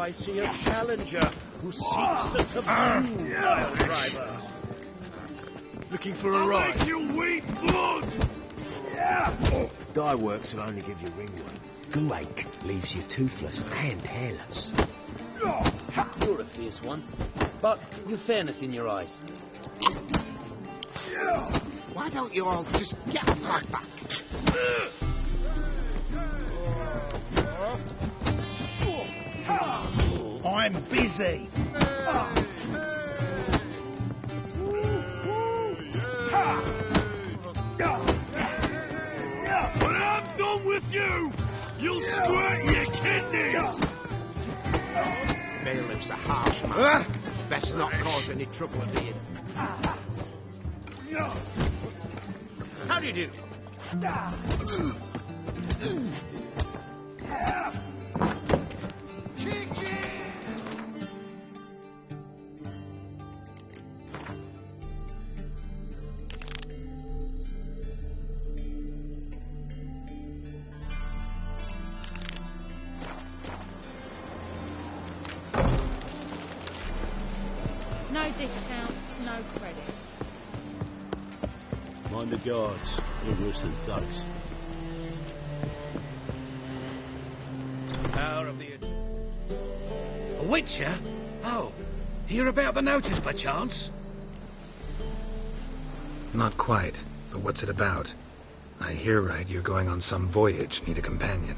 I see a challenger who seeks to subdue my driver. Looking for a ride? Make you weep blood! Yeah! Dye works will only give you ringworm. Goo-ache leaves you toothless and hairless. You're a fierce one, but you've fairness in your eyes. Why don't you all just get off my back? I'm busy. When I'm done with you, you'll squirt your kidneys! Bailiff's a harsh man. Best not cause any trouble at the inn. How do you do? No discounts, no credit. Mind the guards. They're worse than thugs. Power of the... A witcher? Oh, hear about the notice by chance? Not quite, but what's it about? I hear right you're going on some voyage, need a companion.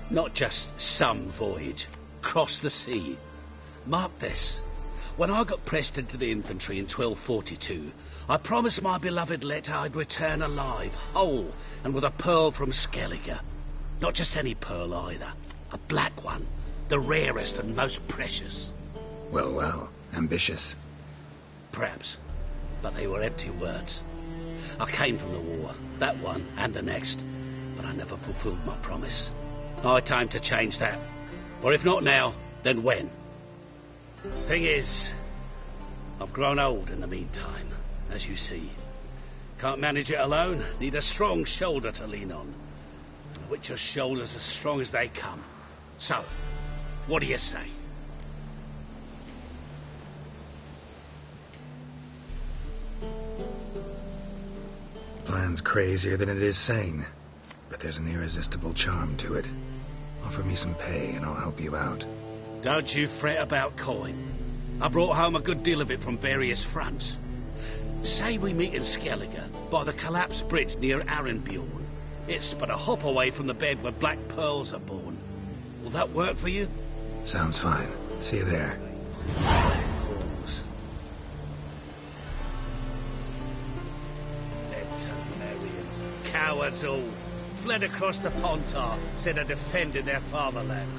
Not just some voyage. Cross the sea. Mark this. When I got pressed into the infantry in 1242, I promised my beloved Letta I'd return alive, whole, and with a pearl from Skellige. Not just any pearl either. A black one. The rarest and most precious. Well, well, ambitious. Perhaps. But they were empty words. I came from the war, that one and the next, but I never fulfilled my promise. High time to change that. Or if not now, then when? Thing is, I've grown old in the meantime, as you see. Can't manage it alone, need a strong shoulder to lean on. A witcher's shoulders as strong as they come. So, what do you say? Plan's crazier than it is sane, but there's an irresistible charm to it. Offer me some pay and I'll help you out. Don't you fret about coin. I brought home a good deal of it from various fronts. Say we meet in Skellige, by the collapsed bridge near Arenbjorn. It's but a hop away from the bed where black pearls are born. Will that work for you? Sounds fine. See you there. Pause. Veterinarians, cowards all, fled across the Pontar, said of defending their fatherland.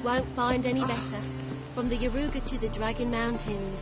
Won't find any better. From the Yaruga to the Dragon Mountains.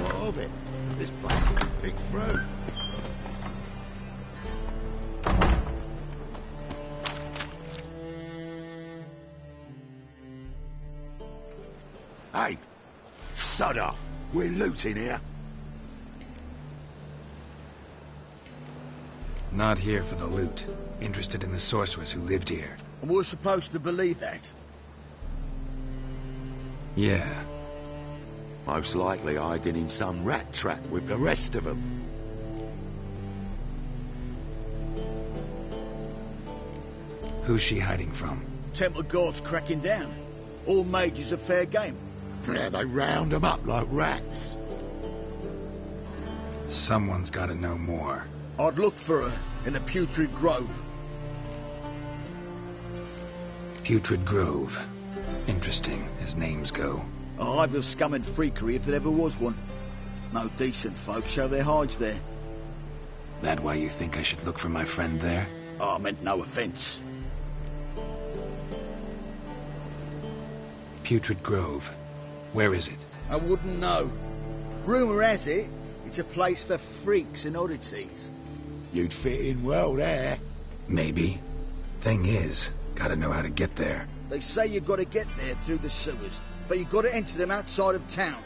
What of it? This place is a big through. Hey, sod off. We're looting here. Not here for the loot. Interested in the sorceress who lived here. And we're supposed to believe that. Yeah. Most likely hiding in some rat trap with the rest of them. Who's she hiding from? Temple guards cracking down. All mages are fair game. Yeah, they round them up like rats. Someone's got to know more. I'd look for her in the Putrid Grove. Putrid Grove. Interesting, as names go. A hive of scum and freakery if there ever was one. No decent folk show their hides there. That why you think I should look for my friend there? Oh, I meant no offence. Putrid Grove. Where is it? I wouldn't know. Rumour has it, it's a place for freaks and oddities. You'd fit in well there. Maybe. Thing is, gotta know how to get there. They say you got to get there through the sewers, but you got to enter them outside of town.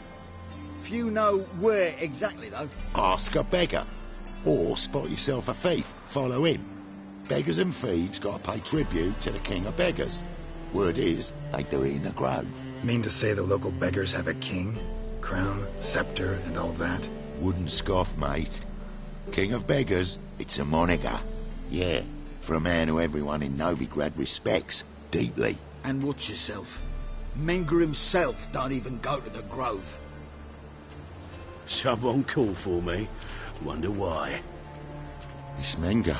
Few know where exactly, though. Ask a beggar. Or spot yourself a thief. Follow him. Beggars and thieves got to pay tribute to the king of beggars. Word is, they do it in the grove. Mean to say the local beggars have a king? Crown, scepter, and all that? Wouldn't scoff, mate. King of beggars, it's a moniker. Yeah, for a man who everyone in Novigrad respects deeply. And watch yourself. Menger himself don't even go to the grove. Someone called for me. Wonder why. It's Menger.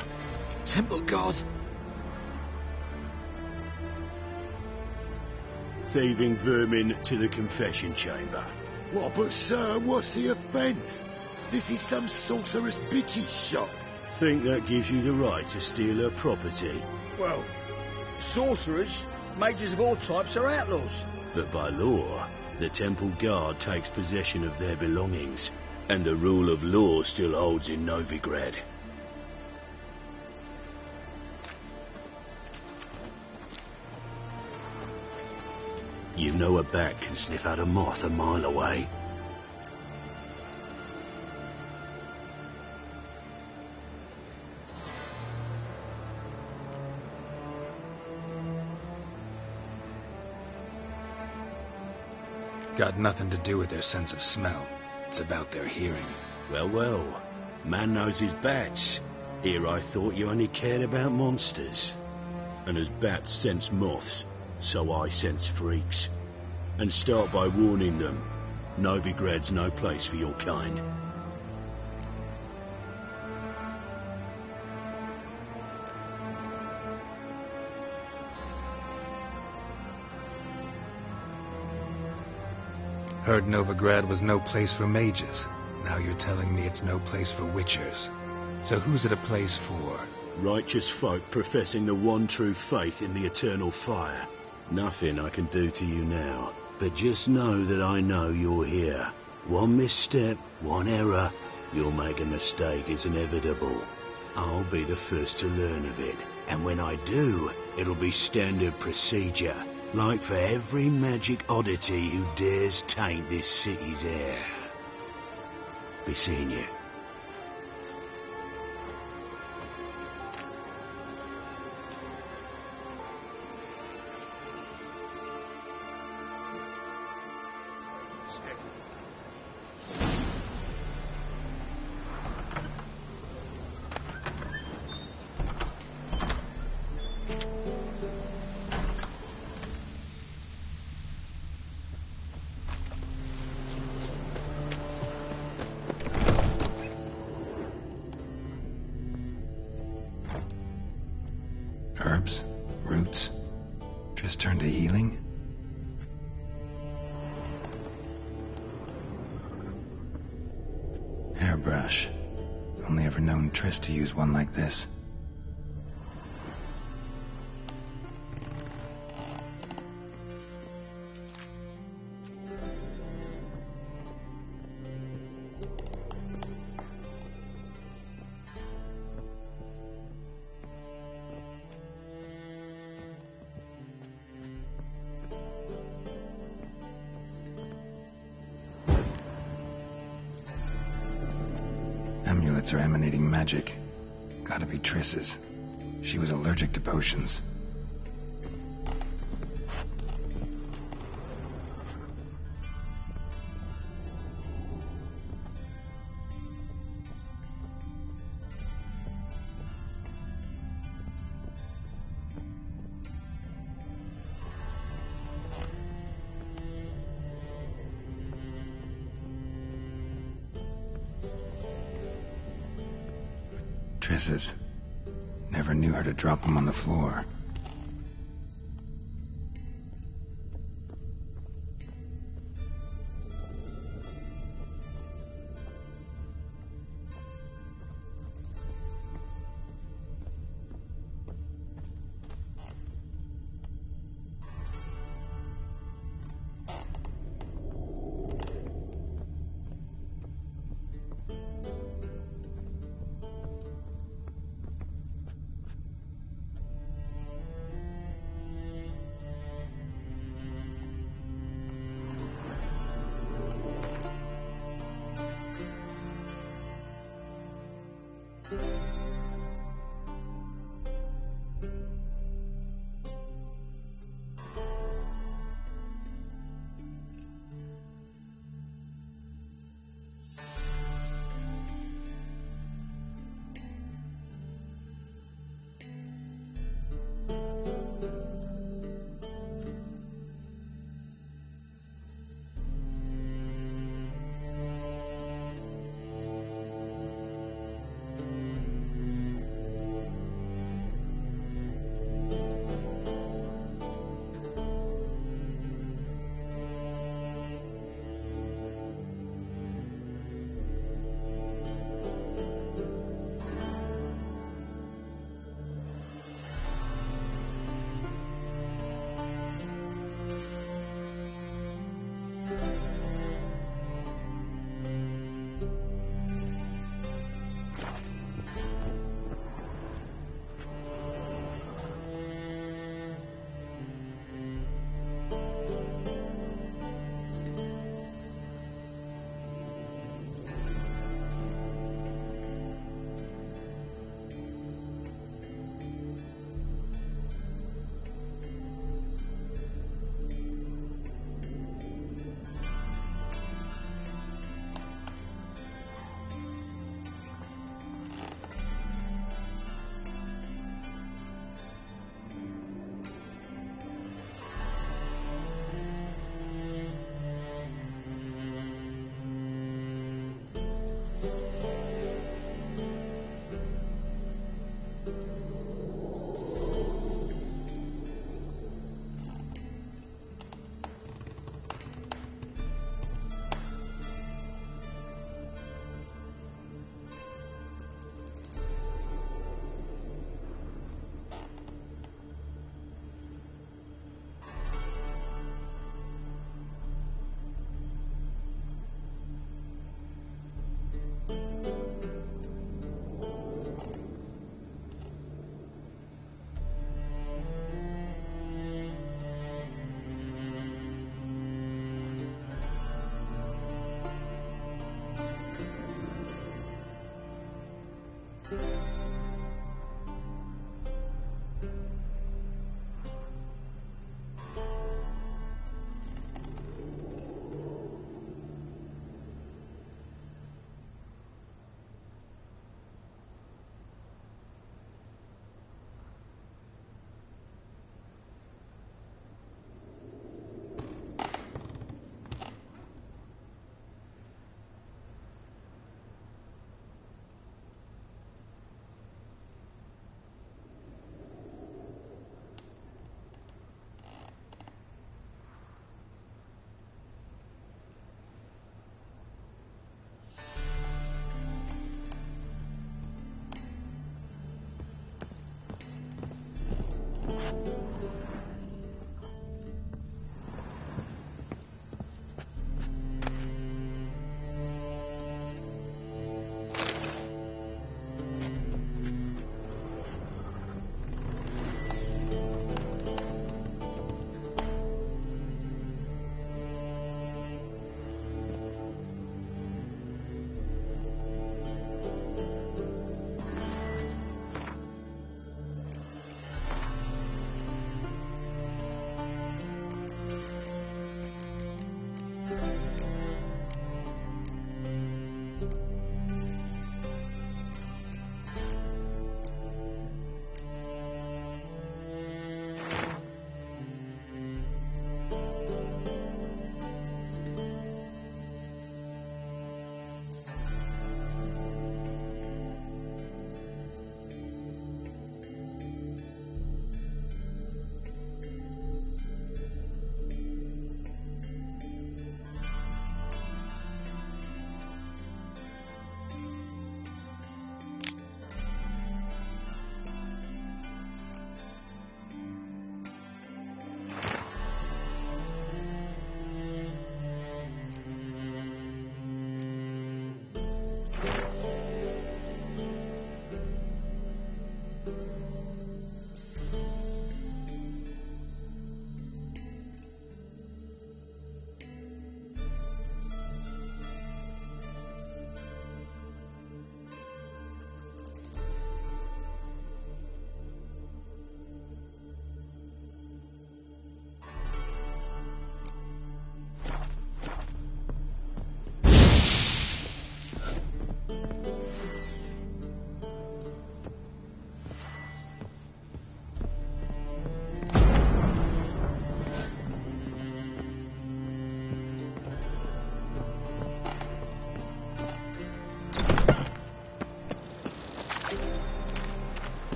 Temple guard. Thieving vermin to the confession chamber. What, but sir, what's the offence? This is some sorcerer's bitch's shop. Think that gives you the right to steal her property? Well, sorcerers, mages of all types are outlaws. But by law, the temple guard takes possession of their belongings, and the rule of law still holds in Novigrad. You know a bat can sniff out a moth a mile away. Got nothing to do with their sense of smell. It's about their hearing. Well, well. Man knows his bats. Here I thought you only cared about monsters. And as bats sense moths, so I sense freaks. And start by warning them. Novigrad's no place for your kind. Heard Novigrad was no place for mages. Now you're telling me it's no place for witchers. So who's it a place for? Righteous folk professing the one true faith in the eternal fire. Nothing I can do to you now, but just know that I know you're here. One misstep, one error, you'll make a mistake is inevitable. I'll be the first to learn of it, and when I do, it'll be standard procedure, like for every magic oddity who dares taint this city's air. Be seeing you. Herbs? Roots? Just turned to healing? Hairbrush. Only ever known Triss to use one like this. plants are emanating magic. Gotta be Triss's. She was allergic to potions. Triss's. Never knew her to drop them on the floor.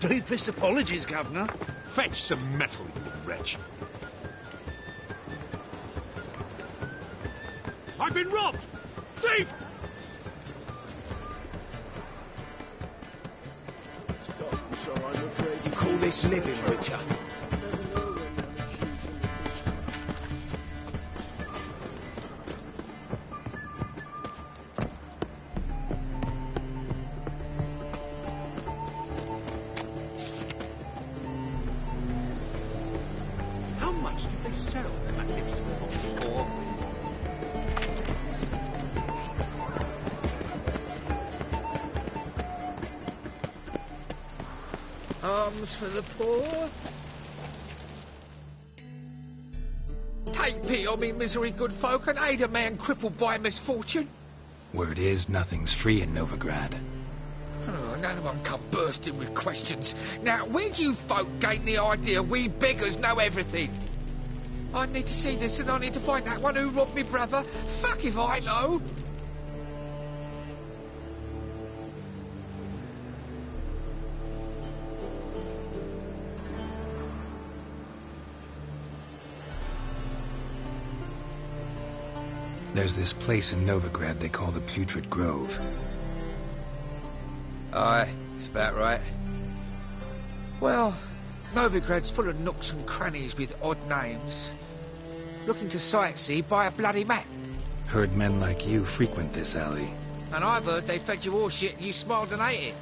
Deepest apologies, Governor. Fetch some metal, you wretch. I've been robbed! Thief! So I'm afraid you Call this living, Witcher. How much did they sell the magnificent box for? Alms for the poor. Take pity on me, misery, good folk, and aid a man crippled by misfortune. Word is, nothing's free in Novigrad. Oh, none of them come bursting with questions. Now, where do you folk gain the idea we beggars know everything? I need to see this, and I need to find that one who robbed me brother. Fuck if I know. There's this place in Novigrad they call the Putrid Grove. Aye, it's about right. Well, Novigrad's full of nooks and crannies with odd names. Looking to sightsee, buy a bloody map. Heard men like you frequent this alley. And I've heard they fed you all shit and you smiled and ate it.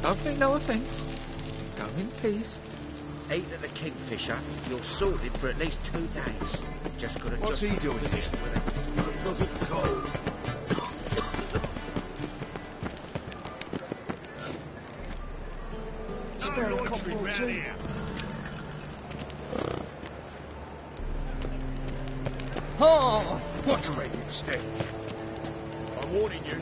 Don't mean no offence. Go in peace. Eat at the Kingfisher, you're sorted for at least 2 days. Just gotta What's he doing here? position with it. Does it cold? Spare a couple or two. Oh! What's making you stay? I'm warning you.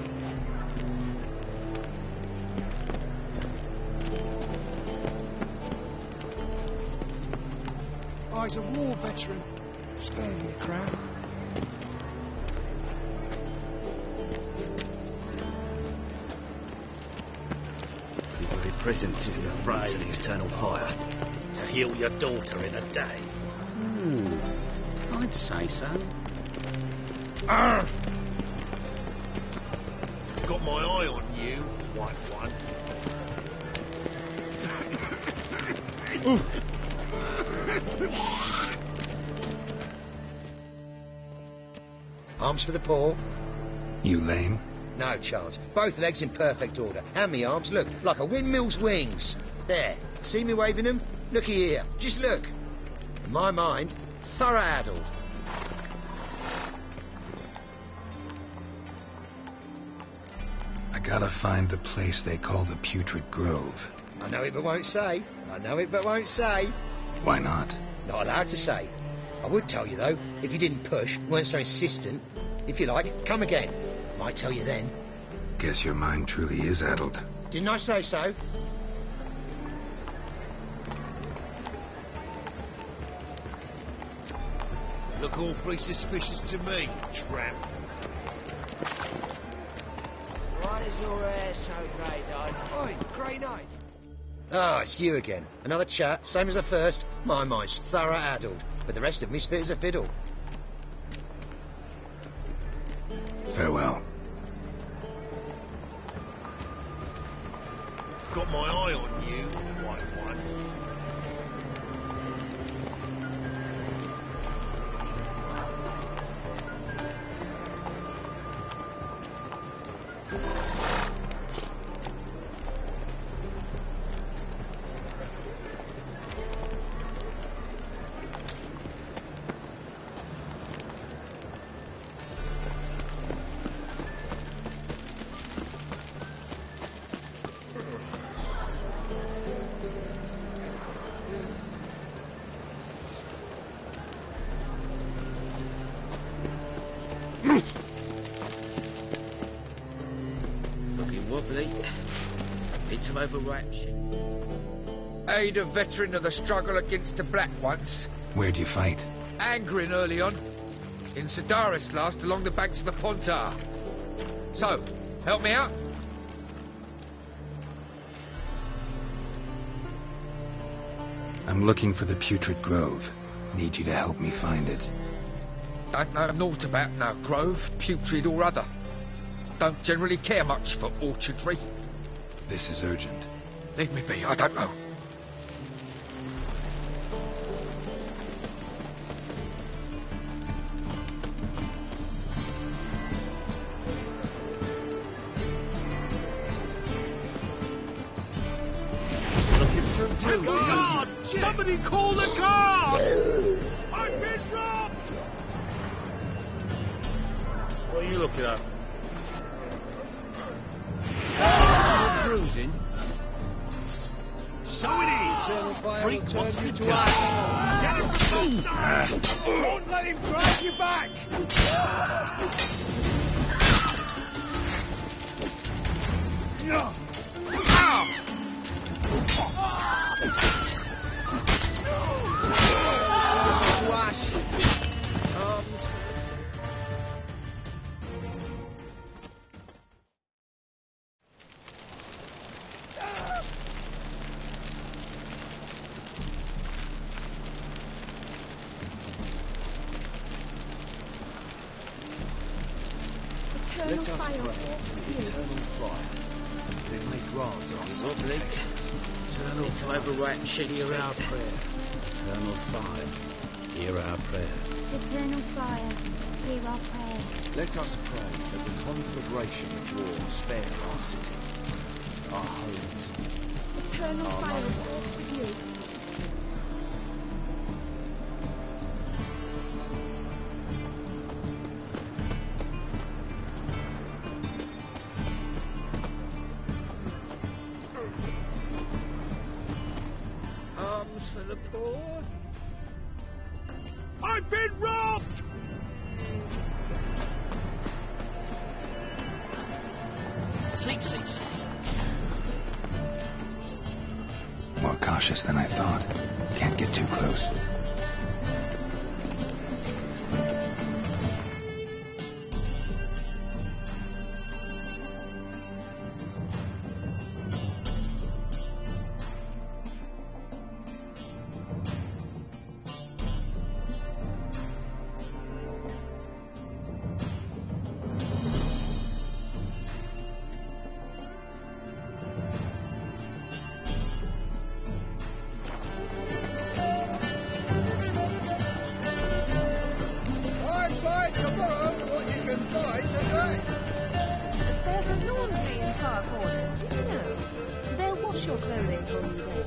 I's a war veteran. Spare me a crown. Your very presence is an affront to the eternal fire. To heal your daughter in a day. I'd say so. Arr! Got my eye on you, white one. Arms for the poor? You lame? No chance. Both legs in perfect order. And me arms, look, like a windmill's wings. There. See me waving them? Looky here. Just look. In my mind, thorough addled. I gotta find the place they call the Putrid Grove. I know it but won't say. I know it but won't say. Why not? Not allowed to say. I would tell you, though, if you didn't push, weren't so insistent. If you like, come again. Might tell you then. Guess your mind truly is addled. Didn't I say so? Look awfully suspicious to me, tramp. Why is your hair so grey-eyed? Oi, Grey Knight. Ah, it's you again. Another chat, same as the first. My mind's thorough addled, but the rest of me spit as a fiddle. Farewell. Got my eye on you, white one. Looking wobbly. Bit of overripe shit. Aid a veteran of the struggle against the Black once. Where'd you fight? Angering early on. In Sedaris last, along the banks of the Pontar. So, help me out? I'm looking for the Putrid Grove. Need you to help me find it. Don't know naught about no grove, putrid or other. Don't generally care much for orchardry. This is urgent. Leave me be, I don't know. God! Somebody call the guard! I've been robbed! What are you looking at? Bruising? So it is! Freak wants to die! Get him from the side! Don't let him drag you back! Swash. Arms. Eternal fire walks with you. Eternal fire. They may grant us Wobbly. eternal Bit of overripe shit. Hear our prayer. Eternal fire. Hear our prayer. Eternal fire, hear our prayer. Let us pray that the conflagration of war spare our city, our homes. Eternal Our fire loved walks with you. Arms for the poor. I've been robbed! Sleep, sleep, sleep. More cautious than I thought. Can't get too close. There's a laundry in far corners, did you know? They'll wash your clothing for you there.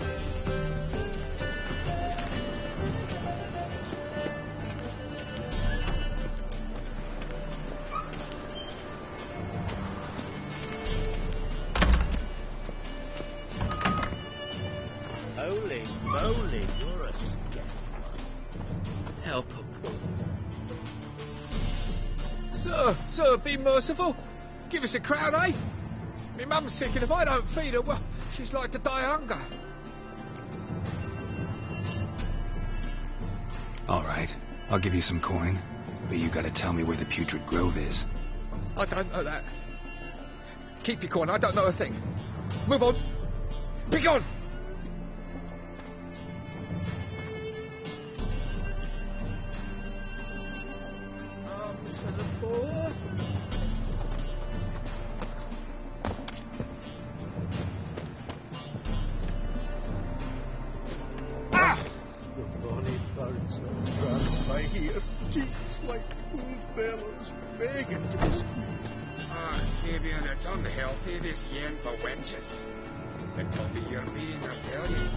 Holy moly, you're a scat one. Help a poor. Sir, be merciful. Give us a crown, eh? Me mum's sick, and if I don't feed her, well, she's like to die of hunger. All right. I'll give you some coin, but you gotta tell me where the Putrid Grove is. I don't know that. Keep your coin, I don't know a thing. Move on. Be gone! Arms for the poor. The bonny birds that prance by here, cheeks like full bellows, begging to be squeezed. Ah, Fabian, it's unhealthy this yen for wenches. It will be your being, I tell you.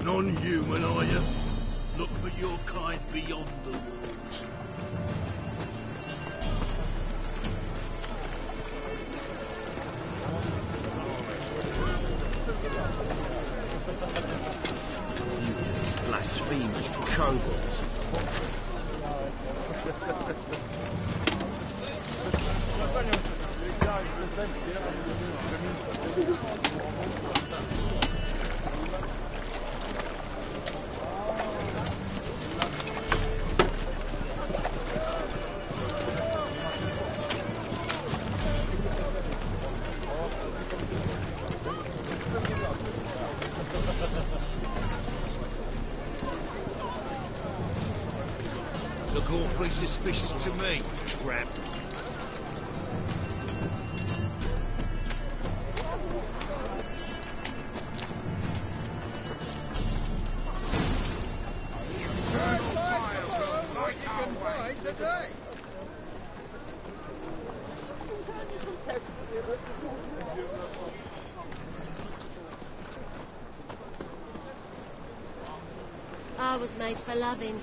Non-human, are you? Look for your kind beyond the walls. Mutants, blasphemers, kobolds. Look awfully suspicious to me, tramp. I was made for loving.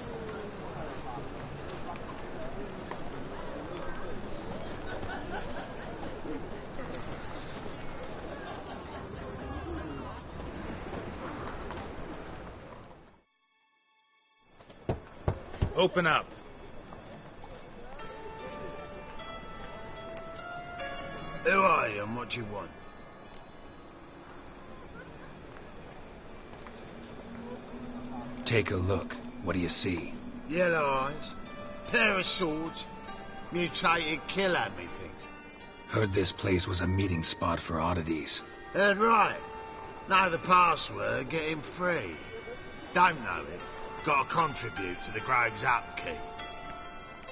Open up. Who are you and what do you want? Take a look. What do you see? Yellow eyes, pair of swords, mutated killer, methinks. Heard this place was a meeting spot for oddities. Heard right. Know the password, get him free. Don't know it, got to contribute to the Grove's upkeep.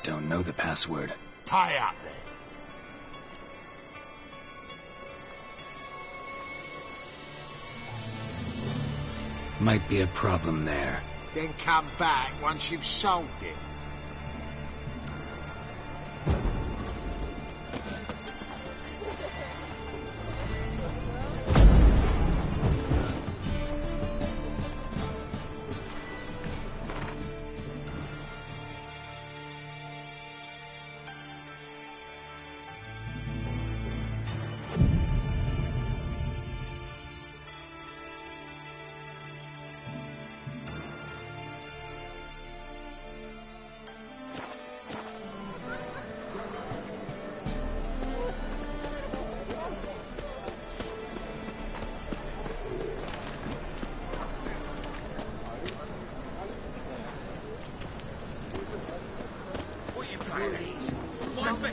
Don't know the password. Pay up there. Might be a problem there. Then come back once you've solved it.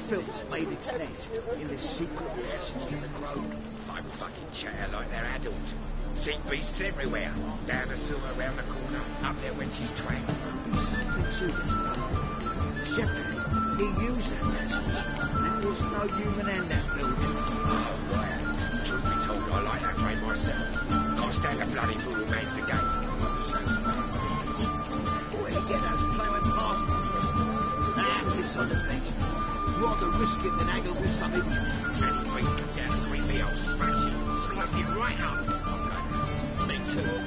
filth's made its nest in this secret passage to the grove. Folk fucking chatter like they're adults. Sea beasts everywhere. Down the sewer, round the corner, up there wench's track. Could be something to this, though. Shepherd, he used that passage. There was no human hand that building. Oh, right. Truth be told, I like that way myself. Can't stand a bloody fool who mans the gate. Where you get those plowing past ones? Nah, piss on the beasts. Rather risk it than haggle with some idiots. Any beast comes down and greet me, I'll smash it. Slice it right up. Me too.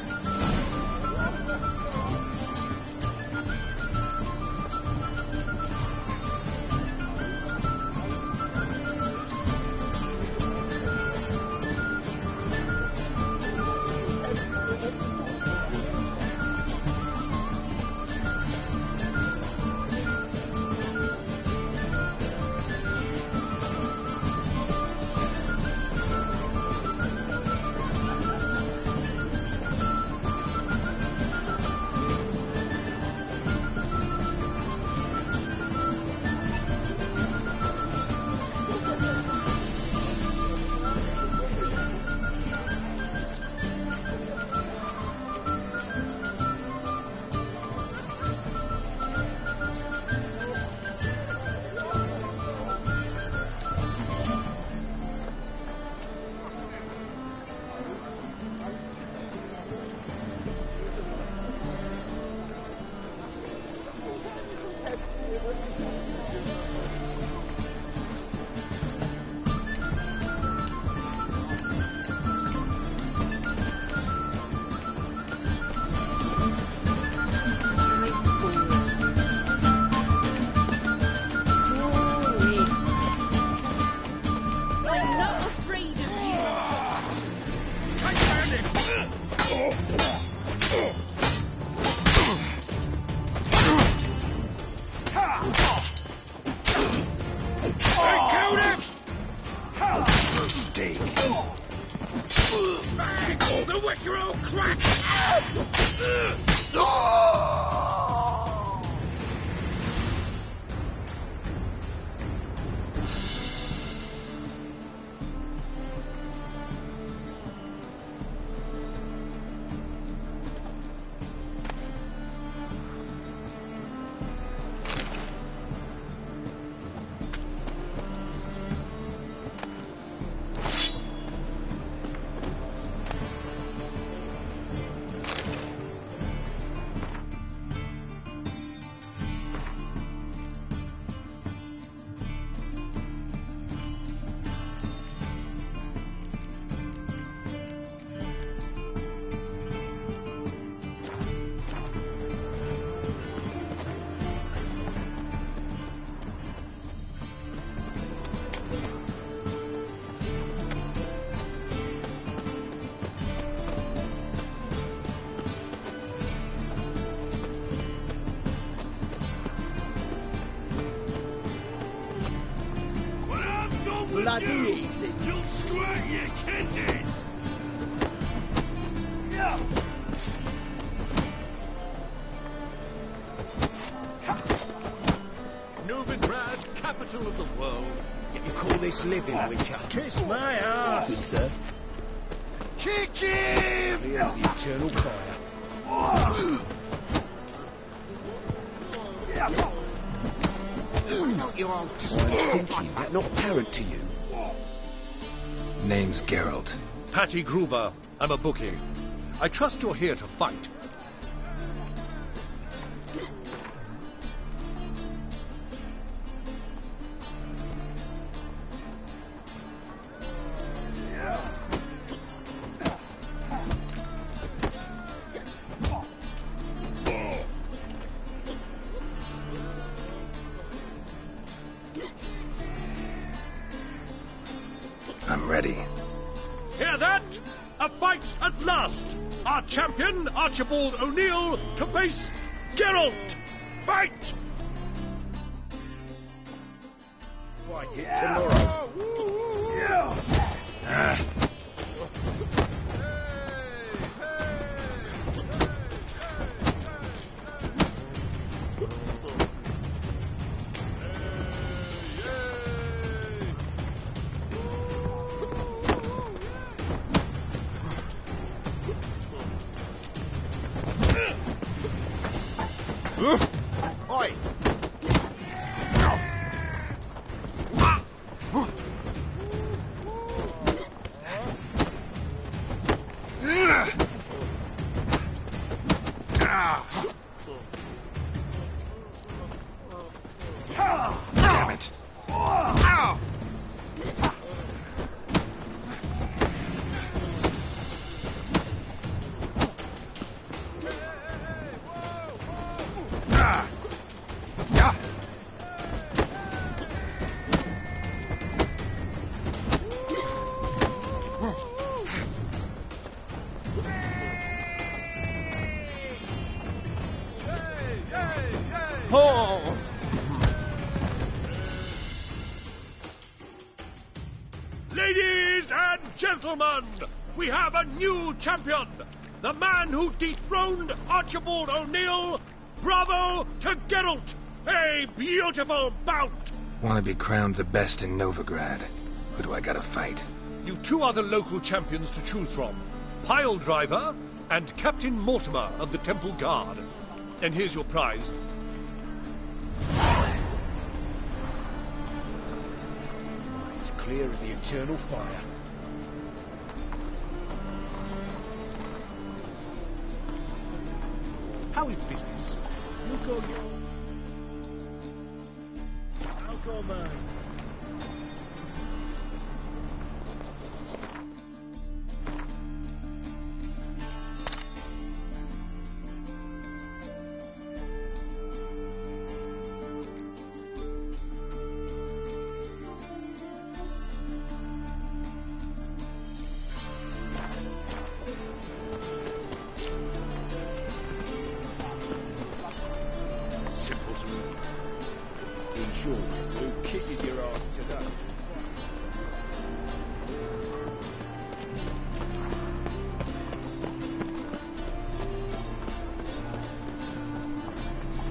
Bloody easy. You'll squirt your kidneys! Novigrad, capital of the world. You call this living, Witcher? Kiss my ass! Good, sir. Kick him! Here's the eternal fire. Why don't you all just... I'm thinking that not apparent to you. Name's Geralt. Patty Gruber. I'm a bookie. I trust you're here to fight. I'm ready. Hear that? A fight at last! Our champion, Archibald O'Neill, to face Geralt! Fight! Fight it tomorrow. Ladies and gentlemen, we have a new champion. The man who dethroned Archibald O'Neill. Bravo to Geralt. A beautiful bout. Want to be crowned the best in Novigrad. Who do I gotta fight? You've two other local champions to choose from. Pile Driver and Captain Mortimer of the Temple Guard. And here's your prize. It's clear as the eternal fire. How is business? You go. I'll go, man. In short, who kisses your ass today?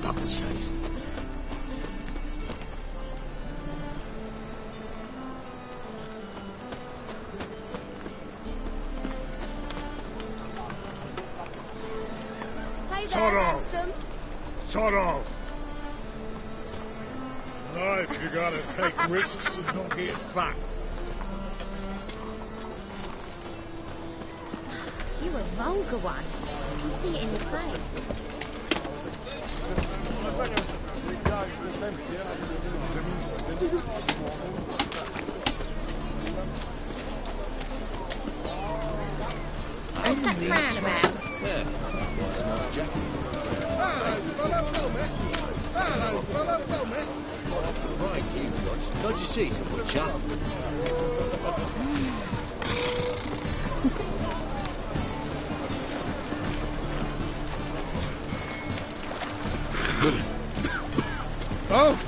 Double chase. Hey Sort there, of. handsome. Sort of. Life, you gotta take risks and not get fucked. You're a vulgar one. I can see it in your face. What's that crown about? Hello, fellow, well met. Right, you lot. Dodge your seat, old chap. Oh?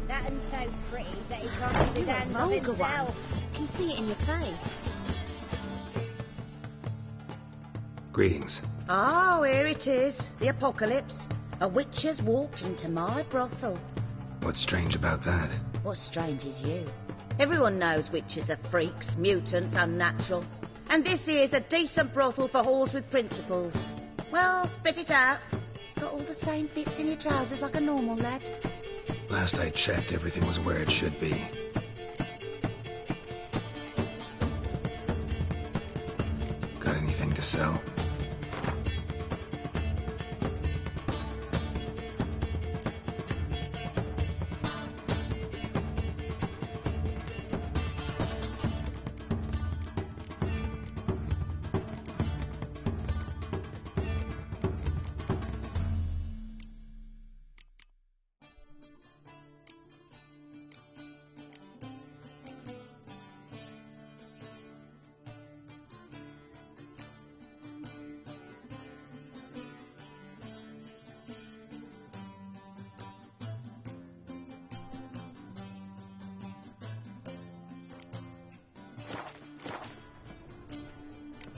That one's so pretty that he can't keep his hands off Vulgar one. himself. I can see it in your face. Greetings. Oh, here it is. The apocalypse. A witch has walked into my brothel. What's strange about that? What's strange is you. Everyone knows witches are freaks, mutants, unnatural. And this here's a decent brothel for whores with principles. Well, spit it out. Got all the same bits in your trousers like a normal lad. Last I checked, everything was where it should be. Got anything to sell?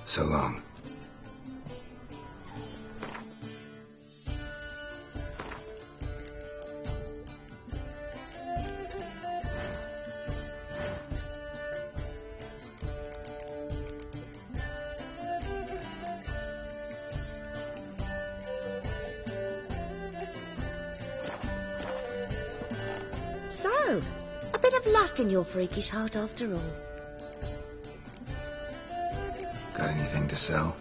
So long. So, a bit of lust in your freakish heart after all. Got anything to sell?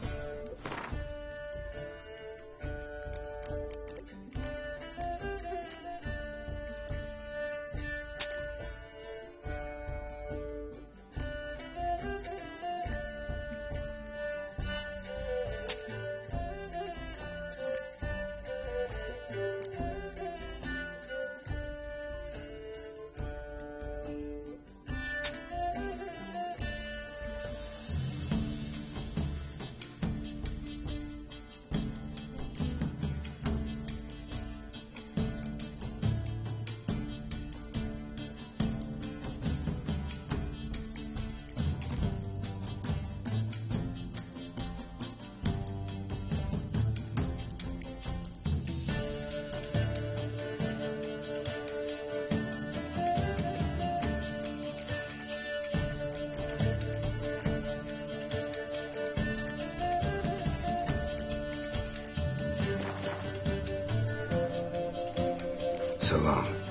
so long.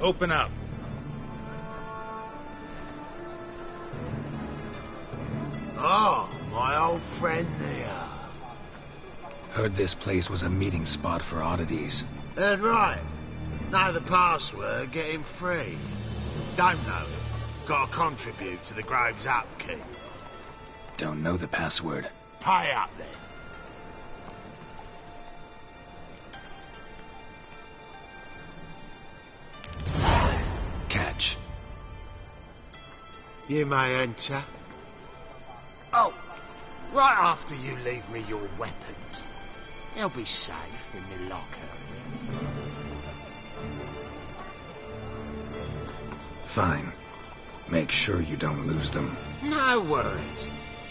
Open up. Oh, my old friend there. Heard this place was a meeting spot for oddities. That's right. Know the password, get him free. Don't know it. Gotta contribute to the Grove's upkeep. Don't know the password. Pay up then. Catch. You may enter. Oh, right after you leave me your weapons. They'll be safe in the locker. Fine. Make sure you don't lose them. No worries.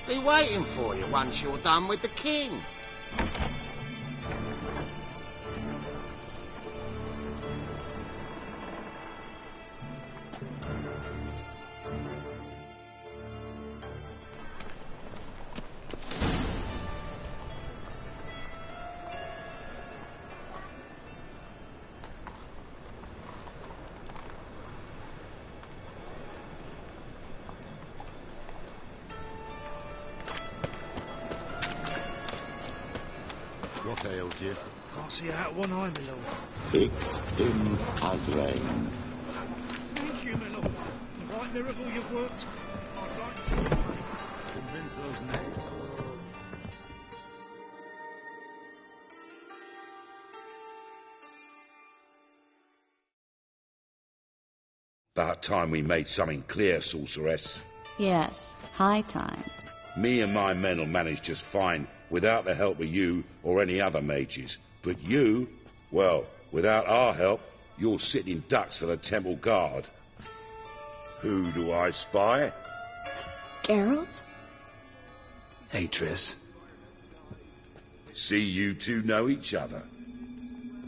Be waiting for you once you're done with the king. What ails you? Can't see out one eye, my lord. Picked him as rain. Thank you, my lord. The right miracle you've worked. I'd like to money. Convince those knaves I was. About time we made something clear, sorceress. Yes, high time. Me and my men'll manage just fine without the help of you or any other mages. But you, well, without our help, you're sitting ducks for the temple guard. Who do I spy? Geralt? Hey, Triss. See you two know each other.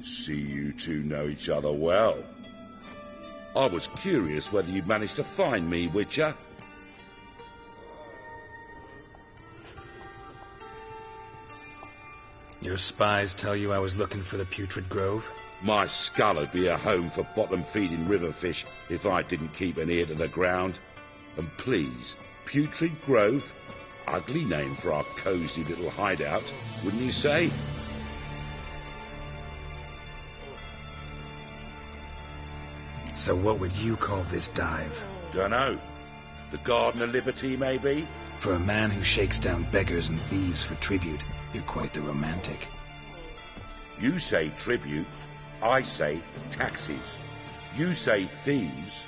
See you two know each other well. I was curious whether you'd managed to find me, Witcher. Your spies tell you I was looking for the Putrid Grove? My skull would be a home for bottom-feeding river fish if I didn't keep an ear to the ground. And please, Putrid Grove? Ugly name for our cosy little hideout, wouldn't you say? So what would you call this dive? Dunno. The Garden of Liberty, maybe? For a man who shakes down beggars and thieves for tribute, you're quite the romantic. You say tribute, I say taxes. You say thieves,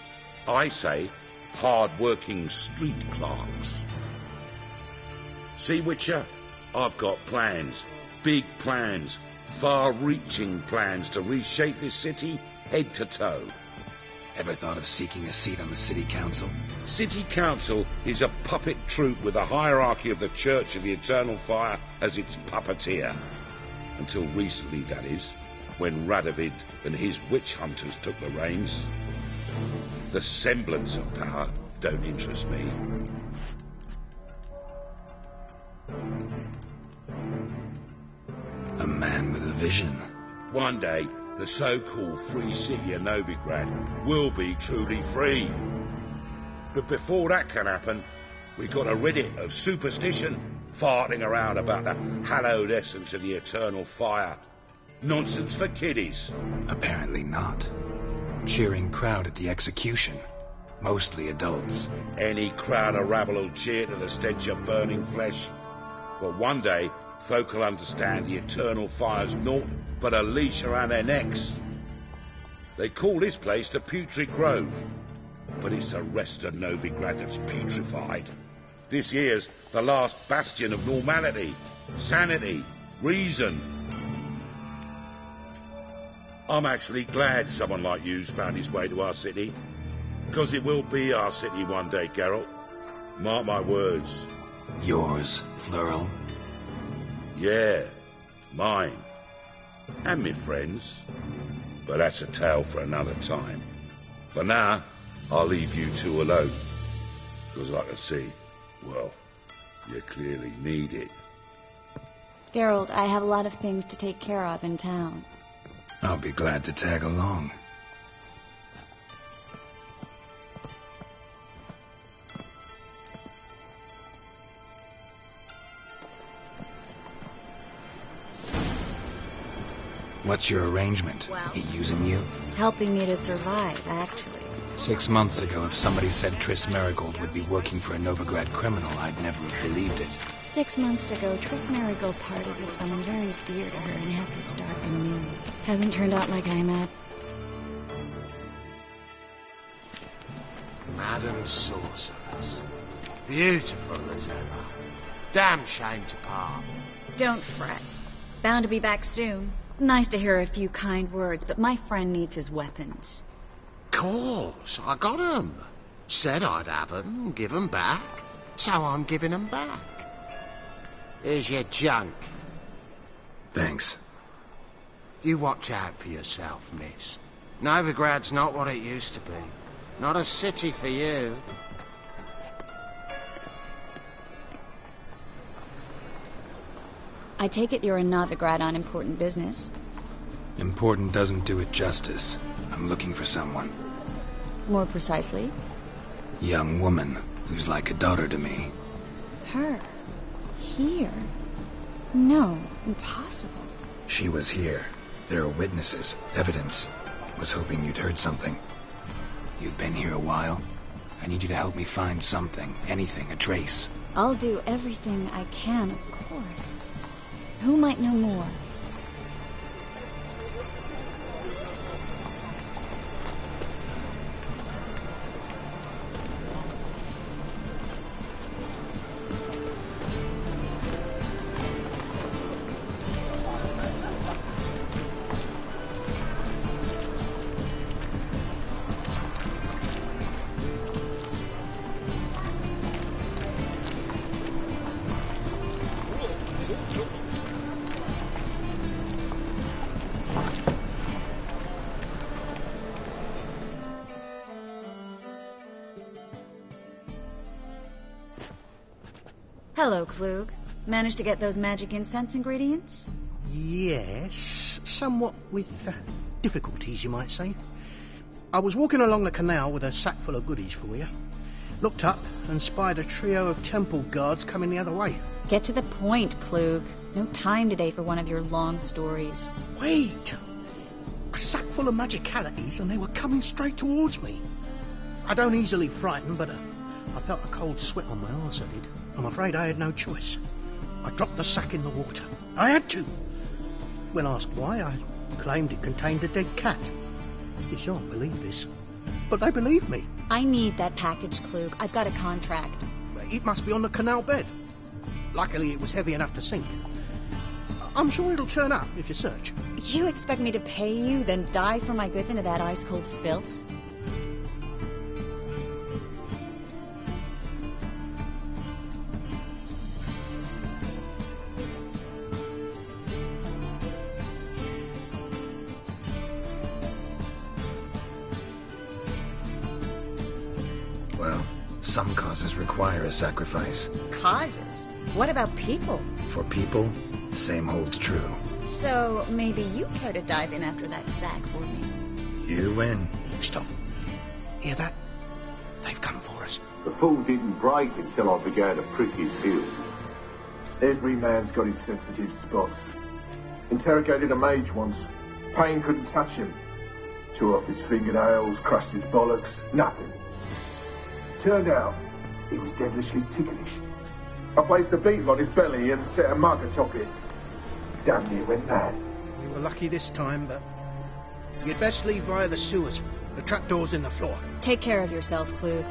I say hard-working street clerks. See, Witcher, I've got plans, big plans, far-reaching plans to reshape this city head to toe. Ever thought of seeking a seat on the city council? City council is a puppet troupe with the hierarchy of the Church of the Eternal Fire as its puppeteer. Until recently, that is, when Radovid and his witch hunters took the reins. The semblance of power don't interest me. A man with a vision. One day, the so-called free city of Novigrad will be truly free. But before that can happen, we got to rid it of superstition, farting around about the hallowed essence of the eternal fire. Nonsense for kiddies. Apparently not. Cheering crowd at the execution. Mostly adults. Any crowd of rabble will cheer to the stench of burning flesh. But one day, folk will understand the eternal fire's naught but a leash around their necks. They call this place the Putrid Grove, but it's the rest of Novigrad that's putrefied. This here's the last bastion of normality, sanity, reason. I'm actually glad someone like you's found his way to our city, because it will be our city one day, Geralt. Mark my words. Yours, plural? Yeah, mine. And me friends. But that's a tale for another time. For now, I'll leave you two alone. Because I can see, well, you clearly need it. Geralt, I have a lot of things to take care of in town. I'll be glad to tag along. What's your arrangement? Well- He using you? Helping me to survive, actually. 6 months ago, if somebody said Triss Marigold would be working for a Novigrad criminal, I'd never have believed it. 6 months ago, Triss Marigold parted with someone very dear to her and had to start anew. Hasn't turned out like I imagined. Madam Sorceress. Beautiful as ever. Damn shame to part. Don't fret. Bound to be back soon. Nice to hear a few kind words, but my friend needs his weapons. Course, I got 'em. Said I'd have 'em, give 'em back. So I'm giving 'em back. Here's your junk. Thanks. You watch out for yourself, miss. Novigrad's not what it used to be. Not a city for you. I take it you're in Novigrad on important business. Important doesn't do it justice. I'm looking for someone. More precisely, Young woman who's like a daughter to me. her. Here? No, impossible. She was here. There are witnesses, evidence. Was hoping you'd heard something. You've been here a while. I need you to help me find something, anything, a trace. I'll do everything I can, of course. Who might know more? Hello, Klug. Managed to get those magic incense ingredients? Yes, somewhat with difficulties, you might say. I was walking along the canal with a sack full of goodies for you. Looked up and spied a trio of temple guards coming the other way. Get to the point, Klug. No time today for one of your long stories. Wait! A sack full of magicalities and they were coming straight towards me. I don't easily frighten, but I felt a cold sweat on my arse, I did. I'm afraid I had no choice. I dropped the sack in the water. I had to. When asked why, I claimed it contained a dead cat. You shan't believe this, but they believed me. I need that package, Klug. I've got a contract. It must be on the canal bed. Luckily, it was heavy enough to sink. I'm sure it'll turn up if you search. You expect me to pay you, then dive for my goods into that ice-cold filth? Well, some causes require a sacrifice. Causes? What about people? For people, the same holds true. So maybe you care to dive in after that sack for me? You win. Stop. Hear that? They've come for us. The fall didn't break until I began to prick his heels. Every man's got his sensitive spots. Interrogated a mage once. Pain couldn't touch him. Tore off his fingernails, crushed his bollocks, nothing. Turned out, he was devilishly ticklish. I placed a beetle on his belly and set a mug atop it. Damn near went mad. We were lucky this time, but you'd best leave via the sewers. The trapdoor's in the floor. Take care of yourself, Klug.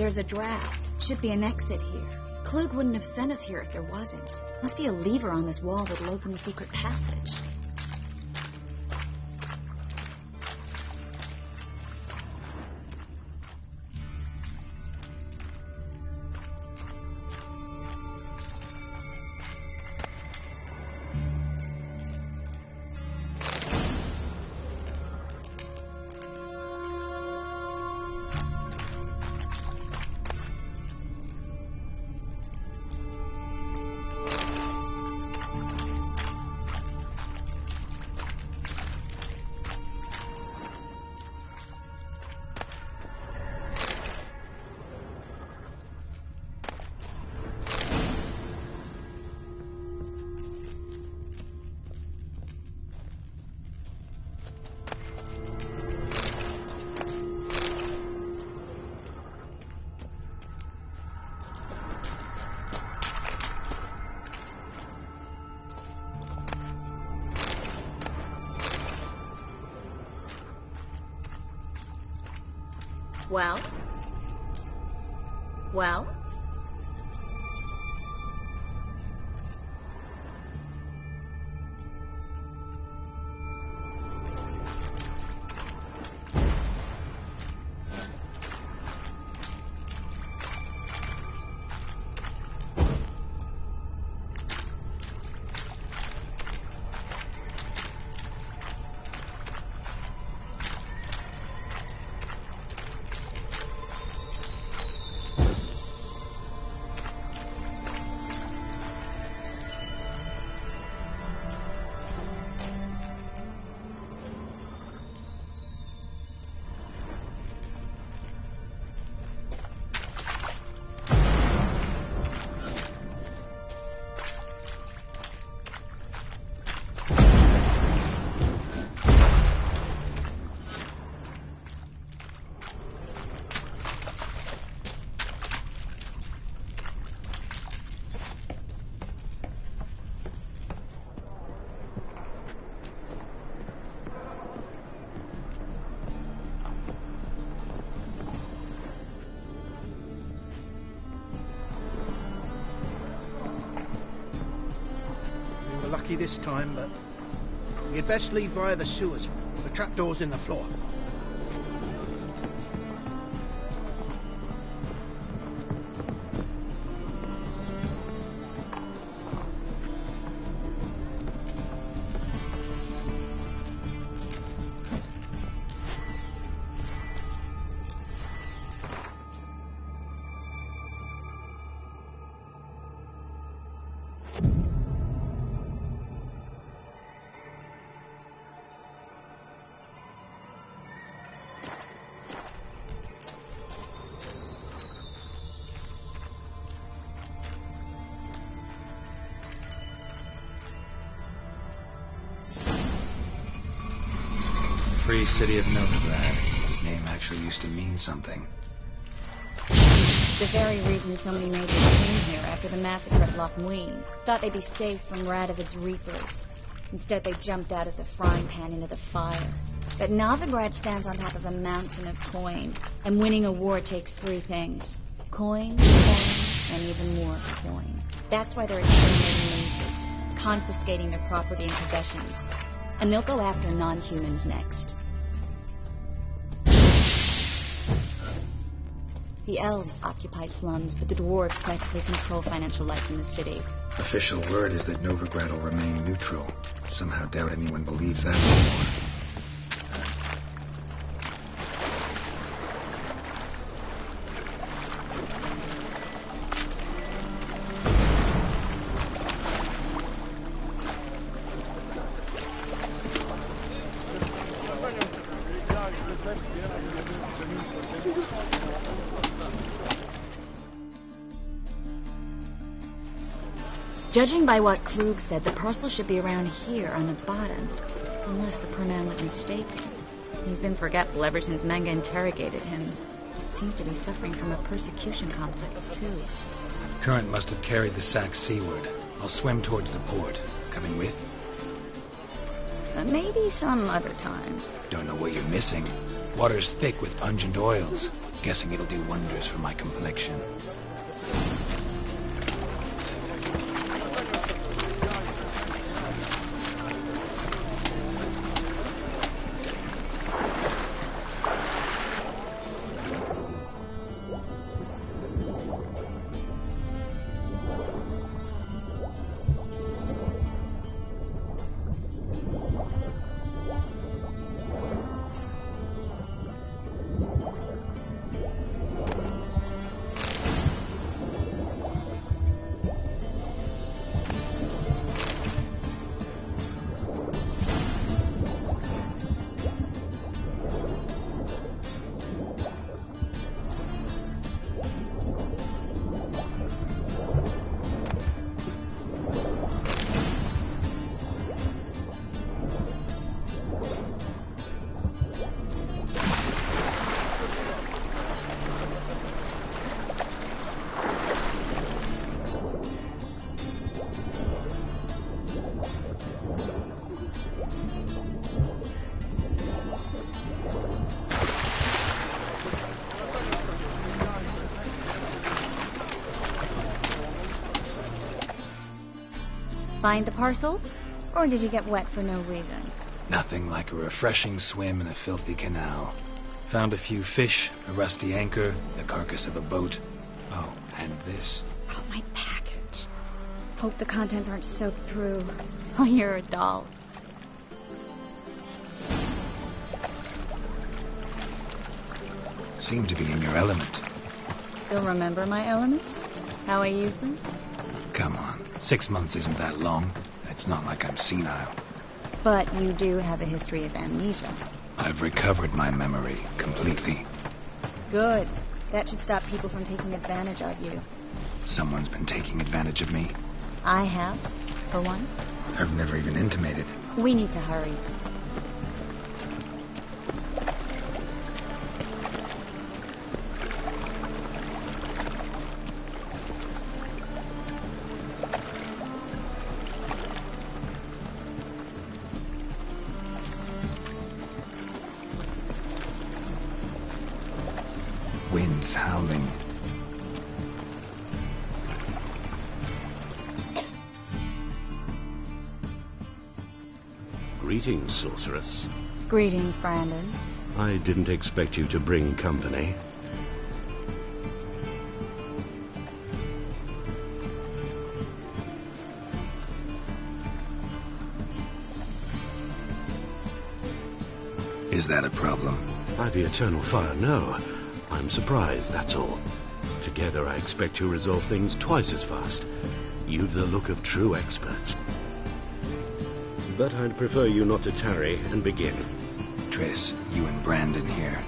There's a draft. Should be an exit here. Klug wouldn't have sent us here if there wasn't. Must be a lever on this wall that'll open the secret passage. Well? Well? Lucky this time, but you'd best leave via the sewers. The trapdoor's in the floor. Free City of Novigrad. Name actually used to mean something. The very reason so many majors came here after the massacre at Loch Muin. Thought they'd be safe from Radovid's reapers. Instead, they jumped out of the frying pan into the fire. But Novigrad stands on top of a mountain of coin, and winning a war takes three things. Coin, and even more coin. That's why they're exterminating mages, confiscating their property and possessions. And they'll go after non-humans next. The elves occupy slums, but the dwarves practically control financial life in the city. Official word is that Novigrad will remain neutral. Somehow doubt anyone believes that anymore. Judging by what Klug said, the parcel should be around here on the bottom. Unless the poor man was mistaken. He's been forgetful ever since Manga interrogated him. Seems to be suffering from a persecution complex, too. Current must have carried the sack seaward. I'll swim towards the port. Coming with? Maybe some other time. Don't know what you're missing. Water's thick with pungent oils. Guessing it'll do wonders for my complexion. Find the parcel? Or did you get wet for no reason? Nothing like a refreshing swim in a filthy canal. Found a few fish, a rusty anchor, the carcass of a boat. Oh, and this. Oh, my package. Hope the contents aren't soaked through. Oh, you're a doll. Seem to be in your element. Still remember my elements? How I use them? Come on. 6 months isn't that long. It's not like I'm senile. But you do have a history of amnesia. I've recovered my memory completely. Good. That should stop people from taking advantage of you. Someone's been taking advantage of me. I have, for one. I've never even intimated. We need to hurry. Wind's howling. Greetings, sorceress. Greetings, Brandon. I didn't expect you to bring company. Is that a problem? By the eternal fire, no. I'm surprised, that's all. Together, I expect you resolve things twice as fast. You've the look of true experts. But I'd prefer you not to tarry and begin. Triss, you and Brandon here.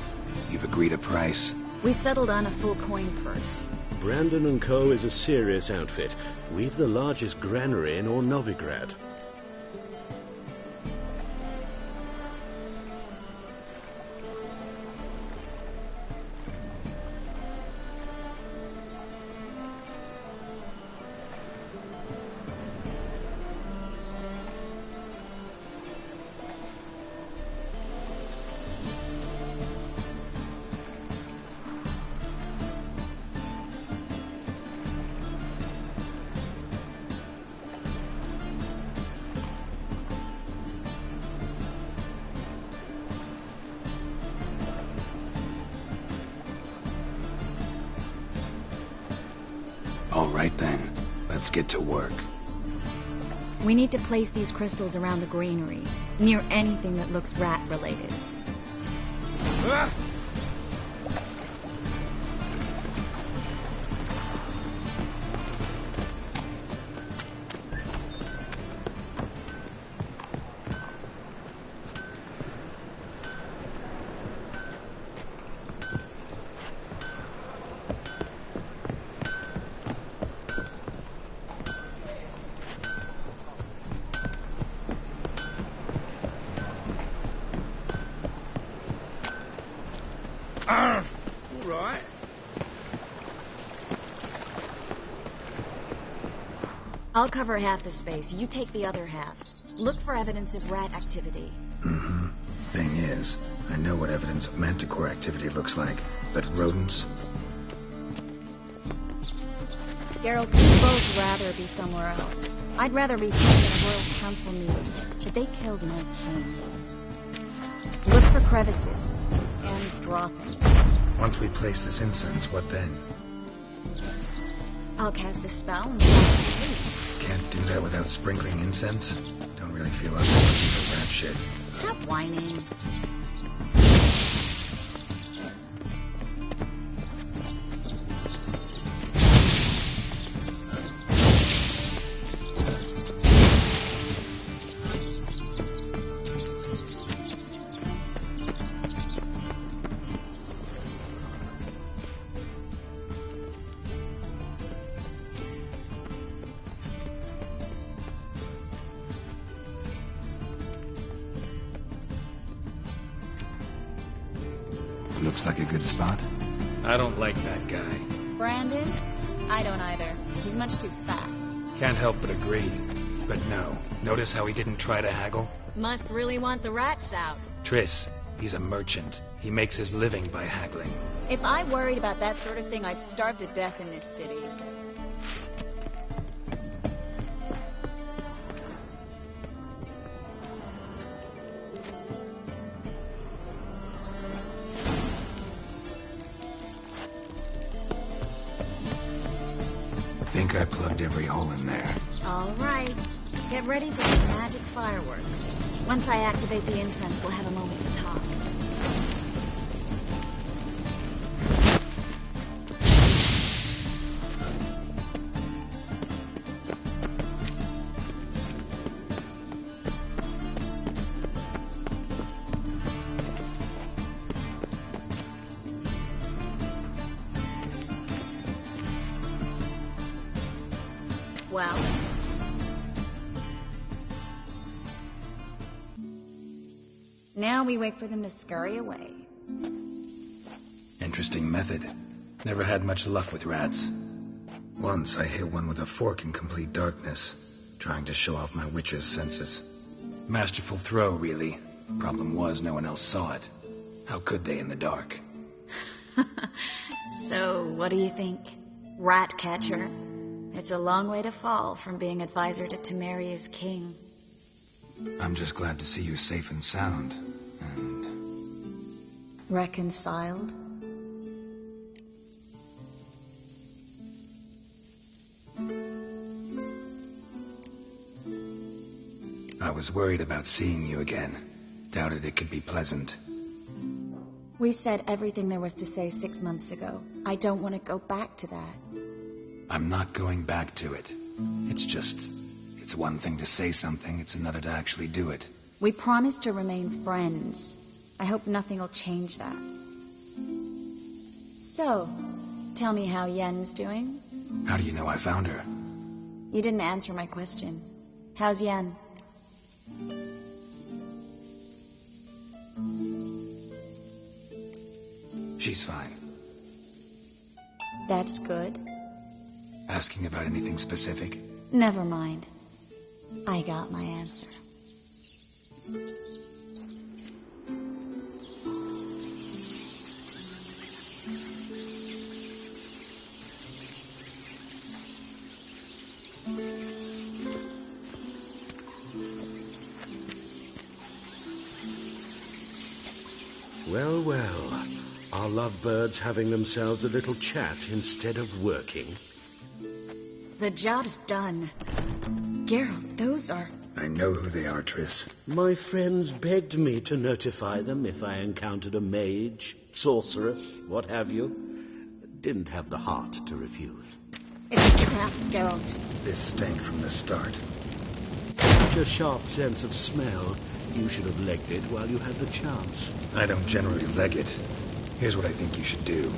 You've agreed a price? We settled on a full coin purse. Brandon & Co. is a serious outfit. We've the largest granary in all Novigrad. All right then, let's get to work. We need to place these crystals around the granary, near anything that looks rat-related. All right. I'll cover half the space. You take the other half. Look for evidence of rat activity. Mm-hmm. Thing is, I know what evidence of manticore activity looks like, but rodents? Geralt, we'd both rather be somewhere else. I'd rather be sitting in a royal council meeting, but they killed my king. Look for crevices and droppings. Once we place this incense, what then? I'll cast a spell and release. Can't do that without sprinkling incense? Don't really feel like looking for that shit. Stop whining. Looks like a good spot. I don't like that guy. Brandon? I don't either. He's much too fat. Can't help but agree. But no. Notice how he didn't try to haggle? Must really want the rats out. Triss, he's a merchant. He makes his living by haggling. If I worried about that sort of thing, I'd starve to death in this city. I think I plugged every hole in there. All right. Get ready for the magic fireworks. Once I activate the incense, we'll have a moment to talk. Well, now we wait for them to scurry away. Interesting method. Never had much luck with rats. Once I hit one with a fork in complete darkness, trying to show off my witcher's senses. Masterful throw, really. Problem was, no one else saw it. How could they in the dark? So, what do you think? Rat catcher? It's a long way to fall from being advisor to Temeria's king. I'm just glad to see you safe and sound. And... reconciled? I was worried about seeing you again. Doubted it could be pleasant. We said everything there was to say 6 months ago. I don't want to go back to that. I'm not going back to it. It's one thing to say something, it's another to actually do it. We promised to remain friends. I hope nothing will change that. So, tell me how Yen's doing. How do you know I found her? You didn't answer my question. How's Yen? She's fine. That's good. Asking about anything specific? Never mind. I got my answer. Well, well. Are lovebirds having themselves a little chat instead of working? The job's done. Geralt, those are... I know who they are, Triss. My friends begged me to notify them if I encountered a mage, sorceress, what have you. Didn't have the heart to refuse. It's a trap, Geralt. This stank from the start. Such a sharp sense of smell. You should have legged it while you had the chance. I don't generally leg it. Here's what I think you should do.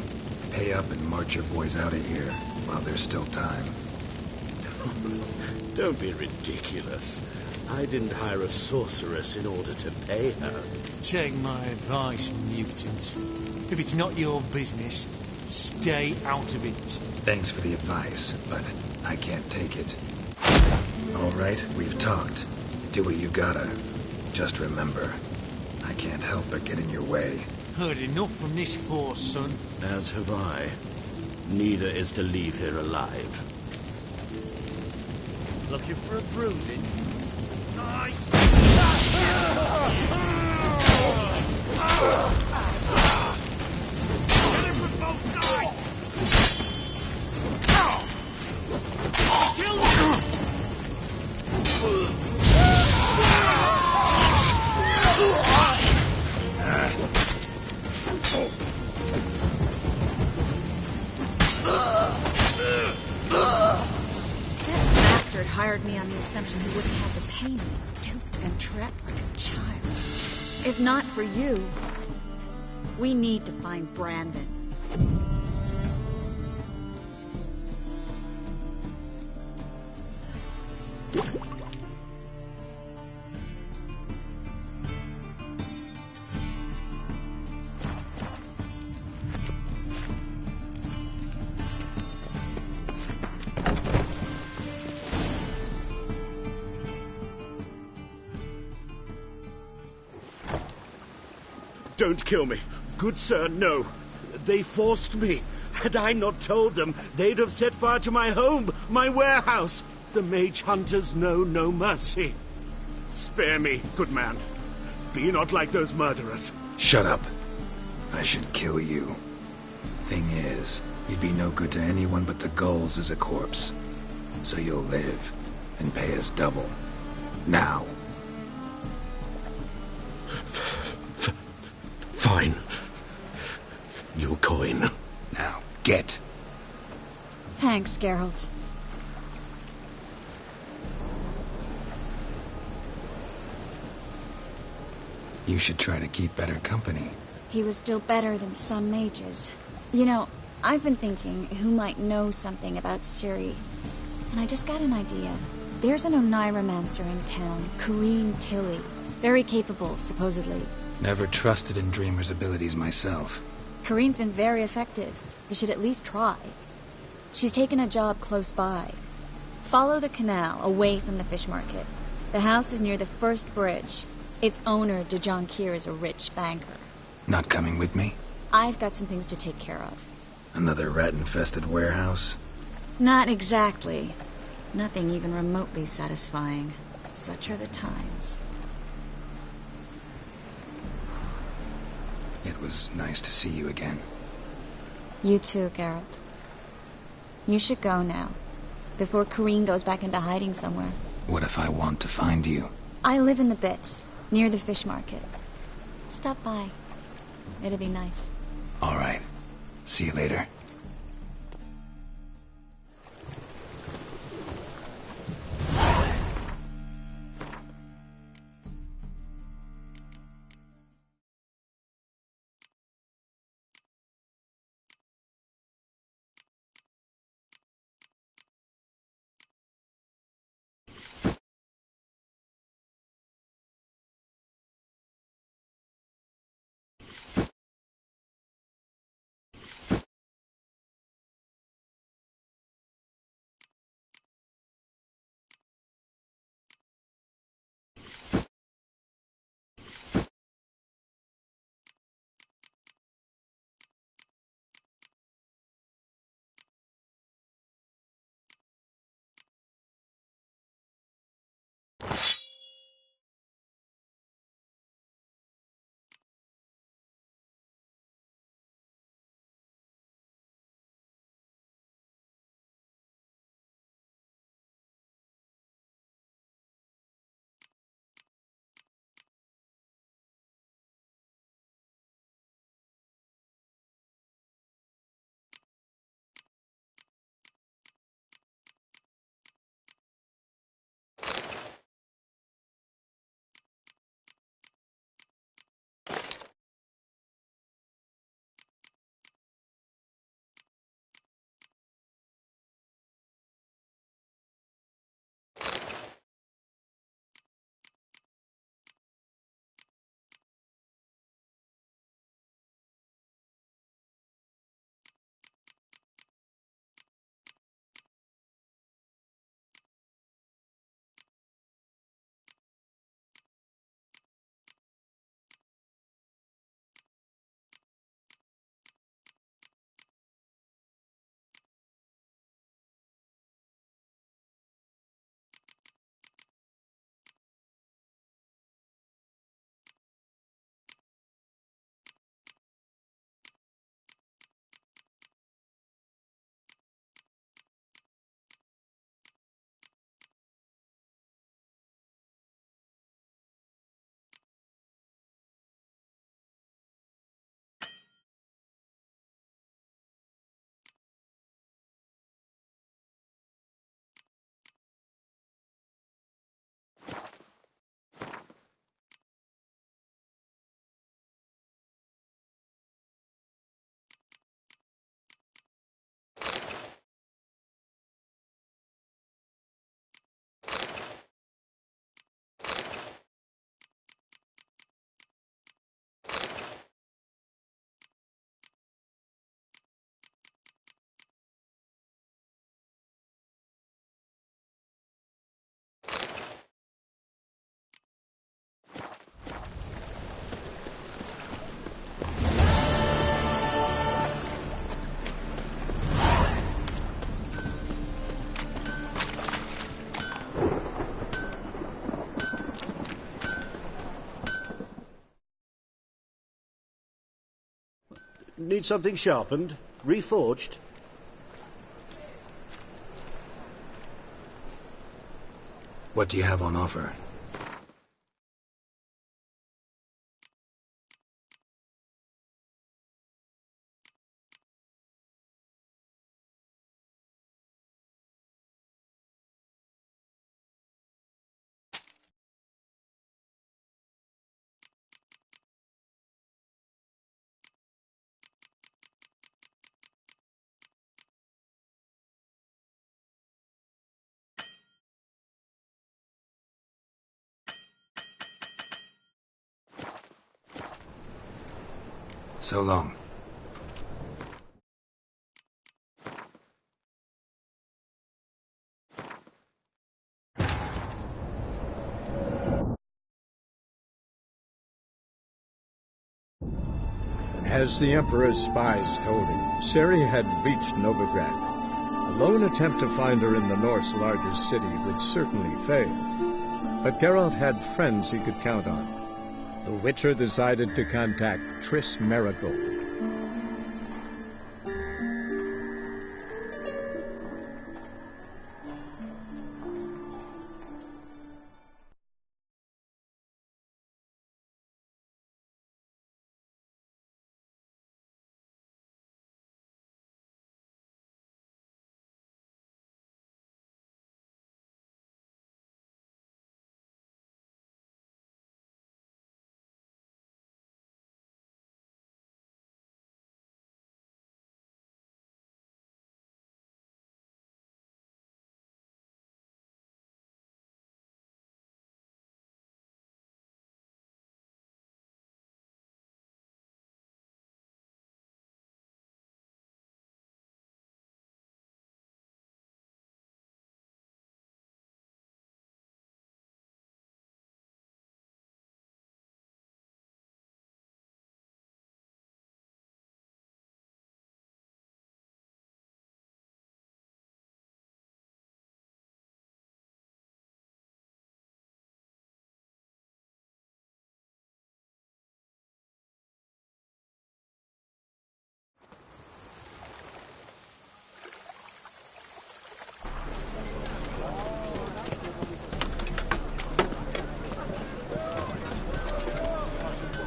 Pay up and march your boys out of here while there's still time. Don't be ridiculous. I didn't hire a sorceress in order to pay her. Take my advice, mutant. If it's not your business, stay out of it. Thanks for the advice, but I can't take it. All right, we've talked. Do what you gotta. Just remember, I can't help but get in your way. Heard enough from this horse, son. As have I. Neither is to leave here alive. Looking for a bruising? Get him with both sides! Kill him! Bastard hired me on the assumption he wouldn't have to pay me. Duped and trapped like a child. If not for you, we need to find Brandon. Don't kill me. Good sir, no. They forced me. Had I not told them, they'd have set fire to my home, my warehouse. The mage hunters know no mercy. Spare me, good man. Be not like those murderers. Shut up. I should kill you. Thing is, you'd be no good to anyone but the gulls as a corpse. So you'll live and pay us double. Now. Fine. Your coin. Now, get. Thanks, Geralt. You should try to keep better company. He was still better than some mages. You know, I've been thinking who might know something about Ciri. And I just got an idea. There's an Oneiromancer in town, Corrine Tilly. Very capable, supposedly. Never trusted in Dreamer's abilities myself. Corrine's been very effective. You should at least try. She's taken a job close by. Follow the canal, away from the fish market. The house is near the first bridge. Its owner, De Jonquier, is a rich banker. Not coming with me? I've got some things to take care of. Another rat-infested warehouse? Not exactly. Nothing even remotely satisfying. Such are the times. It was nice to see you again. You too, Geralt. You should go now, before Corrine goes back into hiding somewhere. What if I want to find you? I live in the Bits, near the fish market. Stop by. It'll be nice. All right. See you later. Need something sharpened? Reforged? What do you have on offer? So long. As the Emperor's spies told him, Ciri had reached Novigrad. A lone attempt to find her in the North's largest city would certainly fail. But Geralt had friends he could count on. The Witcher decided to contact Triss Merigold.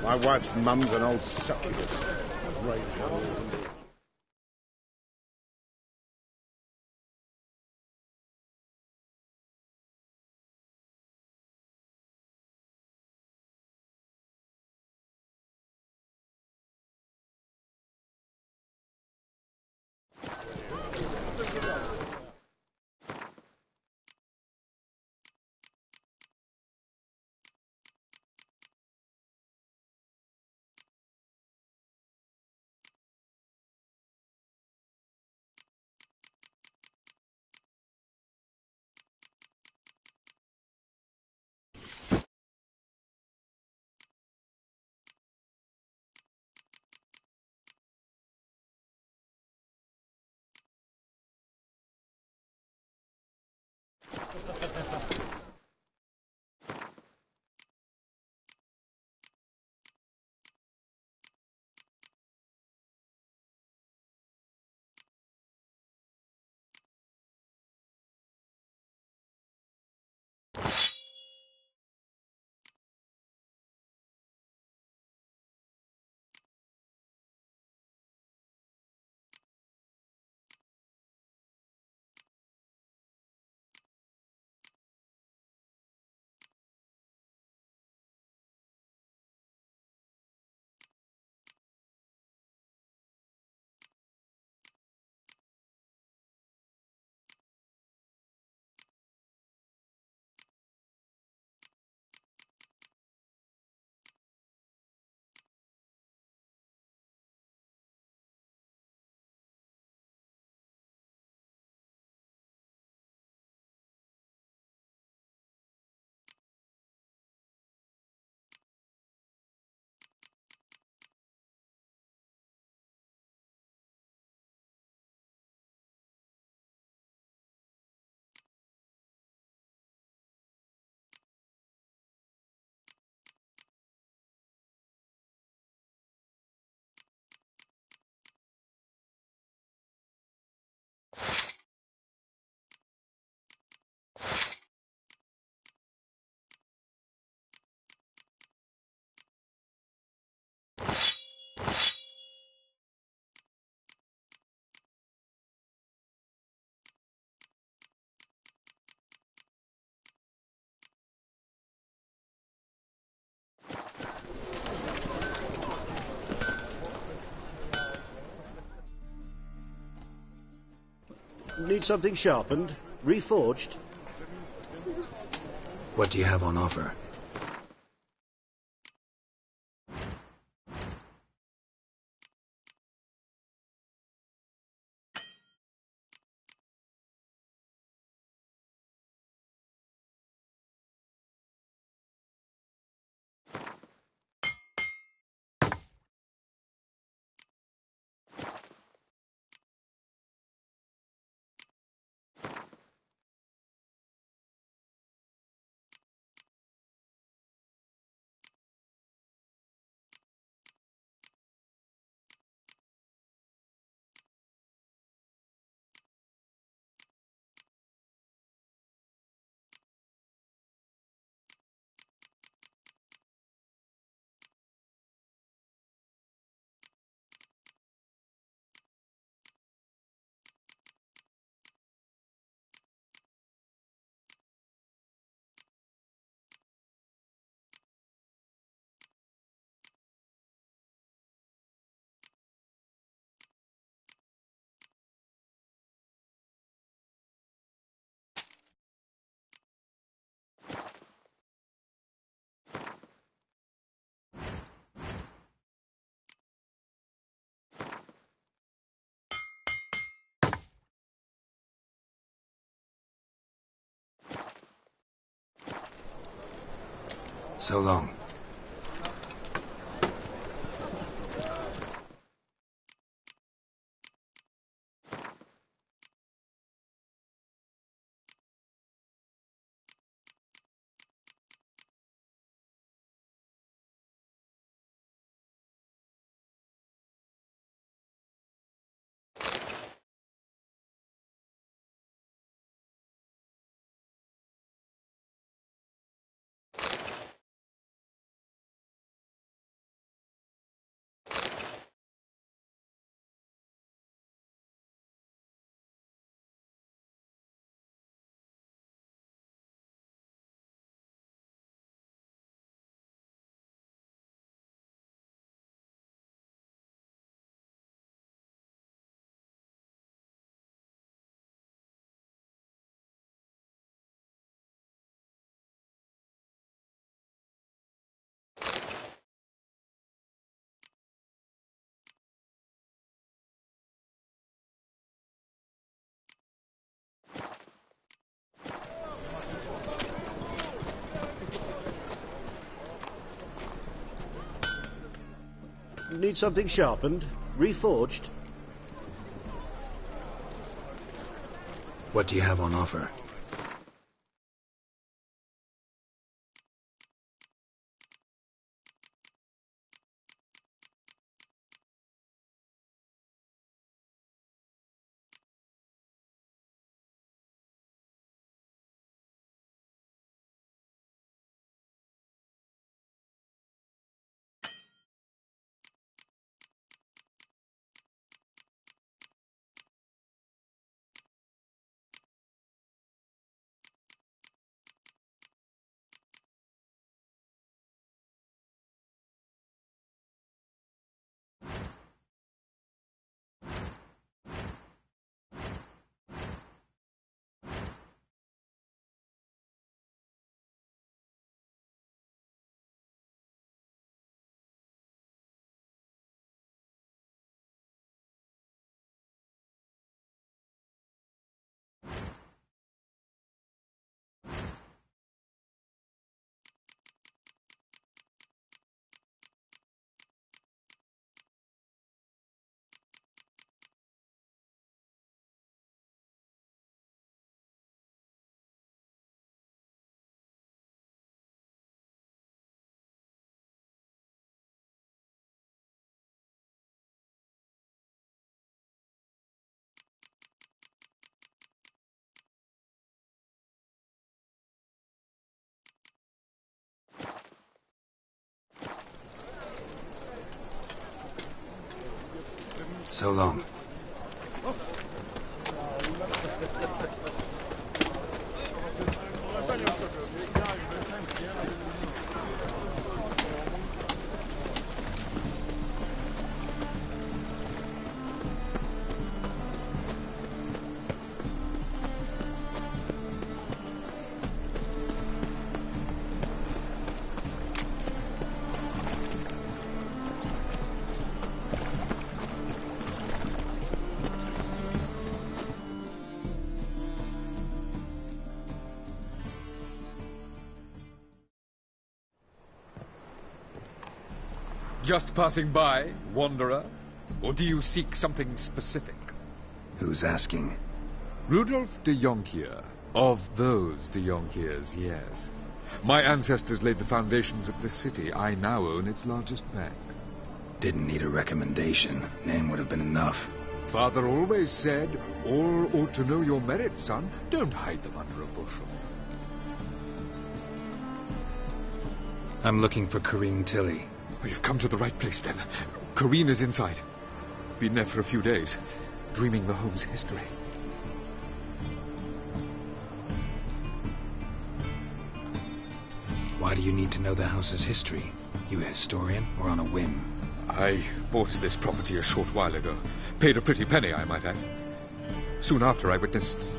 My wife's mum's an old succubus. Great one. Need something sharpened? Reforged? What do you have on offer? So long. Need something sharpened? Reforged? What do you have on offer? So long. Just passing by, wanderer? Or do you seek something specific? Who's asking? Rudolf de Jonkier. Of those de Jonkiers, yes. My ancestors laid the foundations of this city. I now own its largest bank. Didn't need a recommendation. Name would have been enough. Father always said, all ought to know your merits, son. Don't hide them under a bushel. I'm looking for Corrine Tilly. Oh, you've come to the right place, then. Corrine is inside. Been there for a few days, dreaming the home's history. Why do you need to know the house's history? You a historian, or on a whim? I bought this property a short while ago. Paid a pretty penny, I might add. Soon after, I witnessed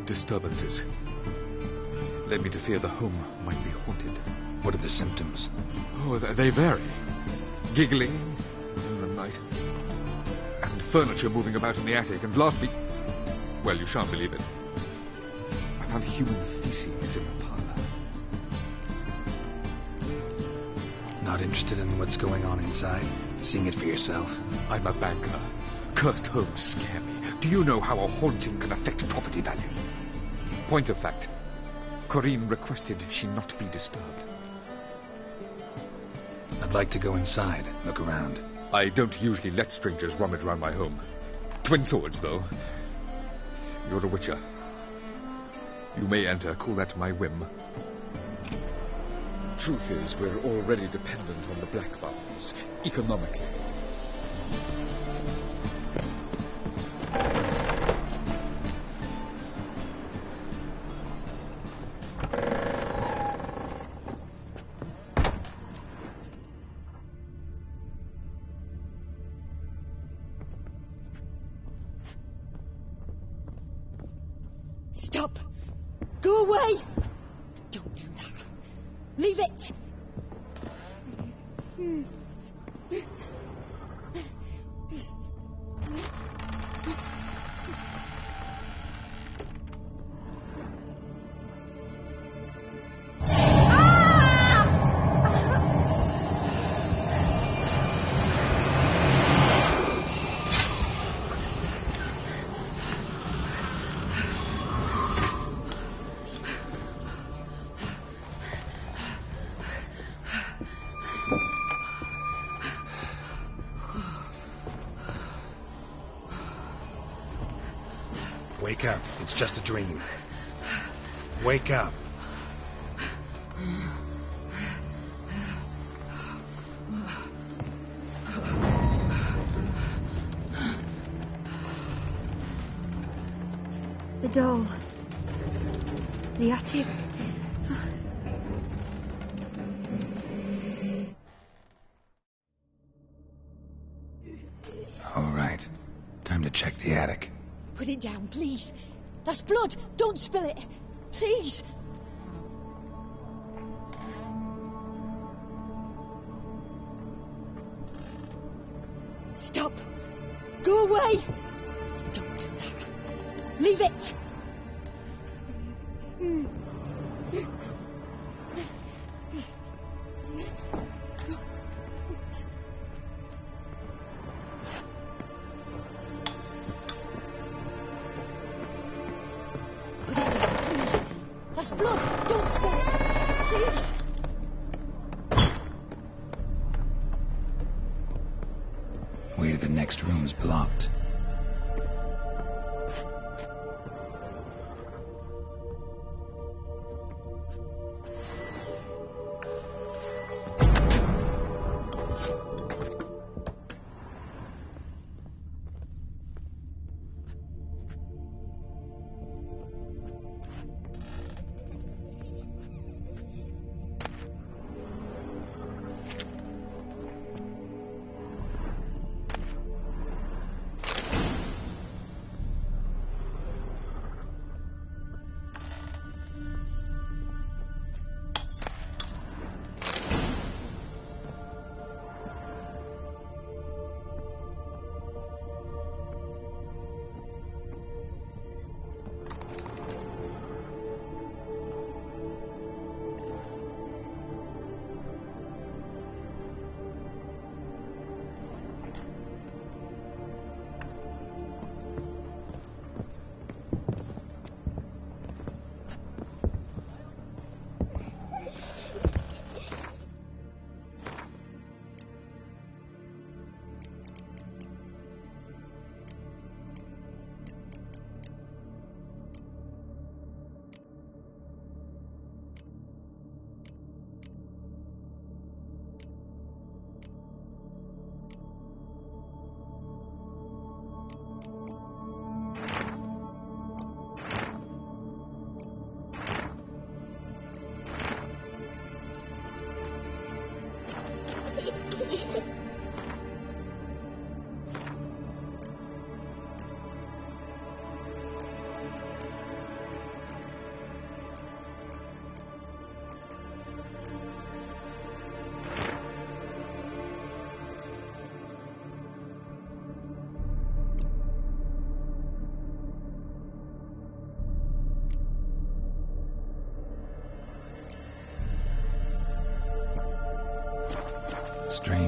disturbances. Led me to fear the home might be haunted. What are the symptoms? Oh, they vary. Giggling in the night. And furniture moving about in the attic. And lastly... Well, you shan't believe it. I found human feces in the parlour. Not interested in what's going on inside? Seeing it for yourself? I'm a banker. Cursed homes scare me. Do you know how a haunting can affect property value? Point of fact, Corrine requested she not be disturbed. I'd like to go inside, look around. I don't usually let strangers rummage around my home. Twin swords, though. You're a witcher. You may enter, call that my whim. Truth is, we're already dependent on the Black Mountains, economically. Stop! Go away! Don't do that. Leave it! Wake up. It's just a dream. Wake up. The doll. The attic. All right. Time to check the attic. Put it down, please. That's blood. Don't spill it. Please. Stop. Go away. Don't do that. Leave it. Put it down, please. That's blood. Don't spill it. Please. Way to the next room's blocked.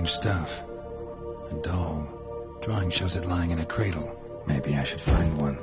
strange stuff. A doll. Drawing shows it lying in a cradle. Maybe I should find one.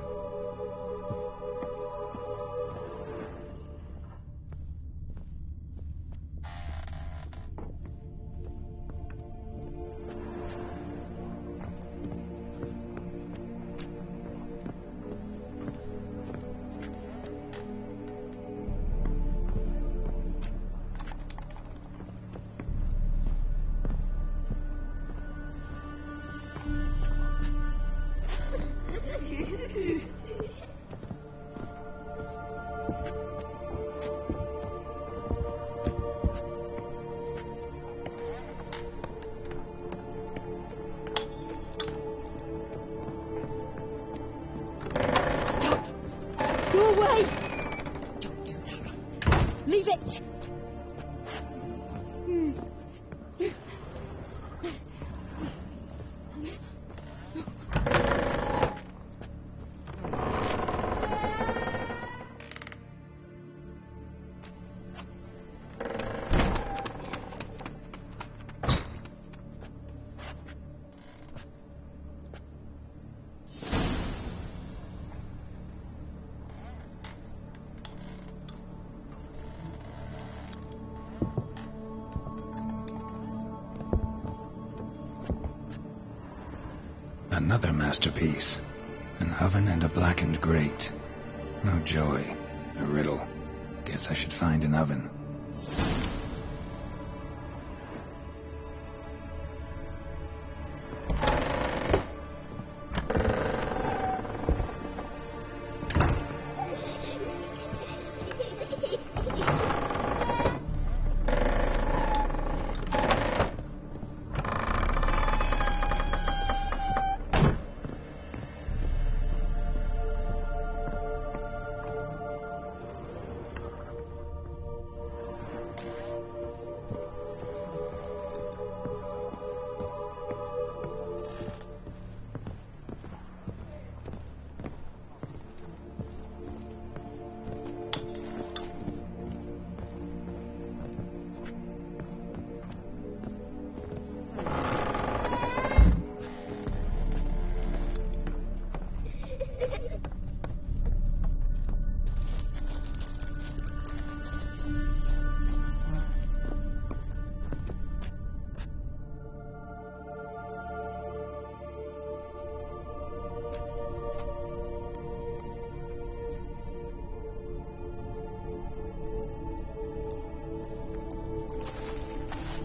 Go away! Don't do that. Leave it! Another masterpiece. An oven and a blackened grate. Oh joy. A riddle. Guess I should find an oven.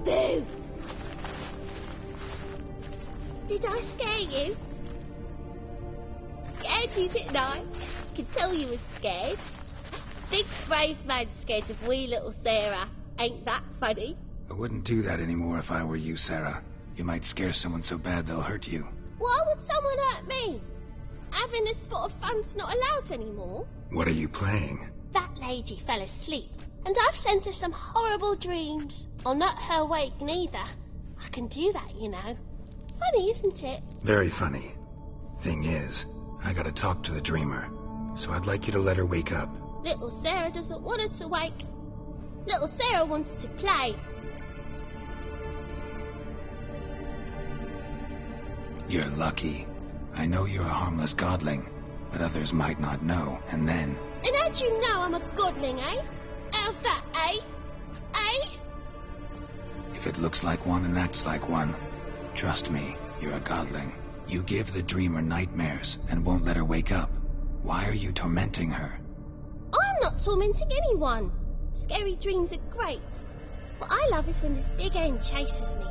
Boo! Did I scare you? Scared you, didn't I? Could tell you was scared. Big brave man scared of wee little Sarah. Ain't that funny? I wouldn't do that anymore if I were you, Sarah. You might scare someone so bad they'll hurt you. Why would someone hurt me? Having a spot of fun's not allowed anymore. What are you playing? That lady fell asleep, and I've sent her some horrible dreams. I'll not her wake neither. I can do that, you know. Funny, isn't it? Very funny. Thing is, I gotta talk to the dreamer, so I'd like you to let her wake up. Little Sarah doesn't want her to wake. Little Sarah wants to play. You're lucky. I know you're a harmless godling, but others might not know, and then... And how'd you know I'm a godling, eh? How's that, eh? Eh? If it looks like one and acts like one, trust me, you're a godling. You give the dreamer nightmares and won't let her wake up. Why are you tormenting her? I'm not tormenting anyone. Scary dreams are great. What I love is when this big hen chases me.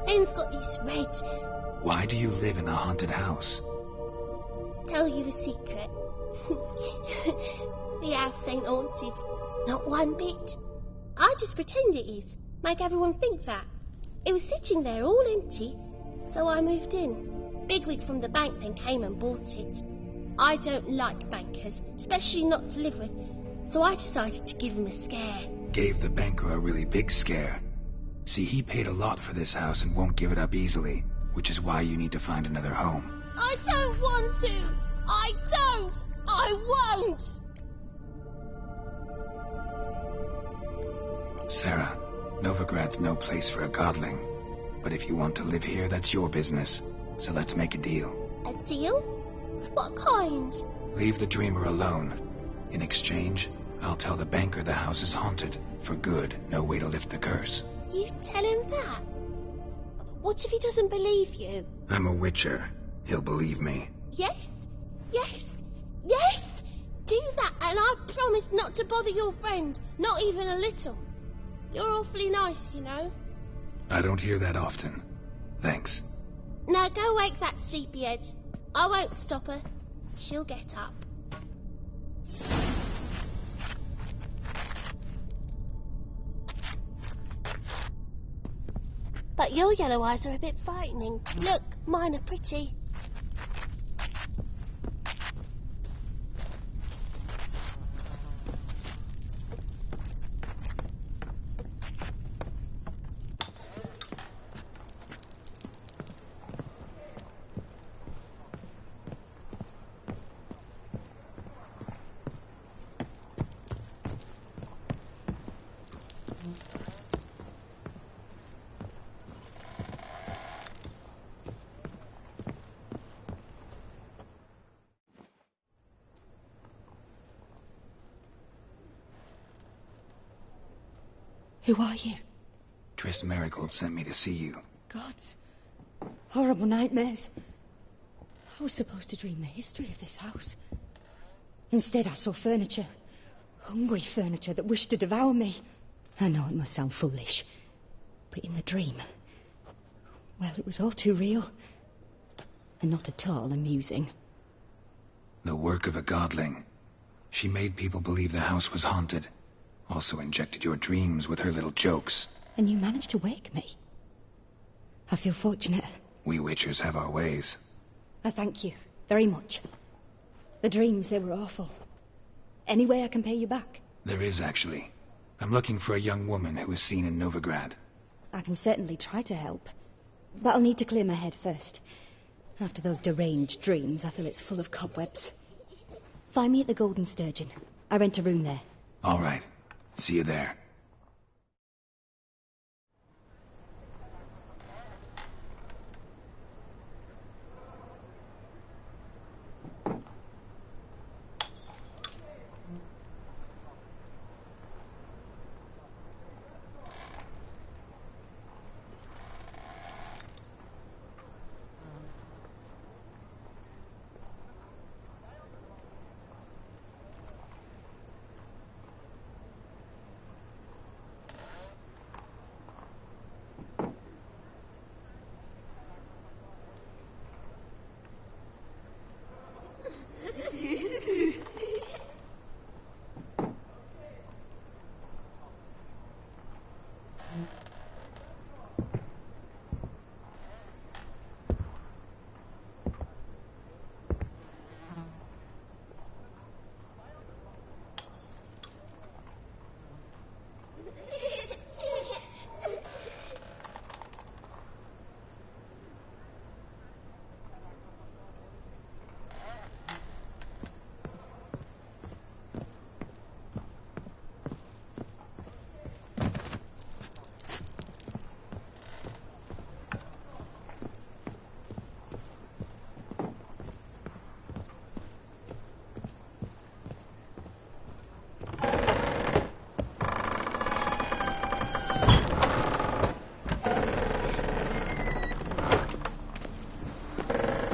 Hen's got these red... Why do you live in a haunted house? Tell you a secret. The house ain't haunted. Not one bit. I just pretend it is. Make everyone think that. It was sitting there all empty, so I moved in. Bigwig from the bank then came and bought it. I don't like bankers, especially not to live with, so I decided to give him a scare. Gave the banker a really big scare. See, he paid a lot for this house and won't give it up easily, which is why you need to find another home. I don't want to! I don't! I won't! Sarah, Novigrad's no place for a godling. But if you want to live here, that's your business. So let's make a deal. A deal? What kind? Leave the dreamer alone. In exchange, I'll tell the banker the house is haunted. For good, no way to lift the curse. You tell him that? What if he doesn't believe you? I'm a witcher. He'll believe me. Yes? Yes? Yes! Do that, and I promise not to bother your friend. Not even a little. You're awfully nice, you know. I don't hear that often. Thanks. Now go wake that sleepyhead. I won't stop her. She'll get up. But your yellow eyes are a bit frightening. Look, mine are pretty. Who are you? Triss Marigold sent me to see you. Gods. Horrible nightmares. I was supposed to dream the history of this house. Instead, I saw furniture. Hungry furniture that wished to devour me. I know it must sound foolish. But in the dream, well, it was all too real. And not at all amusing. The work of a godling. She made people believe the house was haunted. Also injected your dreams with her little jokes. And you managed to wake me. I feel fortunate. We witchers have our ways. I thank you very much. The dreams, they were awful. Any way I can pay you back? There is, actually. I'm looking for a young woman who was seen in Novigrad. I can certainly try to help. But I'll need to clear my head first. After those deranged dreams, I feel it's full of cobwebs. Find me at the Golden Sturgeon. I rent a room there. All right. See you there.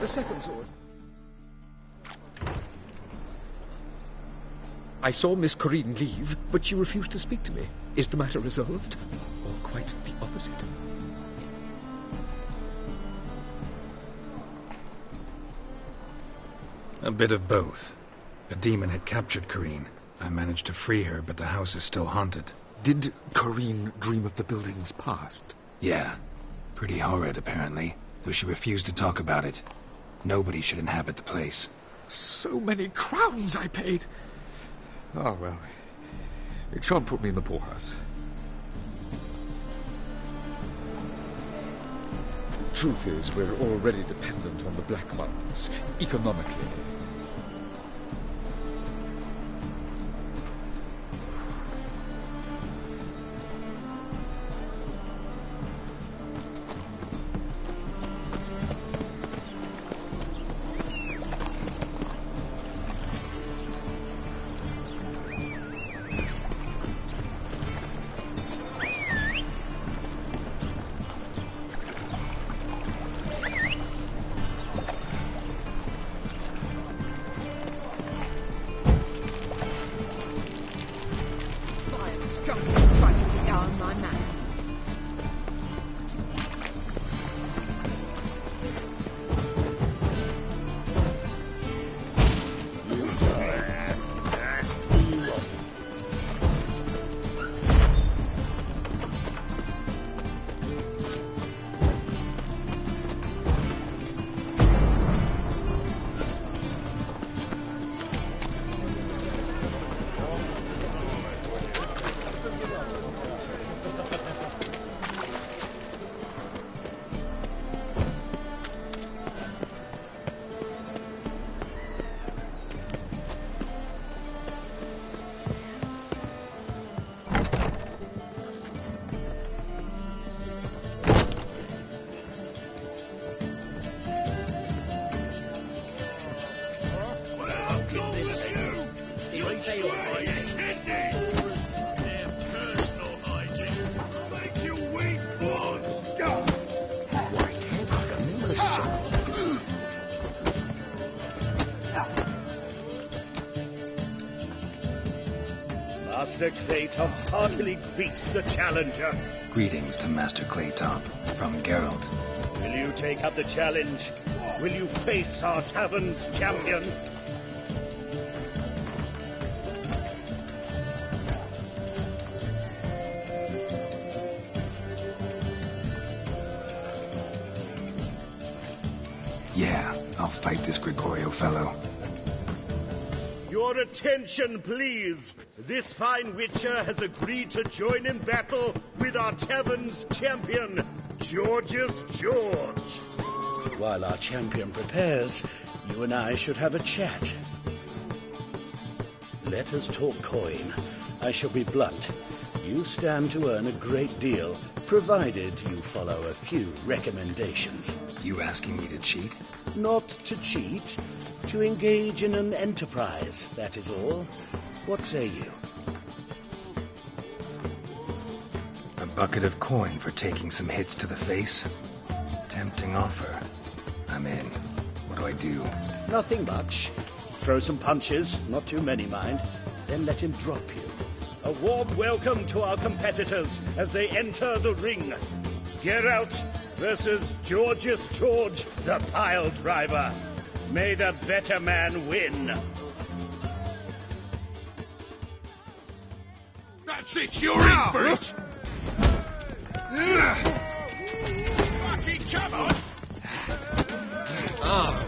Second sword. I saw Miss Corinne leave, but she refused to speak to me. Is the matter resolved? Or quite the opposite? A bit of both. A demon had captured Corinne. I managed to free her, but the house is still haunted. Did Corinne dream of the building's past? Yeah. Pretty horrid, apparently, though she refused to talk about it. Nobody should inhabit the place. So many crowns I paid. Ah, well, it shan't put me in the poorhouse. Truth is, we're already dependent on the Black Ones, economically. Stay on, their personal hygiene. Make you weak, boy. Whitehead like a miller's son. Master Claytop heartily greets the challenger. Greetings to Master Claytop from Geralt. Will you take up the challenge? Will you face our tavern's champion? Yeah, I'll fight this Gregorio fellow. Your attention, please. This fine witcher has agreed to join in battle with our tavern's champion, George's George. While our champion prepares, you and I should have a chat. Let us talk coin. I shall be blunt. You stand to earn a great deal, provided you follow a few recommendations. You asking me to cheat? Not to cheat, to engage in an enterprise, that is all. What say you? A bucket of coin for taking some hits to the face? Tempting offer. I'm in. What do I do? Nothing much. Throw some punches, not too many, mind, then let him drop you. A warm welcome to our competitors as they enter the ring. Geralt versus George's George, the pile driver. May the better man win. That's it, you're in for it. Fucking come on. Oh.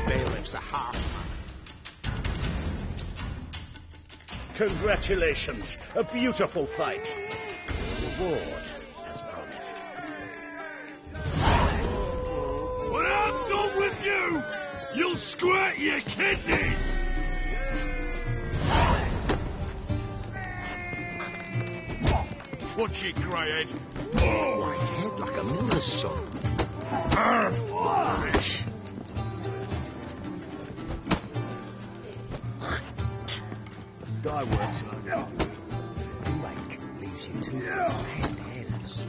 Bailiff's a half. Congratulations. A beautiful fight. Reward, as promised. When I'm done with you, you'll squirt your kidneys. Watch it, greyhead. Whitehead like a miller's son. Die works like that. Drake leaves you two and hairless.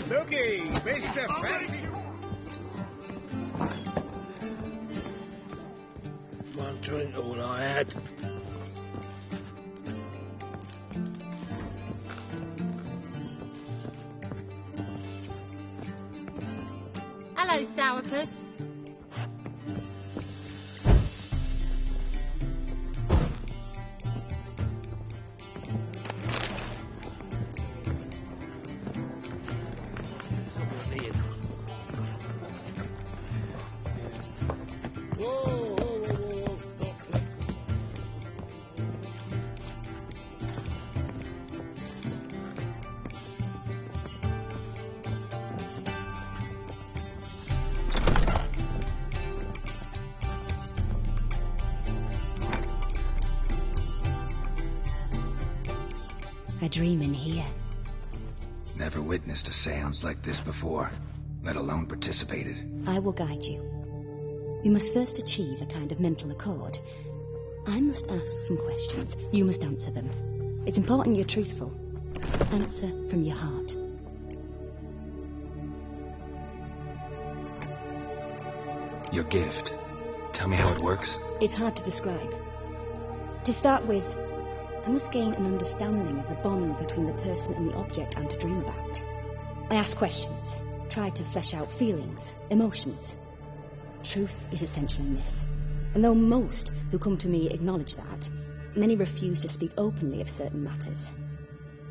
Looky, Mr. Fancy. One drink all I had. Hello, Sourpuss. I dream in here. Never witnessed a seance like this before, let alone participated. I will guide you. We must first achieve a kind of mental accord. I must ask some questions. You must answer them. It's important you're truthful. Answer from your heart. Your gift. Tell me how it works. It's hard to describe. To start with, I must gain an understanding of the bond between the person and the object I'm to dream about. I ask questions, try to flesh out feelings, emotions. Truth is essential in this. And though most who come to me acknowledge that, many refuse to speak openly of certain matters.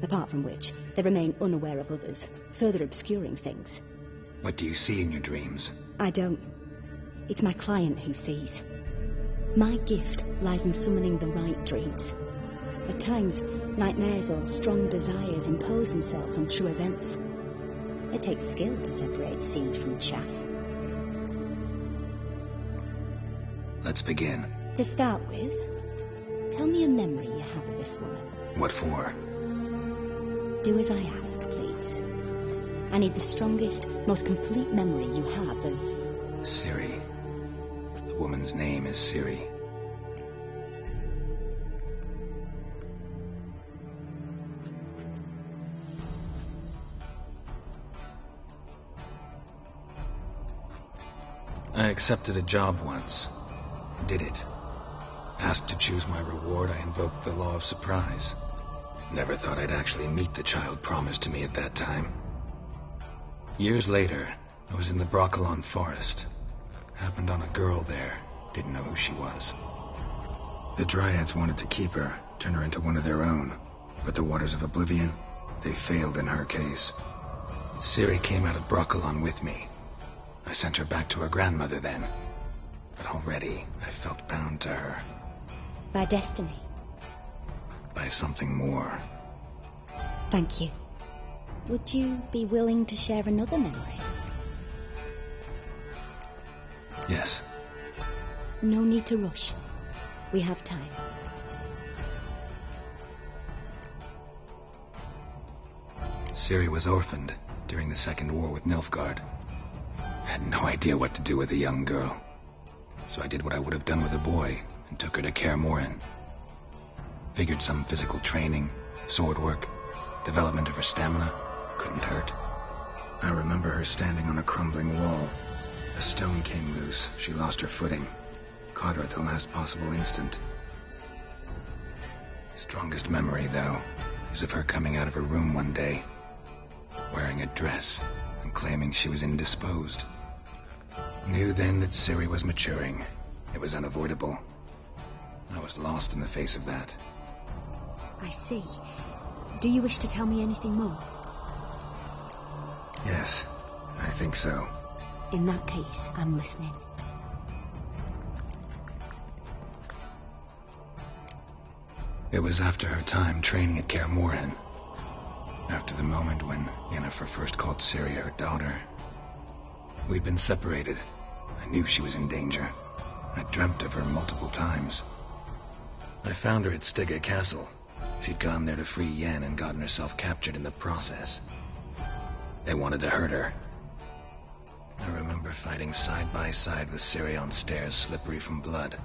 Apart from which, they remain unaware of others, further obscuring things. What do you see in your dreams? I don't. It's my client who sees. My gift lies in summoning the right dreams. At times, nightmares or strong desires impose themselves on true events. It takes skill to separate seed from chaff. Let's begin. To start with, tell me a memory you have of this woman. What for? Do as I ask, please. I need the strongest, most complete memory you have of... Ciri. The woman's name is Ciri. I accepted a job once. Did it. Asked to choose my reward, I invoked the law of surprise. Never thought I'd actually meet the child promised to me at that time. Years later, I was in the Broccolon forest. Happened on a girl there. Didn't know who she was. The Dryads wanted to keep her, turn her into one of their own. But the Waters of Oblivion, they failed in her case. Ciri came out of Broccolon with me. I sent her back to her grandmother then. But already, I felt bound to her. By destiny. By something more. Thank you. Would you be willing to share another memory? Yes. No need to rush. We have time. Ciri was orphaned during the Second War with Nilfgaard. I had no idea what to do with a young girl. So I did what I would have done with a boy and took her to Kaer Morhen. Figured some physical training, sword work, development of her stamina couldn't hurt. I remember her standing on a crumbling wall. A stone came loose. She lost her footing. Caught her at the last possible instant. Strongest memory, though, is of her coming out of her room one day, wearing a dress and claiming she was indisposed. Knew then that Ciri was maturing. It was unavoidable. I was lost in the face of that. I see. Do you wish to tell me anything more? Yes, I think so. In that case, I'm listening. It was after her time training at Kaer Morhen. After the moment when Yennefer first called Ciri her daughter. We'd been separated. I knew she was in danger. I dreamt of her multiple times. I found her at Stygga Castle. She'd gone there to free Yen and gotten herself captured in the process. They wanted to hurt her. I remember fighting side by side with Ciri on stairs slippery from blood.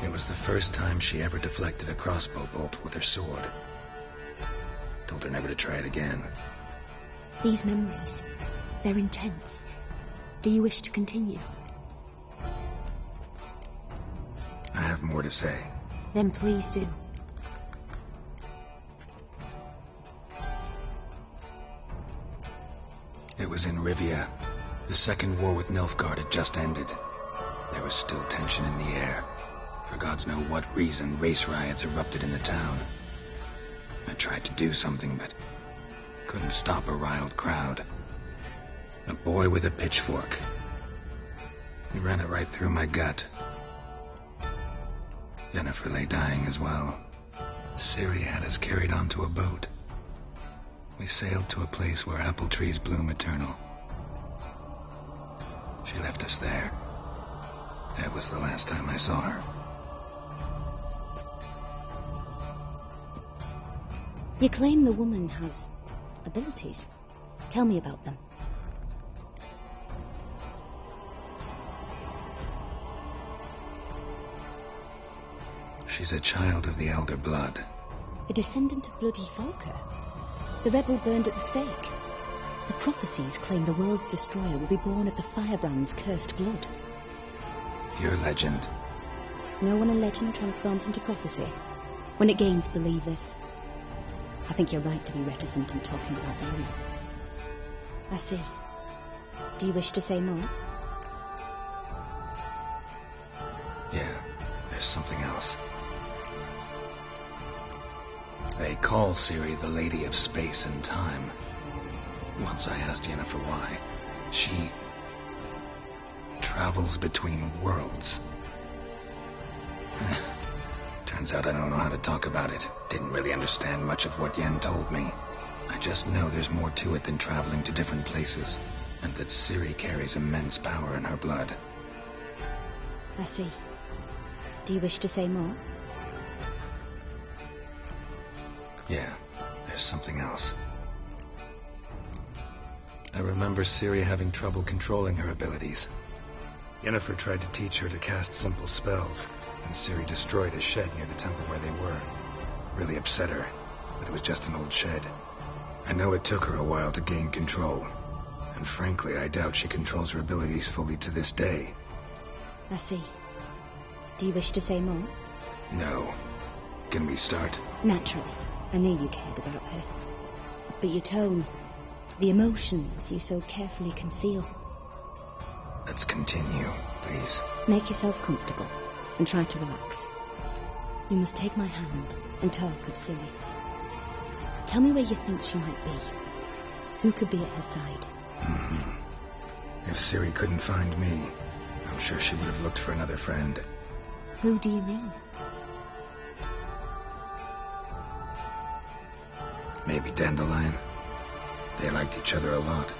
It was the first time she ever deflected a crossbow bolt with her sword. Told her never to try it again. These memories, they're intense. Do you wish to continue? I have more to say. Then please do. It was in Rivia. The Second War with Nilfgaard had just ended. There was still tension in the air. For gods know what reason, race riots erupted in the town. I tried to do something, but couldn't stop a riled crowd. A boy with a pitchfork. He ran it right through my gut. Yennefer lay dying as well. Ciri had us carried onto a boat. We sailed to a place where apple trees bloom eternal. She left us there. That was the last time I saw her. You claim the woman has abilities. Tell me about them. She's a child of the Elder Blood. A descendant of bloody Falker. The rebel burned at the stake. The prophecies claim the world's destroyer will be born of the firebrand's cursed blood. Your legend. No one in legend transforms into prophecy. When it gains believers. I think you're right to be reticent in talking about the woman. I see. Do you wish to say more? Yeah, there's something else. They call Ciri the Lady of Space and Time. Once I asked Yennefer why. She travels between worlds. Turns out I don't know how to talk about it. Didn't really understand much of what Yen told me. I just know there's more to it than traveling to different places, and that Ciri carries immense power in her blood. I see. Do you wish to say more? Yeah, there's something else. I remember Ciri having trouble controlling her abilities. Yennefer tried to teach her to cast simple spells, and Ciri destroyed a shed near the temple where they were. Really upset her, but it was just an old shed. I know it took her a while to gain control, and frankly, I doubt she controls her abilities fully to this day. I see. Do you wish to say more? No. Can we start? Naturally. I knew you cared about her. But your tone, the emotions you so carefully conceal. Let's continue, please. Make yourself comfortable and try to relax. You must take my hand and talk of Ciri. Tell me where you think she might be. Who could be at her side? If Ciri couldn't find me, I'm sure she would have looked for another friend. Who do you mean? Maybe Dandelion. They liked each other a lot.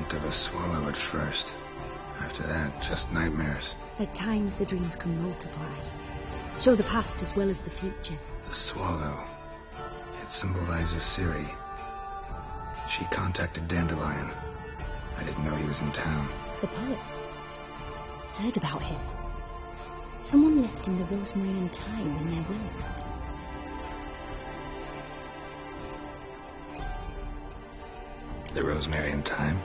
Dreamt of a swallow at first. After that, just nightmares. At times the dreams can multiply. Show the past as well as the future. The swallow. It symbolizes Ciri. She contacted Dandelion. I didn't know he was in town. The poet. Heard about him. Someone left him the rosemary and thyme in their will. The rosemary and thyme?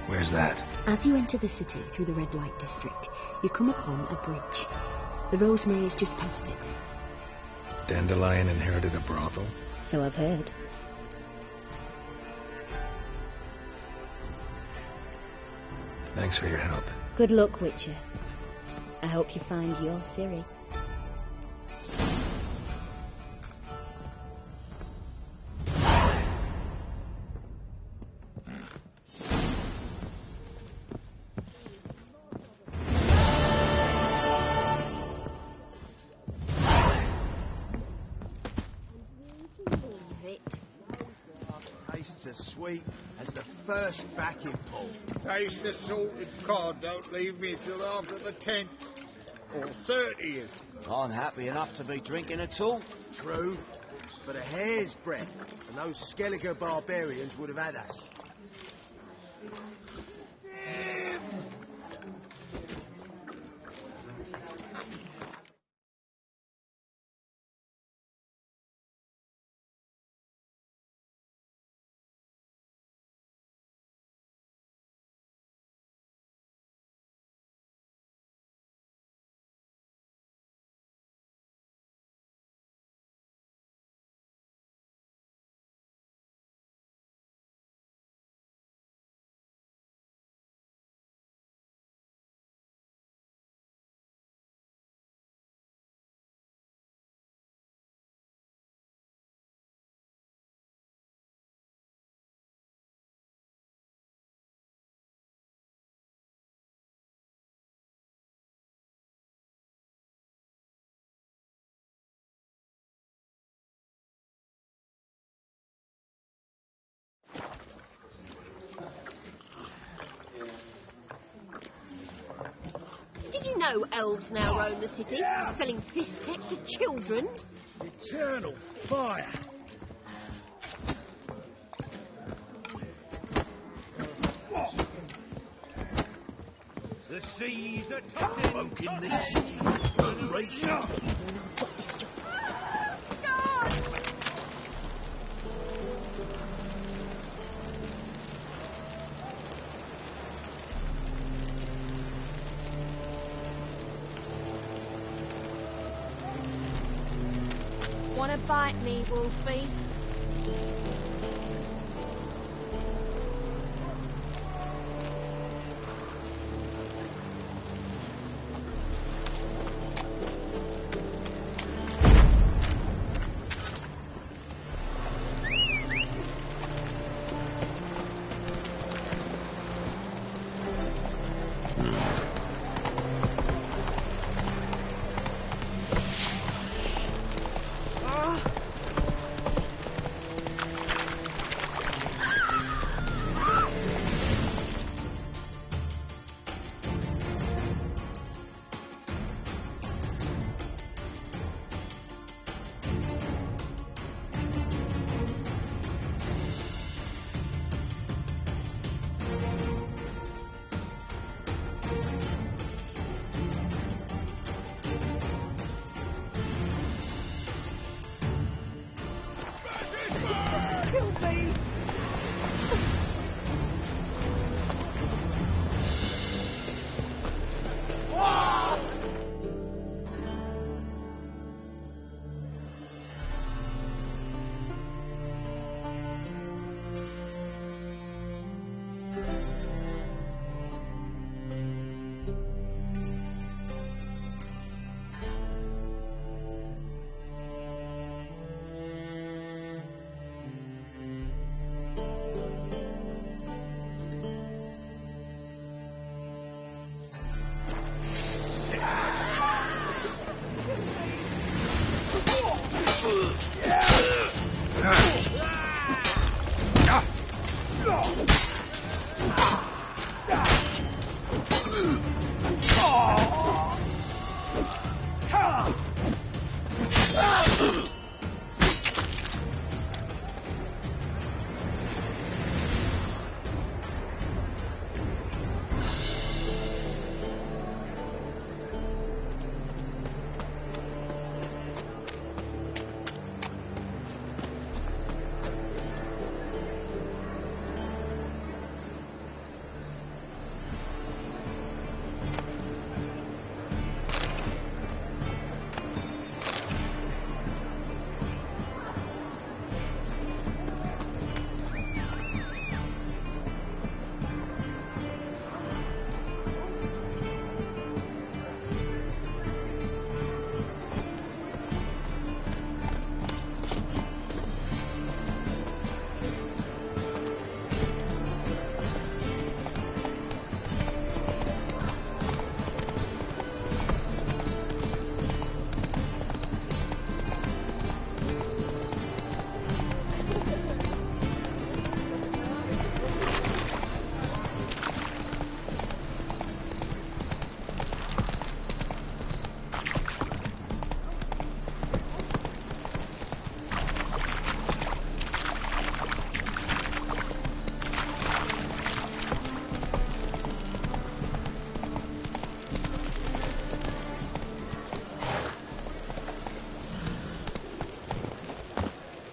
Where's that? As you enter the city through the red light district, you come upon a bridge. The rosemary is just past it. Dandelion inherited a brothel? So I've heard. Thanks for your help. Good luck, Witcher. I hope you find your Ciri. Tastes as sweet as the first backing pull. Taste the salted cod don't leave me till after the 10th or 30th. I'm happy enough to be drinking at all. True, but a hair's breadth, and those Skellige barbarians would have had us. know elves now roam the city, selling fish tech to children. Eternal fire. The seas are tossing in this city. Wanna bite me, Wolfie?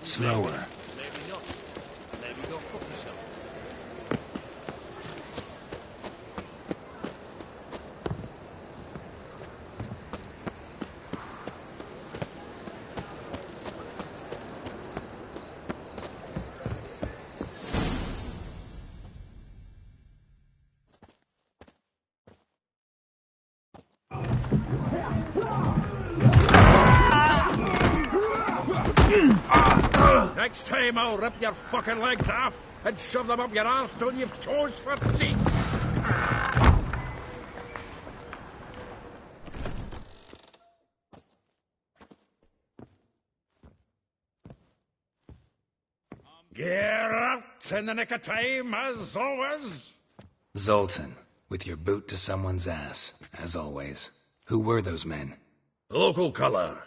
Slower. Maybe not. Maybe you'll cook yourself. Next time I'll rip your fucking legs off and shove them up your arse till you've toes for teeth. Gear out in the nick of time, as always. Zoltan, with your boot to someone's ass, as always. Who were those men? Local colour.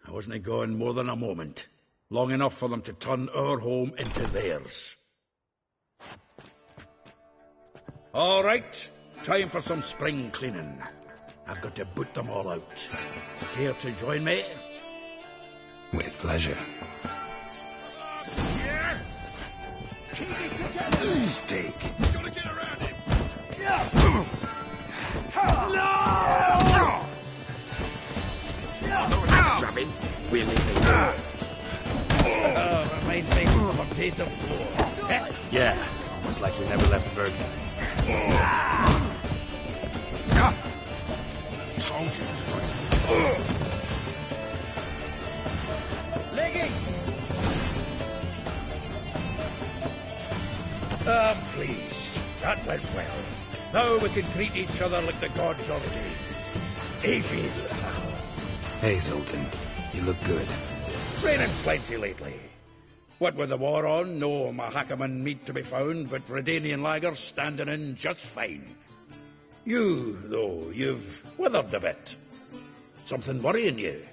I wasn't gone more than a moment. Long enough for them to turn our home into theirs. All right, time for some spring cleaning. I've got to boot them all out. Care to join me? With pleasure. Steak. Gotta get around him. Trapping. We'll leave it. Reminds me of a piece of floor. Yeah, almost like we never left Bergen. Told you it was a nice. Leggings! Pleased. That went well. Now we can treat each other like the gods ordained. Ages. Hey, Zoltan. You look good. Training plenty lately. What with the war on, no Mahakaman meat to be found, but Redanian lagers standing in just fine. You, though, you've withered a bit. Something worrying you?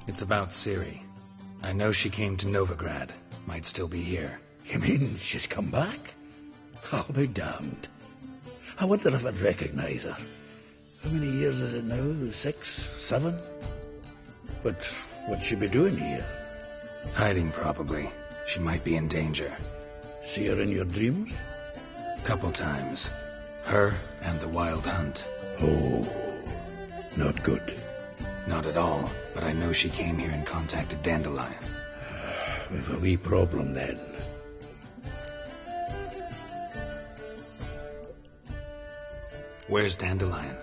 It's about Ciri. I know she came to Novigrad. Might still be here. You mean she's come back? I'll be damned. I wonder if I'd recognize her. How many years is it now? 6, 7? But what'd she be doing here? Hiding, probably. She might be in danger. See her in your dreams? Couple times. Her and the Wild Hunt. Oh, not good. Not at all, but I know she came here and contacted Dandelion. We've a wee problem then. Where's Dandelion?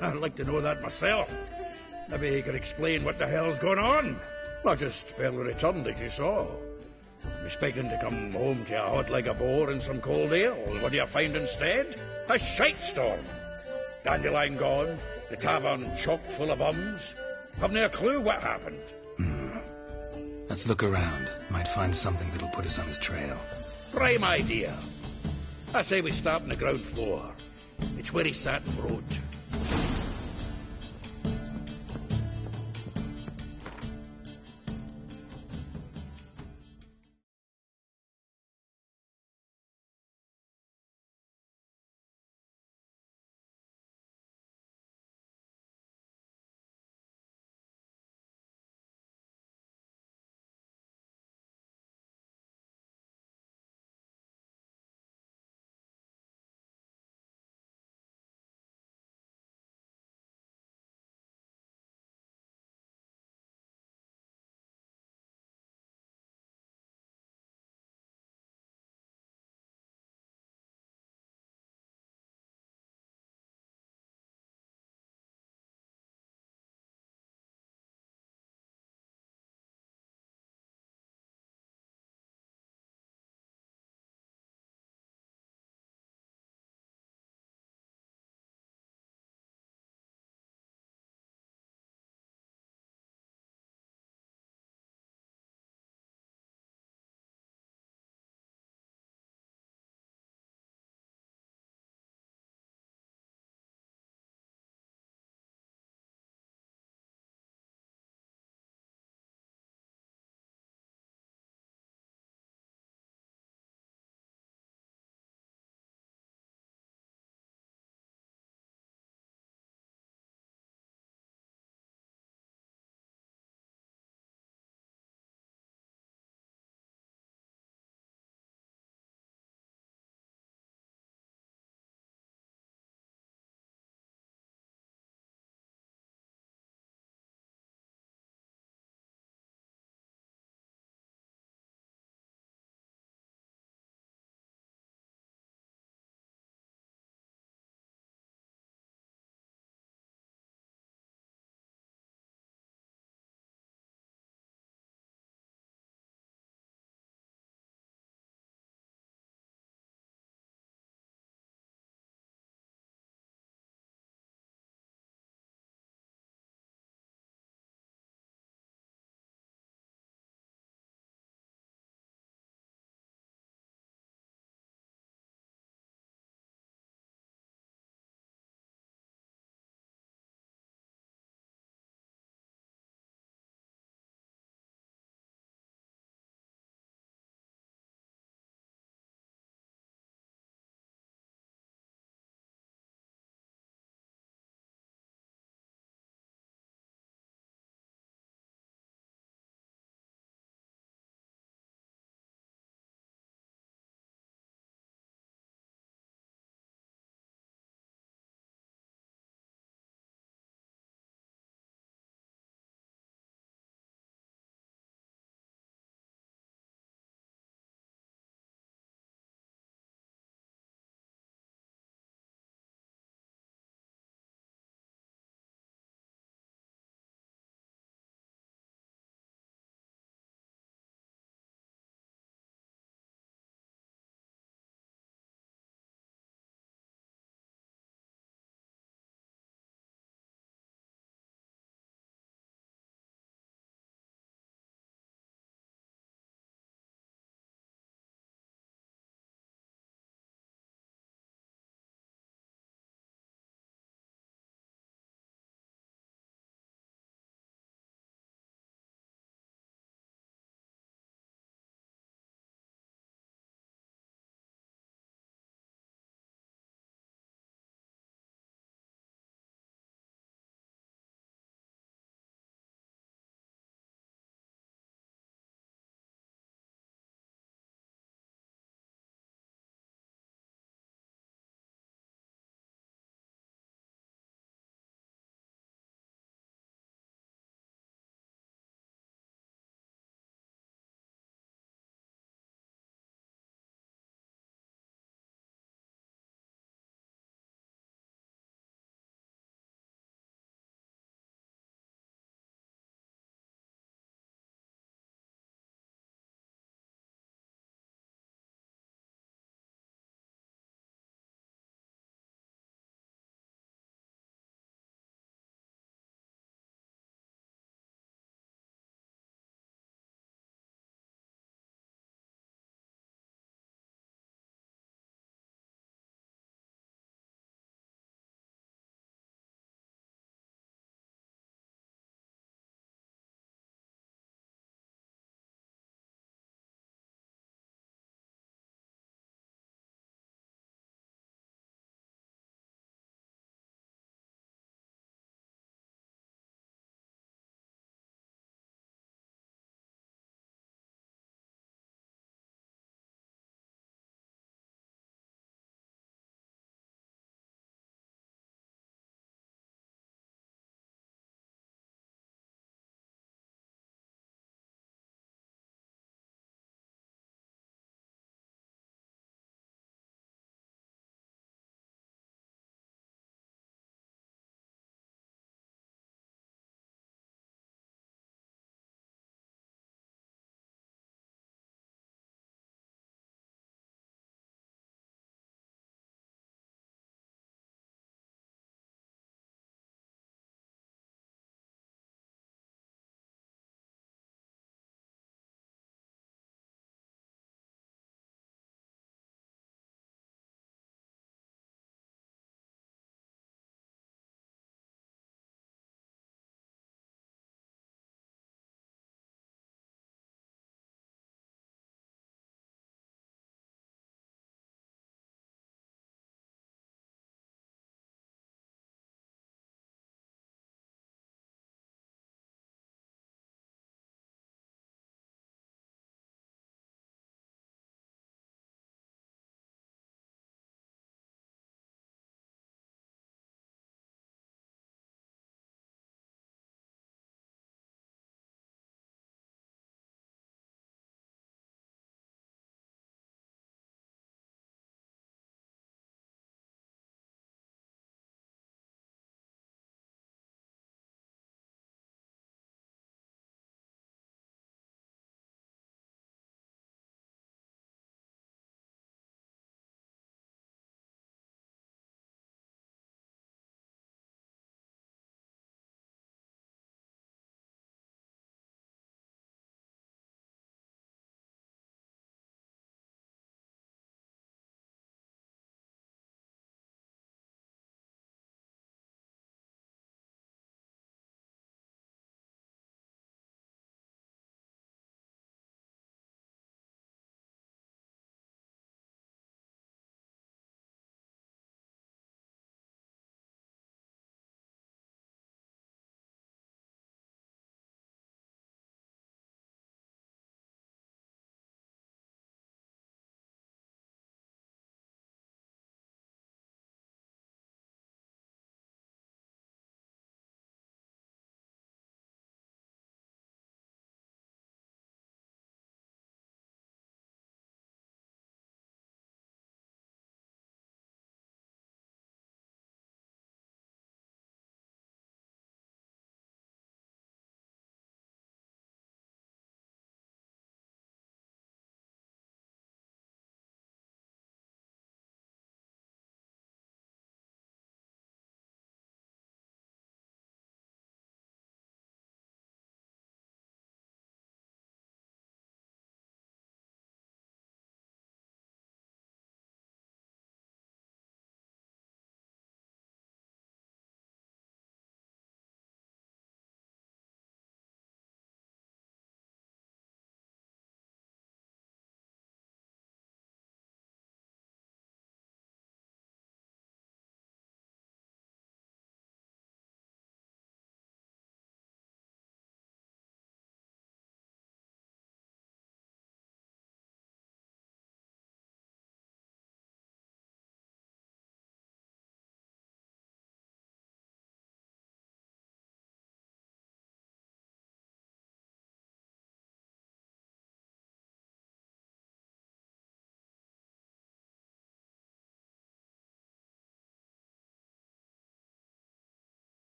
I'd like to know that myself. Maybe he could explain what the hell's going on. Not just barely returned, as you saw. Expecting to come home to a hot leg of boar and some cold ale. What do you find instead? A shite storm. Dandelion gone, the tavern chock full of bums. Haven't a clue what happened. Let's look around. Might find something that'll put us on his trail. Prime idea. I say we start on the ground floor. It's where he sat and wrote.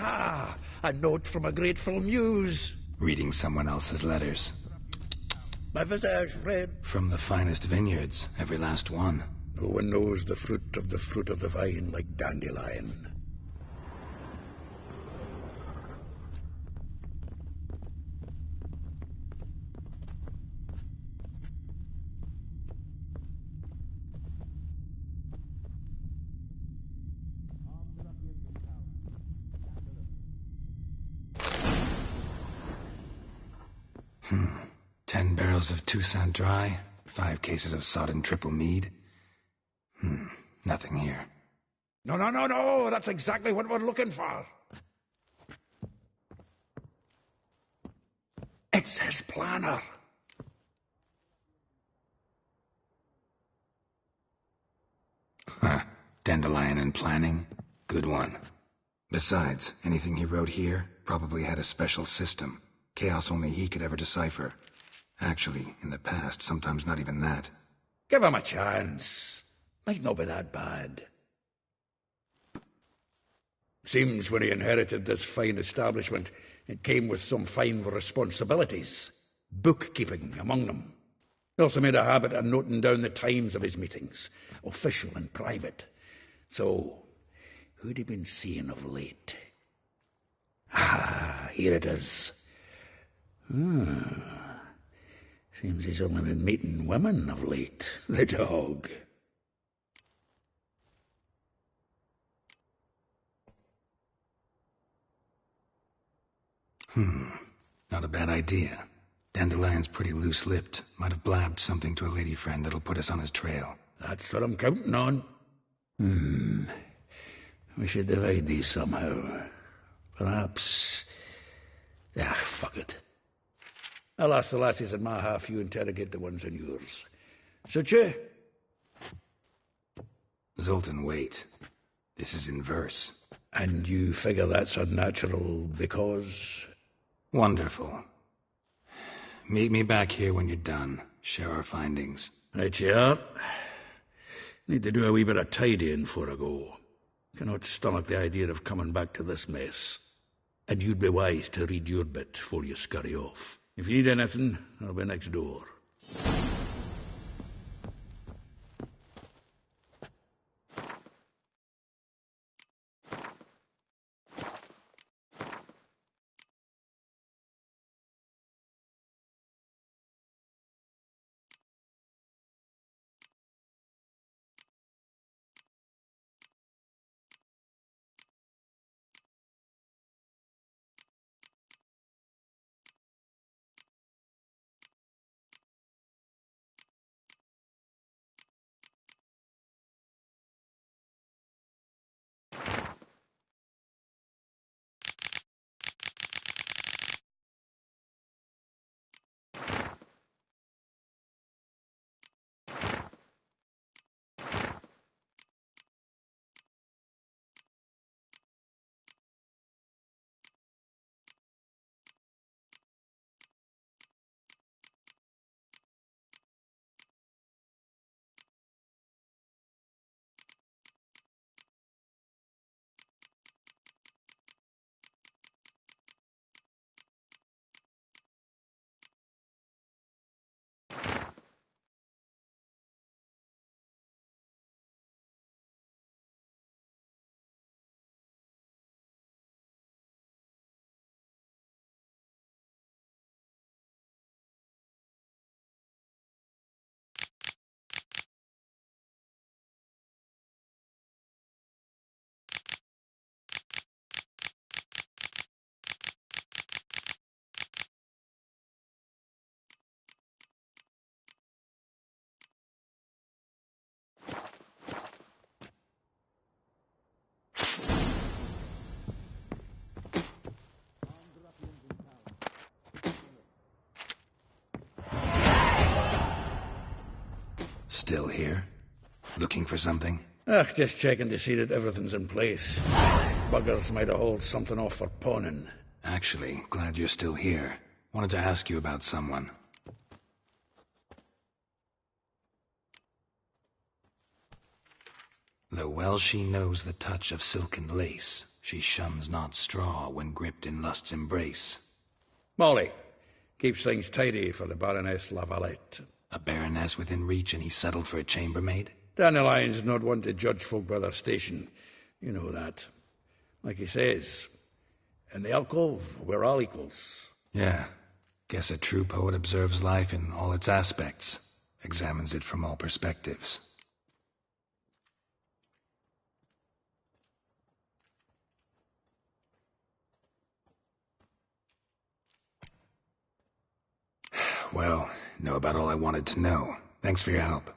Ah, a note from a grateful muse. Reading someone else's letters. My visage red. From the finest vineyards, every last one. No one knows the fruit of the vine like dandelion. Hmm. 10 barrels of Toussaint Dry, 5 cases of sodden triple mead. Nothing here. No, that's exactly what we're looking for. It's his planner. Huh. Dandelion and planning? Good one. Besides, anything he wrote here probably had a special system. Chaos only he could ever decipher. Actually, in the past, sometimes not even that. Give him a chance. Might not be that bad. Seems when he inherited this fine establishment, it came with some fine responsibilities. Bookkeeping among them. He also made a habit of noting down the times of his meetings, official and private. So, who'd he been seeing of late? Ah, here it is. Seems he's only been meeting women of late, the dog. Not a bad idea. Dandelion's pretty loose-lipped. Might have blabbed something to a lady friend that'll put us on his trail. That's what I'm counting on. We should divide these somehow. Perhaps... fuck it. I'll ask the lassies in my half, you interrogate the ones in yours. Suit you? Zoltan, wait. This is in verse. And you figure that's unnatural because... Wonderful. Meet me back here when you're done. Share our findings. Right you are. Need to do a wee bit of tidying before I go. Cannot stomach the idea of coming back to this mess. And you'd be wise to read your bit before you scurry off. If you need anything, I'll be next door. Still here? Looking for something? Just checking to see that everything's in place. Buggers might have hauled something off for pawning. Actually, glad you're still here. Wanted to ask you about someone. Though well she knows the touch of silken lace, She shuns not straw when gripped in lust's embrace. Molly keeps things tidy for the Baroness Lavalette. A baroness within reach, and he settled for a chambermaid? Dandelion's not one to judge folk by their station. You know that. Like he says, in the alcove, we're all equals. Yeah. Guess a true poet observes life in all its aspects, examines it from all perspectives. Well, know about all I wanted to know. Thanks for your help.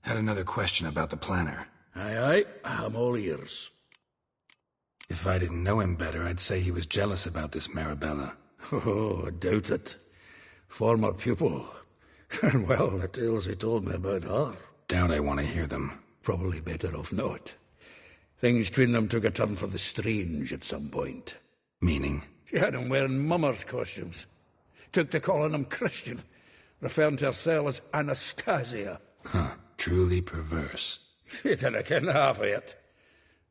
Had another question about the planner. Aye, I'm all ears. If I didn't know him better, I'd say he was jealous about this Marabella. Oh, I doubt it. Former pupil. And well, the tales he told me about her. Doubt I want to hear them. Probably better off not. Things between them took a turn for the strange at some point. Meaning? She had him wearing mummers' costumes. Took to calling him Christian, referring to herself as Anastasia. Huh, truly perverse. She didn't ken half of it.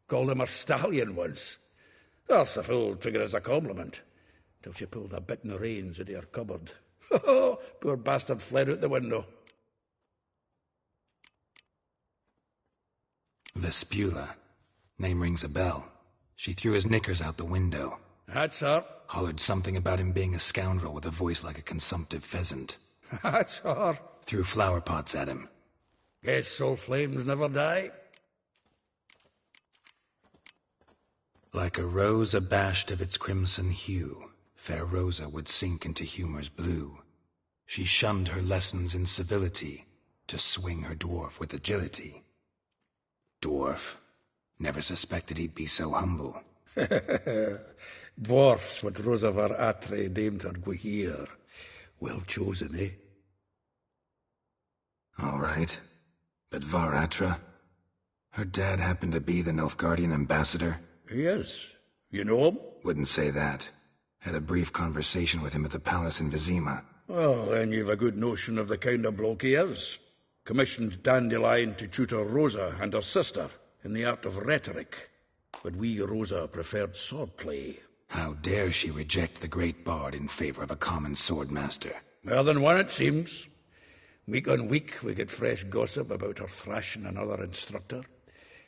Called him a stallion once. That's the fool took it as a compliment, till she pulled a bit in the reins into her cupboard. Oh, poor bastard fled out the window. Vespula. Name rings a bell. She threw his knickers out the window. That's her. Hollered something about him being a scoundrel with a voice like a consumptive pheasant. That's her. Threw flower pots at him. Guess soul flames never die. Like a rose abashed of its crimson hue, fair Rosa would sink into humor's blue. She shunned her lessons in civility, to swing her dwarf with agility. Dwarf. Never suspected he'd be so humble. Dwarfs what Rosa var Atre named her Guahir. Well chosen, eh? All right. But Var Atra? Her dad happened to be the Nilfgaardian ambassador? Yes. You know him? Wouldn't say that. Had a brief conversation with him at the palace in Vizima. Well, then you've a good notion of the kind of bloke he is. Commissioned Dandelion to tutor Rosa and her sister in the art of rhetoric. But we, Rosa, preferred swordplay. How dare she reject the great bard in favor of a common swordmaster? Well, then one it seems. Week on week we get fresh gossip about her thrashing another instructor.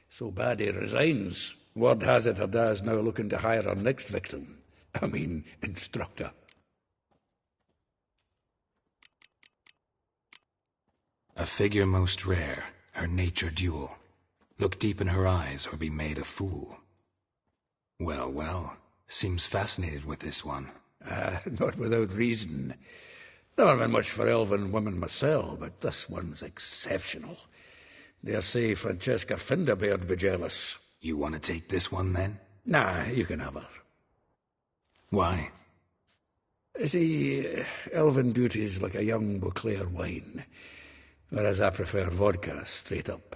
So bad he resigns. Word has it her dad's now looking to hire her next victim. I mean, instructor. A figure most rare, her nature dual. Look deep in her eyes or be made a fool. Well, well, seems fascinated with this one. Not without reason. Never been much for elven women myself, but this one's exceptional. Dare say Francesca Finderbeard be jealous. You want to take this one, then? Nah, you can have her. Why? See, elven beauty's like a young Beauclair wine, whereas I prefer vodka straight up.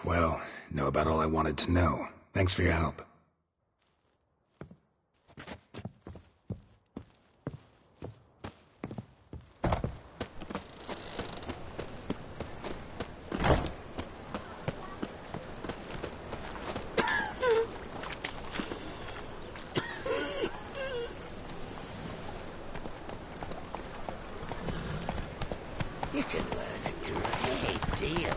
Well, know about all I wanted to know. Thanks for your help. You can learn a great deal.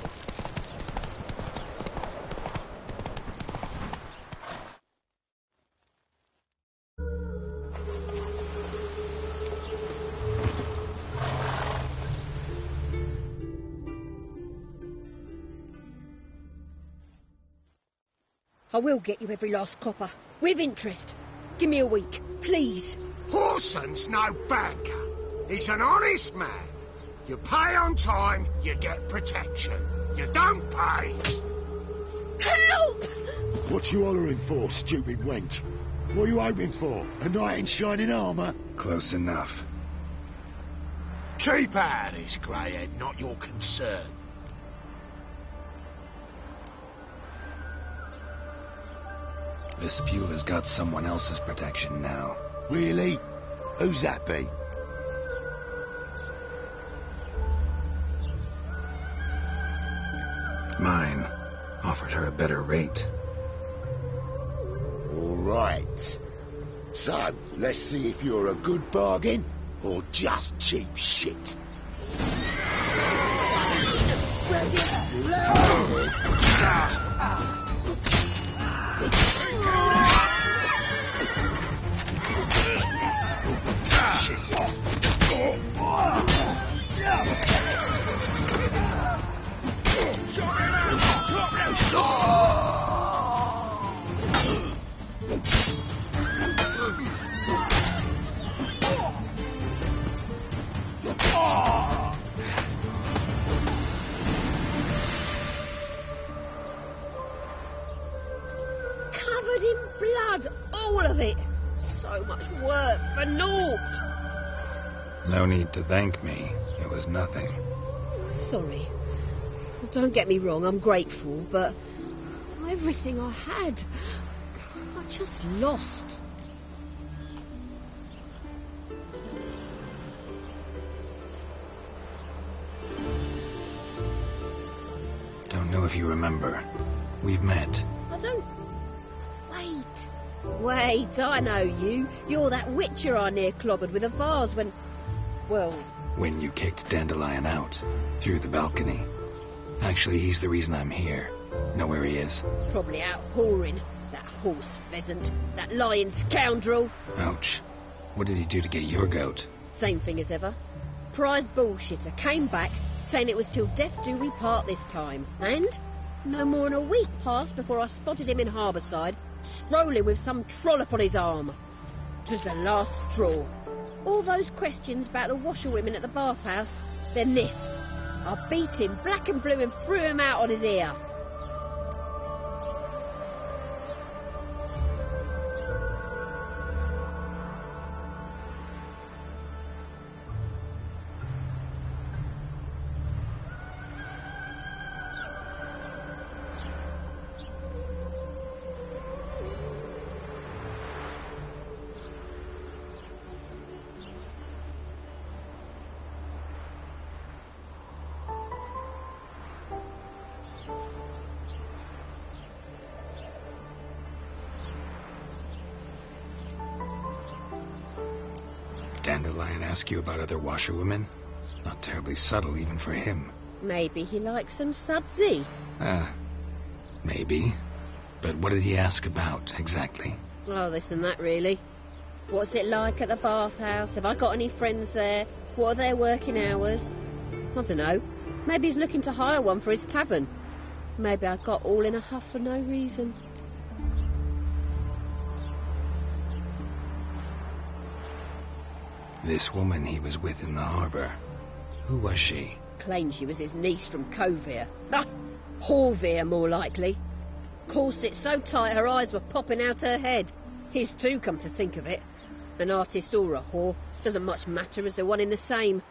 I will get you every last copper, with interest. Give me a week, please. Horson's no banker. He's an honest man. You pay on time, you get protection. You don't pay. Help! What you hollering for, stupid wench? What are you hoping for? A knight in shining armour? Close enough. Keep out of this, greyhead, not your concern. Vespula's got someone else's protection now. Really? Who's that be? Mine. Offered her a better rate. All right. So, let's see if you're a good bargain or just cheap shit. Covered in blood, all of it. So much work for naught. No need to thank me. It was nothing. Sorry. Don't get me wrong, I'm grateful, but everything I had, I just lost. Don't know if you remember. We've met. I don't... Wait, I know you. You're that witcher I near clobbered with a vase when... Well... When you kicked Dandelion out. Through the balcony. Actually, he's the reason I'm here. Know where he is? Probably out whoring. That horse pheasant. That lying scoundrel. Ouch. What did he do to get your goat? Same thing as ever. Prize bullshitter came back, saying it was till death do we part this time. And no more than a week passed before I spotted him in Harbourside, strolling with some trollop on his arm. 'Twas the last straw. All those questions about the washerwomen at the bathhouse, then this. I beat him black and blue and threw him out on his ear. Dandelion ask you about other washerwomen? Not terribly subtle even for him. Maybe he likes some sudsy. Maybe. But what did he ask about, exactly? Oh, this and that, really. What's it like at the bathhouse? Have I got any friends there? What are their working hours? I don't know. Maybe he's looking to hire one for his tavern. Maybe I got all in a huff for no reason. This woman he was with in the harbour. Who was she? Claimed she was his niece from Covere. Horvere, more likely. Corset so tight her eyes were popping out her head. His too, come to think of it. An artist or a whore. Doesn't much matter as they're one in the same.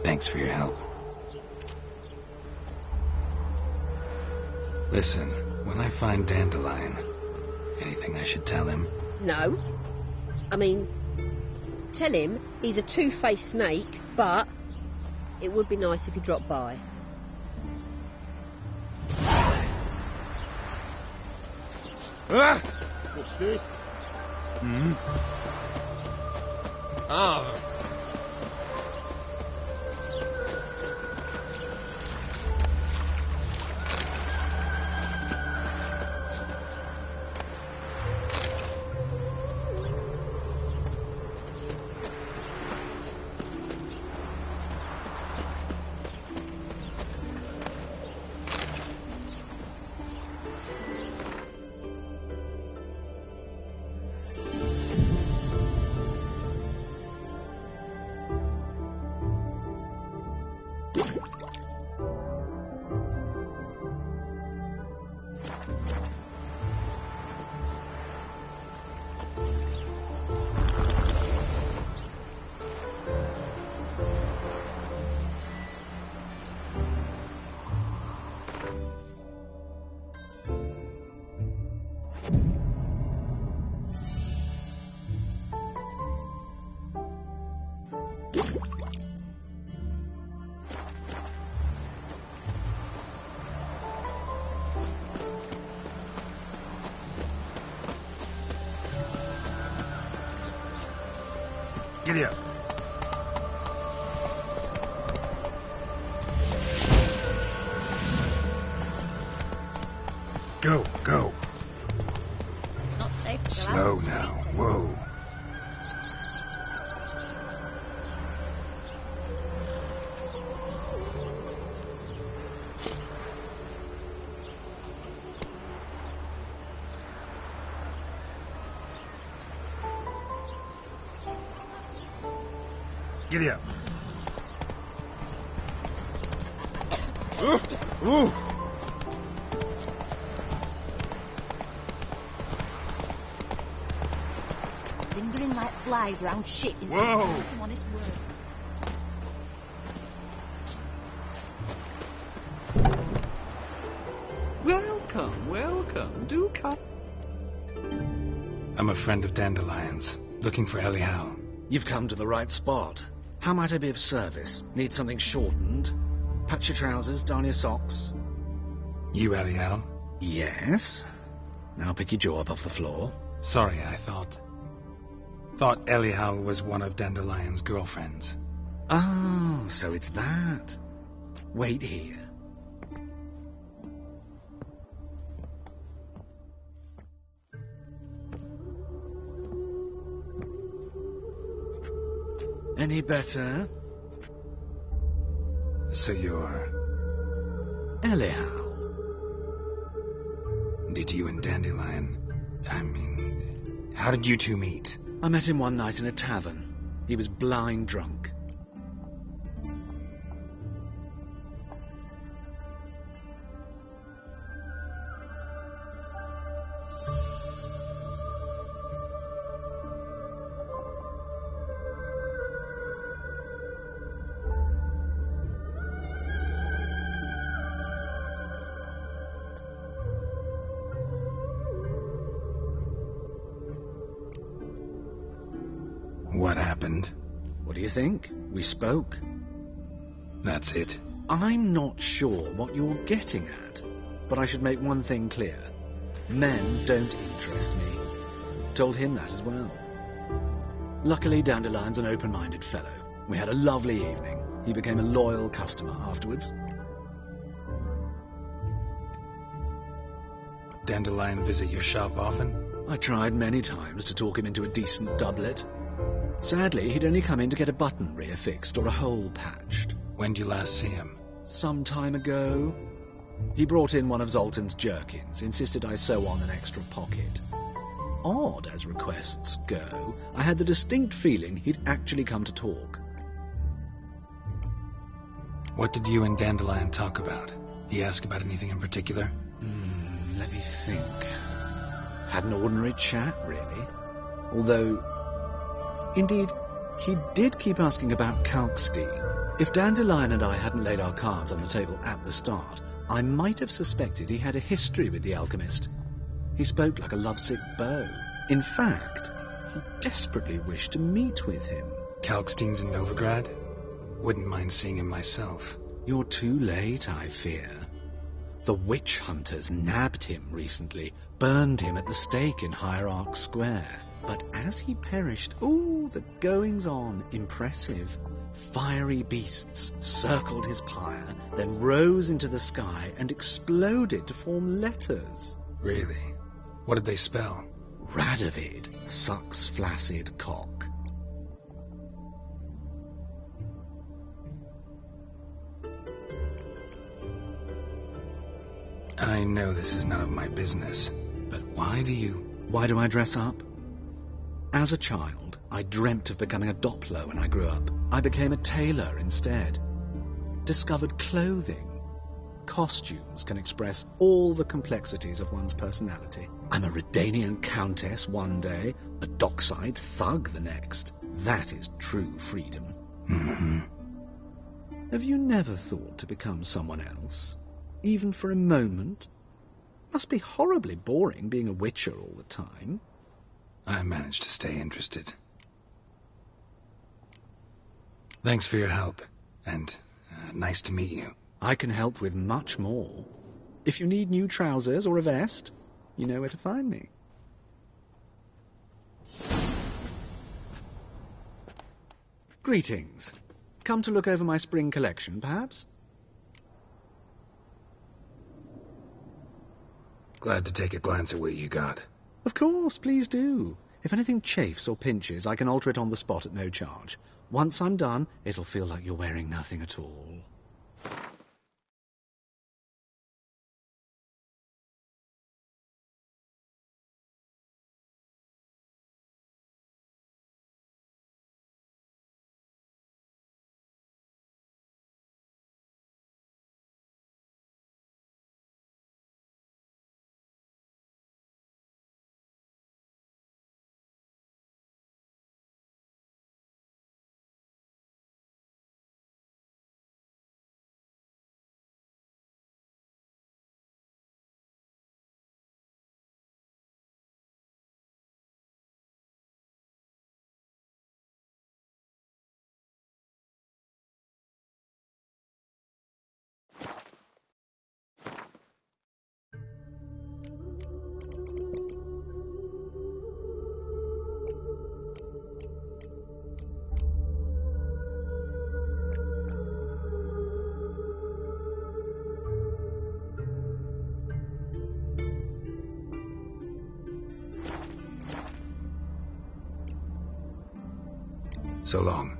Thanks for your help. Listen, when I find Dandelion, anything I should tell him? No. I mean, tell him he's a two-faced snake, but it would be nice if he dropped by. Ah! What's this? Ah. Giddy up. Go, go. It's not safe to go Slow out. now. Whoa. Giddy up. Ooh. Lingering like flies round shit in Whoa. some honest word. Welcome, welcome. Do come. I'm a friend of Dandelion's, looking for Elial. You've come to the right spot. How might I be of service? Need something shortened? Patch your trousers, darn your socks. You Elial? Yes. Now pick your jaw up off the floor. Sorry, I thought Elial was one of Dandelion's girlfriends. Oh, so it's that. Wait here. Any better? So you're... Elial. Did you and Dandelion... I mean... How did you two meet? I met him one night in a tavern. He was blind drunk. What happened? What do you think? We spoke. That's it. I'm not sure what you're getting at, but I should make one thing clear. Men don't interest me. Told him that as well. Luckily, Dandelion's an open-minded fellow. We had a lovely evening. He became a loyal customer afterwards. Dandelion visit your shop often? I tried many times to talk him into a decent doublet. Sadly, he'd only come in to get a button reaffixed or a hole patched. When did you last see him? Some time ago. He brought in one of Zoltan's jerkins, insisted I sew on an extra pocket. Odd as requests go, I had the distinct feeling he'd actually come to talk. What did you and Dandelion talk about? He ask about anything in particular? Let me think. Had an ordinary chat, really. Although, indeed, he did keep asking about Kalkstein. If Dandelion and I hadn't laid our cards on the table at the start, I might have suspected he had a history with the alchemist. He spoke like a lovesick beau. In fact, he desperately wished to meet with him. Kalkstein's in Novigrad? Wouldn't mind seeing him myself. You're too late, I fear. The witch hunters nabbed him recently, burned him at the stake in Hierarch Square. But as he perished, the goings-on, impressive. Fiery beasts circled his pyre, then rose into the sky and exploded to form letters. Really? What did they spell? Radovid sucks flaccid cock. I know this is none of my business, but why do I dress up? As a child, I dreamt of becoming a Doppler when I grew up. I became a tailor instead. Discovered clothing. Costumes can express all the complexities of one's personality. I'm a Redanian countess one day, a dockside thug the next. That is true freedom. Mm-hmm. Have you never thought to become someone else? Even for a moment? Must be horribly boring being a witcher all the time. I managed to stay interested. Thanks for your help, and nice to meet you. I can help with much more. If you need new trousers or a vest, you know where to find me. Greetings. Come to look over my spring collection, perhaps? Glad to take a glance at what you got. Of course, please do. If anything chafes or pinches, I can alter it on the spot at no charge. Once I'm done, it'll feel like you're wearing nothing at all. So long.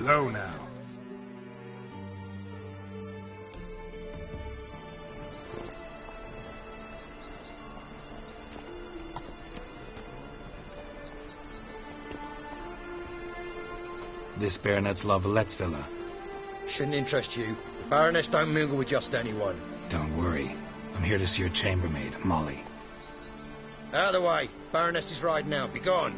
Go now. This Baronet's Lavalettes villa. Shouldn't interest you. Baroness don't mingle with just anyone. Don't worry. I'm here to see your chambermaid, Molly. Out of the way. Baroness is riding out. Be gone.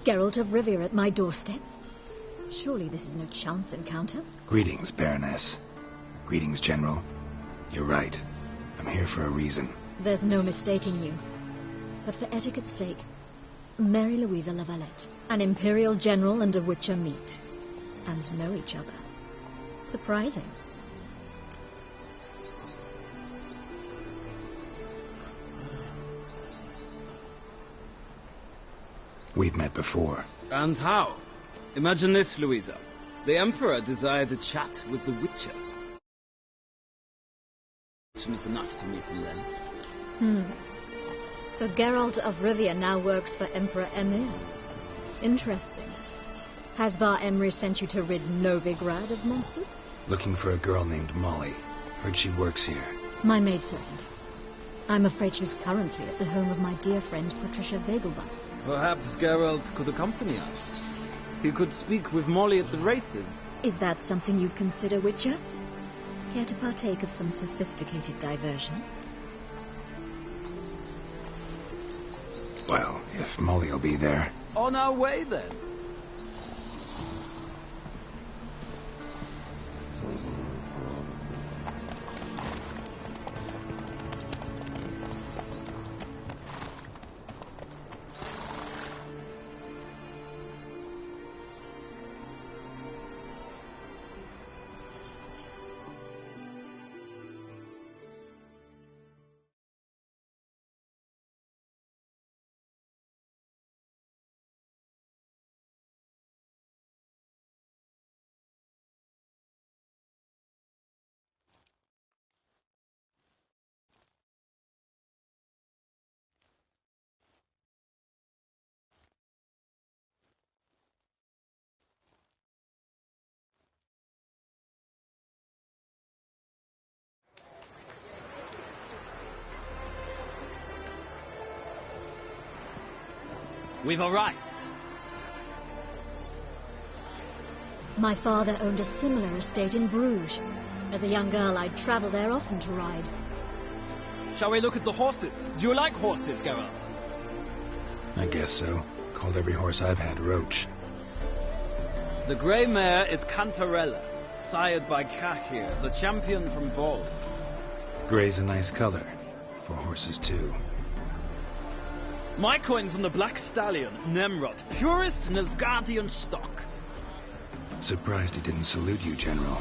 Geralt of Rivia at my doorstep? Surely this is no chance encounter. Greetings, Baroness. Greetings, General. You're right. I'm here for a reason. There's no mistaking you. But for etiquette's sake, Mary Louisa Lavalette, an Imperial General and a Witcher meet. And know each other. Surprising. We've met before. And how? Imagine this, Louisa. The Emperor desired a chat with the Witcher. Fortunate enough to meet him then. So Geralt of Rivia now works for Emperor Emir. Interesting. Has Var Emry sent you to rid Novigrad of monsters? Looking for a girl named Molly. Heard she works here. My maidservant. I'm afraid she's currently at the home of my dear friend Patricia Vegelbud. Perhaps Geralt could accompany us. He could speak with Molly at the races. Is that something you'd consider, Witcher? Care to partake of some sophisticated diversion? Well, if Molly'll be there. On our way, then. We've arrived. My father owned a similar estate in Bruges. As a young girl, I'd travel there often to ride. Shall we look at the horses? Do you like horses, Geralt? I guess so. Called every horse I've had Roach. The grey mare is Cantarella, sired by Cahir, the champion from Vol. Grey's a nice color. For horses, too. My coin's on the Black Stallion, Nemrod, purest Nilfgaardian stock. Surprised he didn't salute you, General.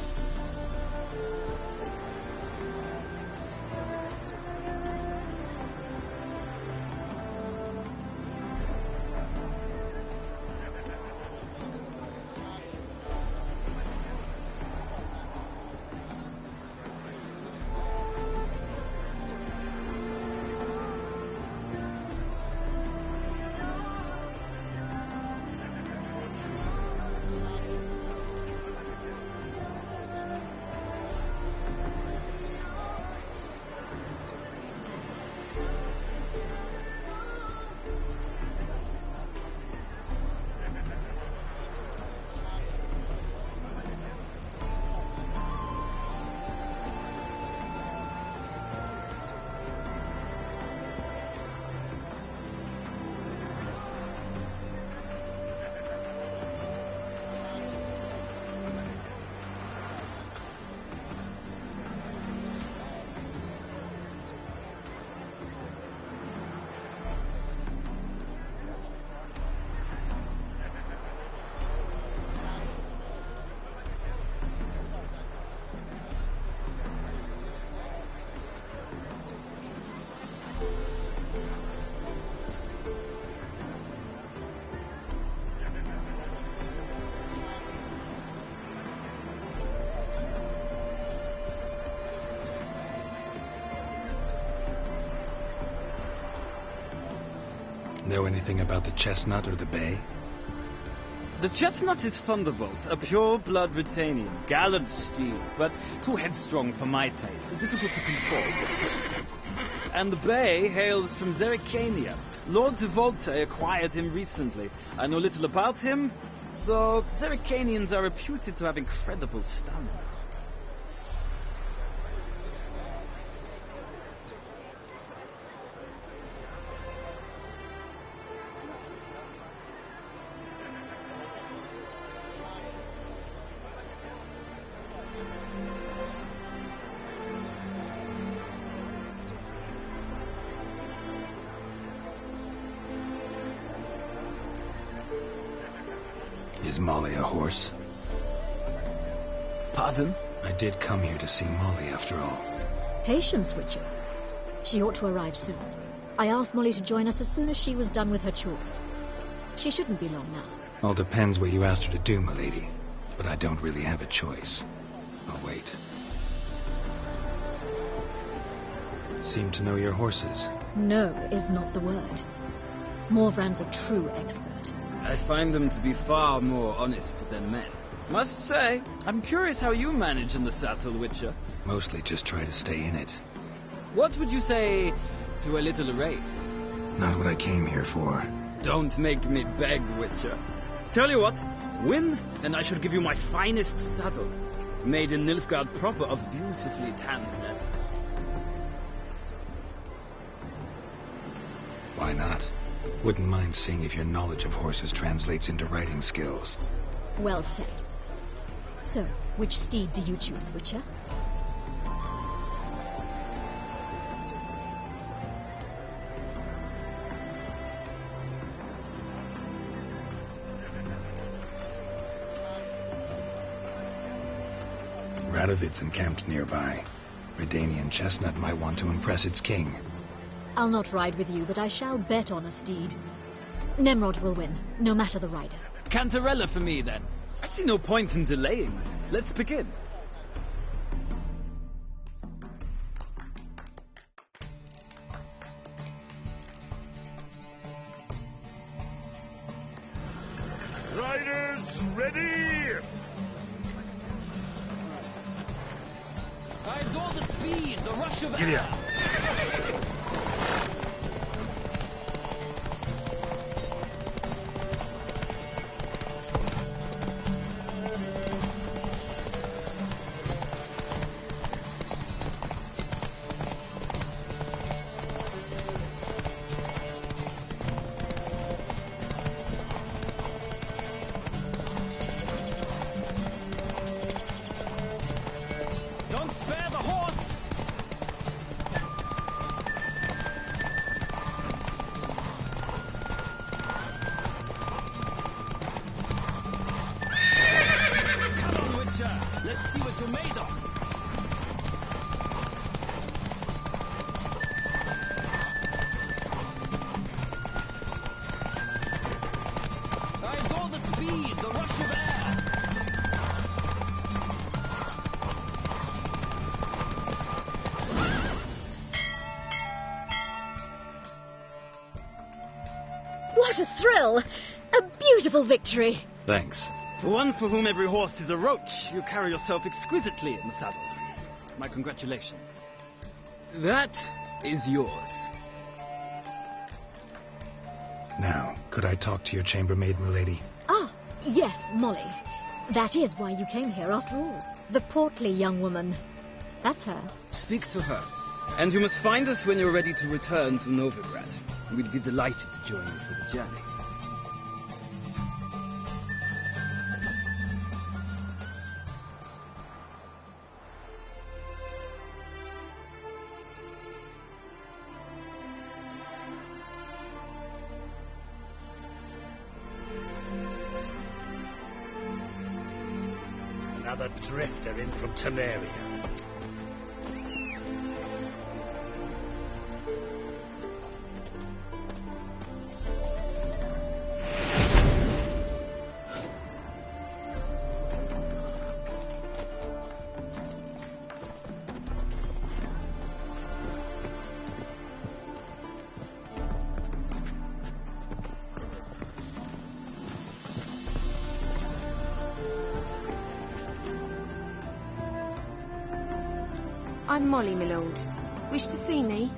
Know anything about the chestnut or the bay? The chestnut is Thunderbolt, a pure-blood Britannian, gallant steed, but too headstrong for my taste, difficult to control. And the bay hails from Zericania. Lord Tevolte acquired him recently. I know little about him, though Zericanians are reputed to have incredible stamina. Is Molly a horse? Pardon? I did come here to see Molly, after all. Patience, Witcher. She ought to arrive soon. I asked Molly to join us as soon as she was done with her chores. She shouldn't be long now. All depends what you asked her to do, milady. But I don't really have a choice. I'll wait. Seem to know your horses. No is not the word. Morvran's a true expert. I find them to be far more honest than men. Must say, I'm curious how you manage in the saddle, Witcher. Mostly just try to stay in it. What would you say to a little race? Not what I came here for. Don't make me beg, Witcher. Tell you what, win, and I shall give you my finest saddle, made in Nilfgaard proper of beautifully tanned leather. Why not? Wouldn't mind seeing if your knowledge of horses translates into riding skills. Well said. So, which steed do you choose, Witcher? Radovid's encamped nearby. Redanian chestnut might want to impress its king. I'll not ride with you, but I shall bet on a steed. Nemrod will win, no matter the rider. Cantarella for me, then. I see no point in delaying this. Let's begin. Riders, ready! I adore the speed, the rush of Giddy air. up. Don't spare the horse! Come on, Witcher! Let's see what you're made of! I adore the speed, the rush of air! What a thrill! A beautiful victory! Thanks. For one for whom every horse is a roach, you carry yourself exquisitely in the saddle. My congratulations. That is yours. Now, could I talk to your chambermaid, milady? Ah, yes, Molly. That is why you came here after all. The portly young woman. That's her. Speak to her. And you must find us when you're ready to return to Novigrad. We'd be delighted to join you for the journey. Another drifter in from Temeria. I'm Molly, my lord. Wish to see me?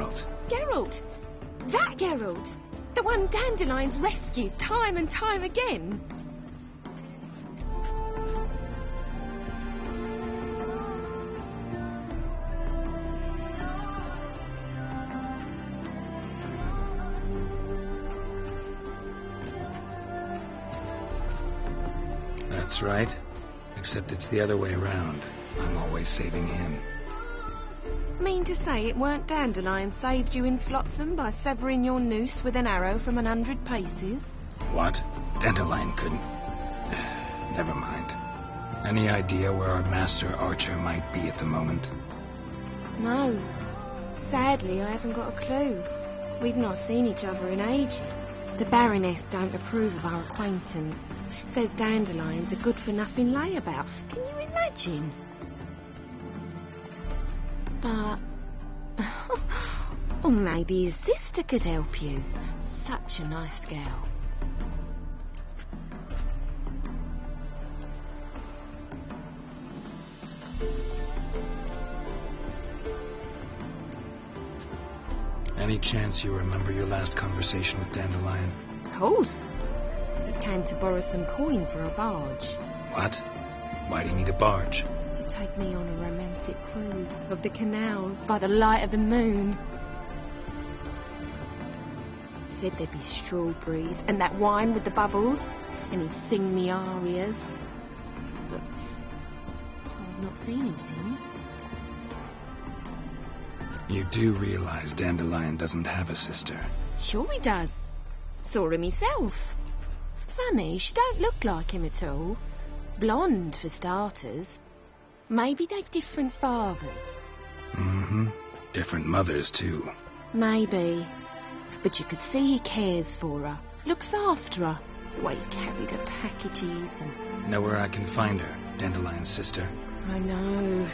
Geralt. Geralt! That Geralt! The one Dandelion's rescued time and time again. That's right. Except it's the other way around. I'm always saving him. Mean to say it weren't Dandelion saved you in Flotsam by severing your noose with an arrow from 100 paces? What? Dandelion couldn't... Never mind. Any idea where our master archer might be at the moment? No. Sadly, I haven't got a clue. We've not seen each other in ages. The Baroness don't approve of our acquaintance. Says Dandelion's a good-for-nothing layabout. Can you imagine? But... or maybe his sister could help you. Such a nice girl. Any chance you remember your last conversation with Dandelion? Of course. He came to borrow some coin for a barge. What? Why do you need a barge? To take me on a romantic cruise of the canals by the light of the moon. He said there'd be strawberries and that wine with the bubbles, and he'd sing me arias. But I've not seen him since. You do realize Dandelion doesn't have a sister? Sure he does. Saw him himself. Funny, she don't look like him at all. Blonde, for starters. Maybe they've different fathers. Mm-hmm. Different mothers, too. Maybe. But you could see he cares for her. Looks after her. The way he carried her packages and... Know where I can find her, Dandelion's sister? I know.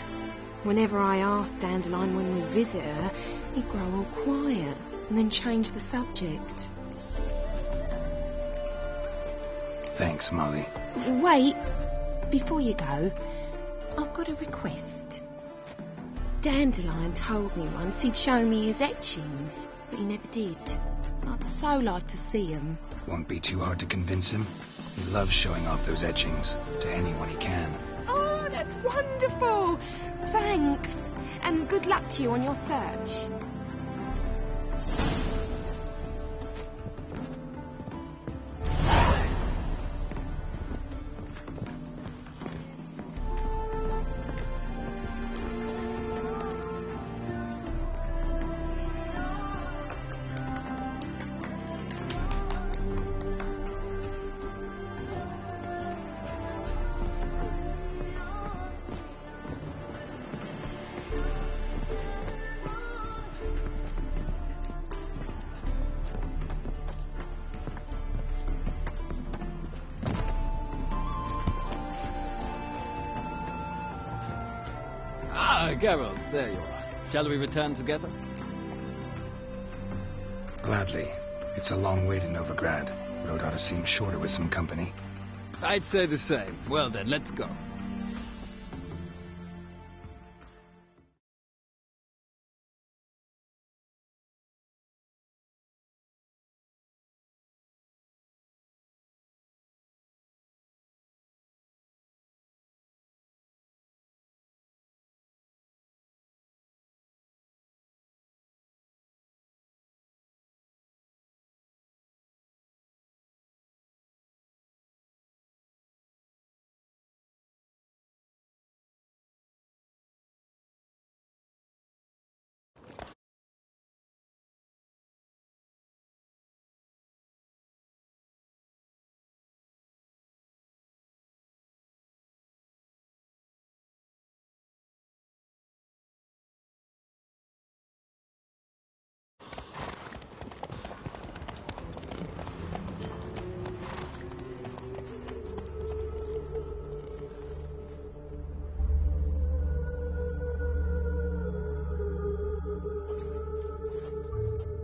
Whenever I ask Dandelion when we visit her, he'd grow all quiet and then change the subject. Thanks, Molly. Wait. Before you go, I've got a request. Dandelion told me once he'd show me his etchings, but he never did. I'd so like to see them. Won't be too hard to convince him. He loves showing off those etchings to anyone he can. Oh, that's wonderful! Thanks, and good luck to you on your search. Geralt, there you are. Shall we return together? Gladly. It's a long way to Novigrad. Road ought to seem shorter with some company. I'd say the same. Well then, let's go.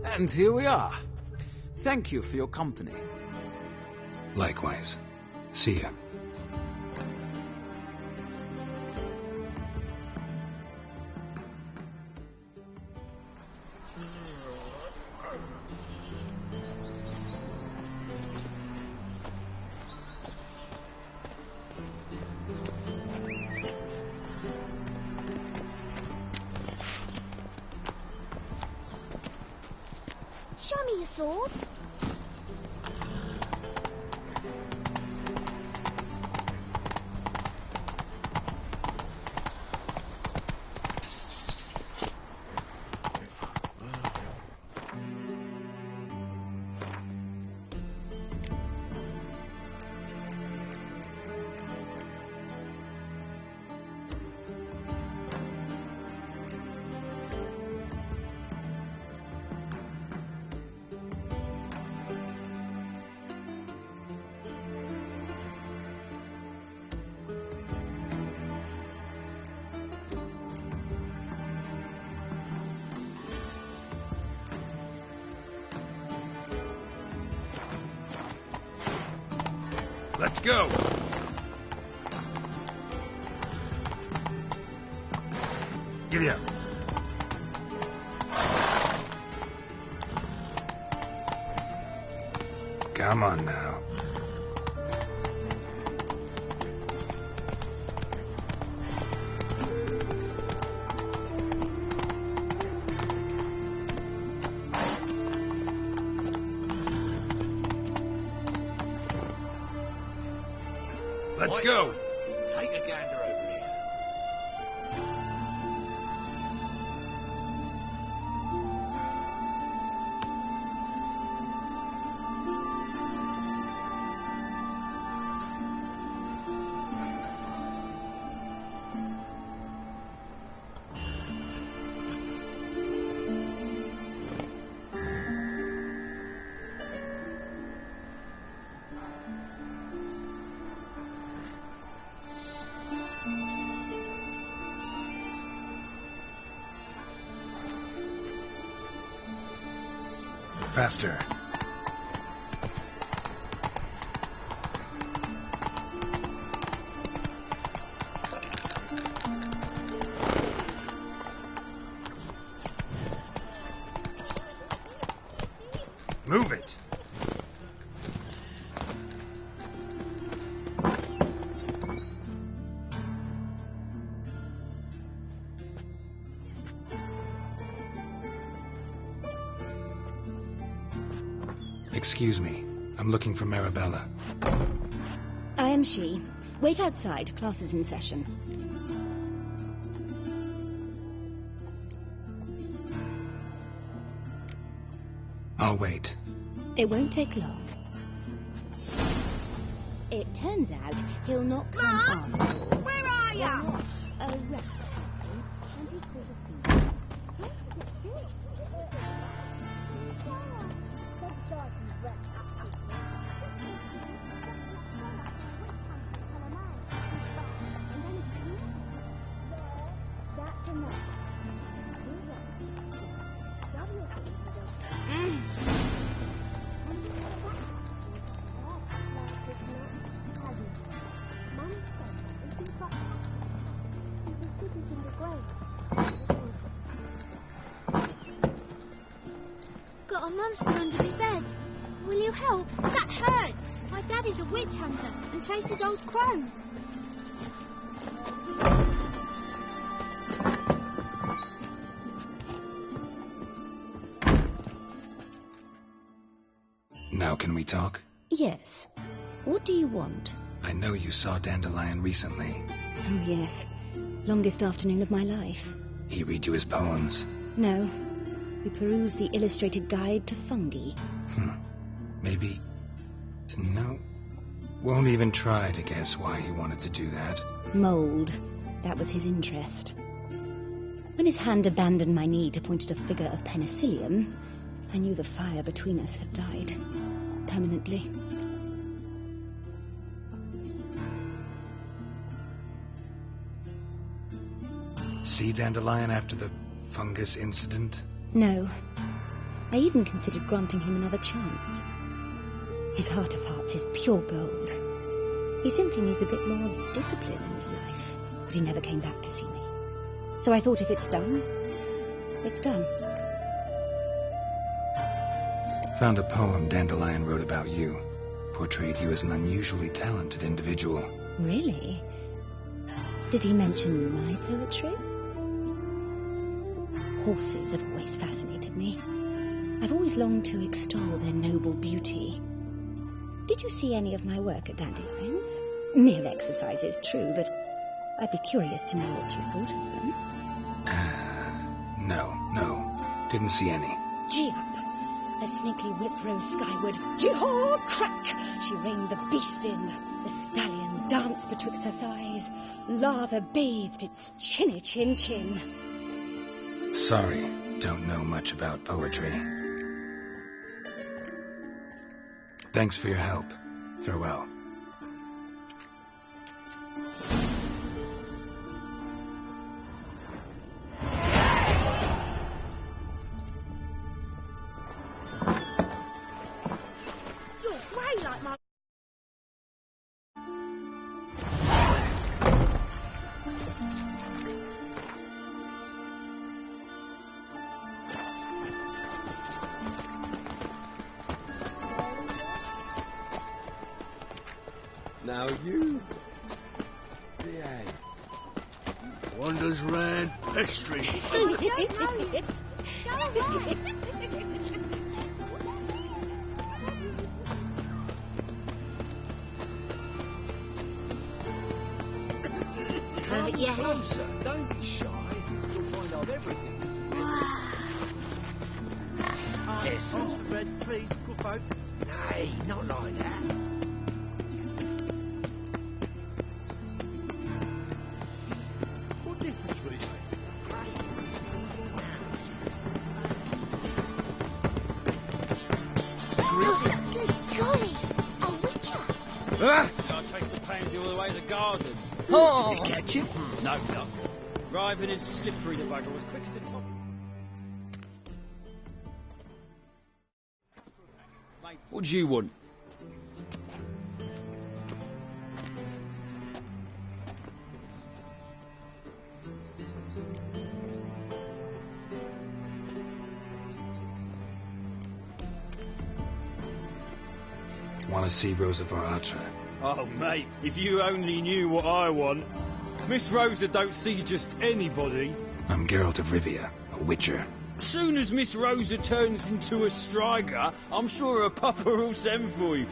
And here we are. Thank you for your company. Likewise. See ya. Show me your sword. Let's go! Giddy up. Come on now. Let's go! Take a gander over here. Faster. Move it! Excuse me. I'm looking for Marabella. I am she. Wait outside. Class is in session. I'll wait. It won't take long. It turns out he'll not come after all. Where are ya? Got a monster under my bed. Will you help? That hurts. My daddy's a witch hunter and chases old crones. Now can we talk? Yes. What do you want? I know you saw Dandelion recently. Oh, yes. Longest afternoon of my life. He read you his poems. No. We perused the illustrated guide to fungi. Maybe... No. Won't even try to guess why he wanted to do that. Mould. That was his interest. When his hand abandoned my knee to point at a figure of penicillium, I knew the fire between us had died. Permanently. See Dandelion after the fungus incident? No. I even considered granting him another chance. His heart of hearts is pure gold. He simply needs a bit more discipline in his life. But he never came back to see me. So I thought if it's done, it's done. Found a poem Dandelion wrote about you. Portrayed you as an unusually talented individual. Really? Did he mention my poetry? Horses have always fascinated me. I've always longed to extol their noble beauty. Did you see any of my work at Dandelions? Mere exercises, true, but I'd be curious to know what you thought of them. No. Didn't see any. Gee up! A snaky whip rose skyward. Gee-haw! Crack! She reined the beast in. The stallion danced betwixt her thighs. Lather bathed its chinny chin. Sorry, don't know much about poetry. Thanks for your help. Farewell. Now you behave. Wanders round history. Oh, I don't know you. Go away. Come closer. Don't be shy. You'll find out everything. Yes, Red, please, good folk. Nay, not like that. What difference would it make? Good golly, a witcher. I'll chase the pansy all the way to the garden. Did you catch him? No, no. Driving and slippery, the bugger was quick as it's on. What do you want? Want to see Rosa Varatra? Oh, mate, if you only knew what I want. Miss Rosa don't see just anybody. I'm Geralt of Rivia, a witcher. Soon as Miss Rosa turns into a striker, I'm sure her papa will send for you.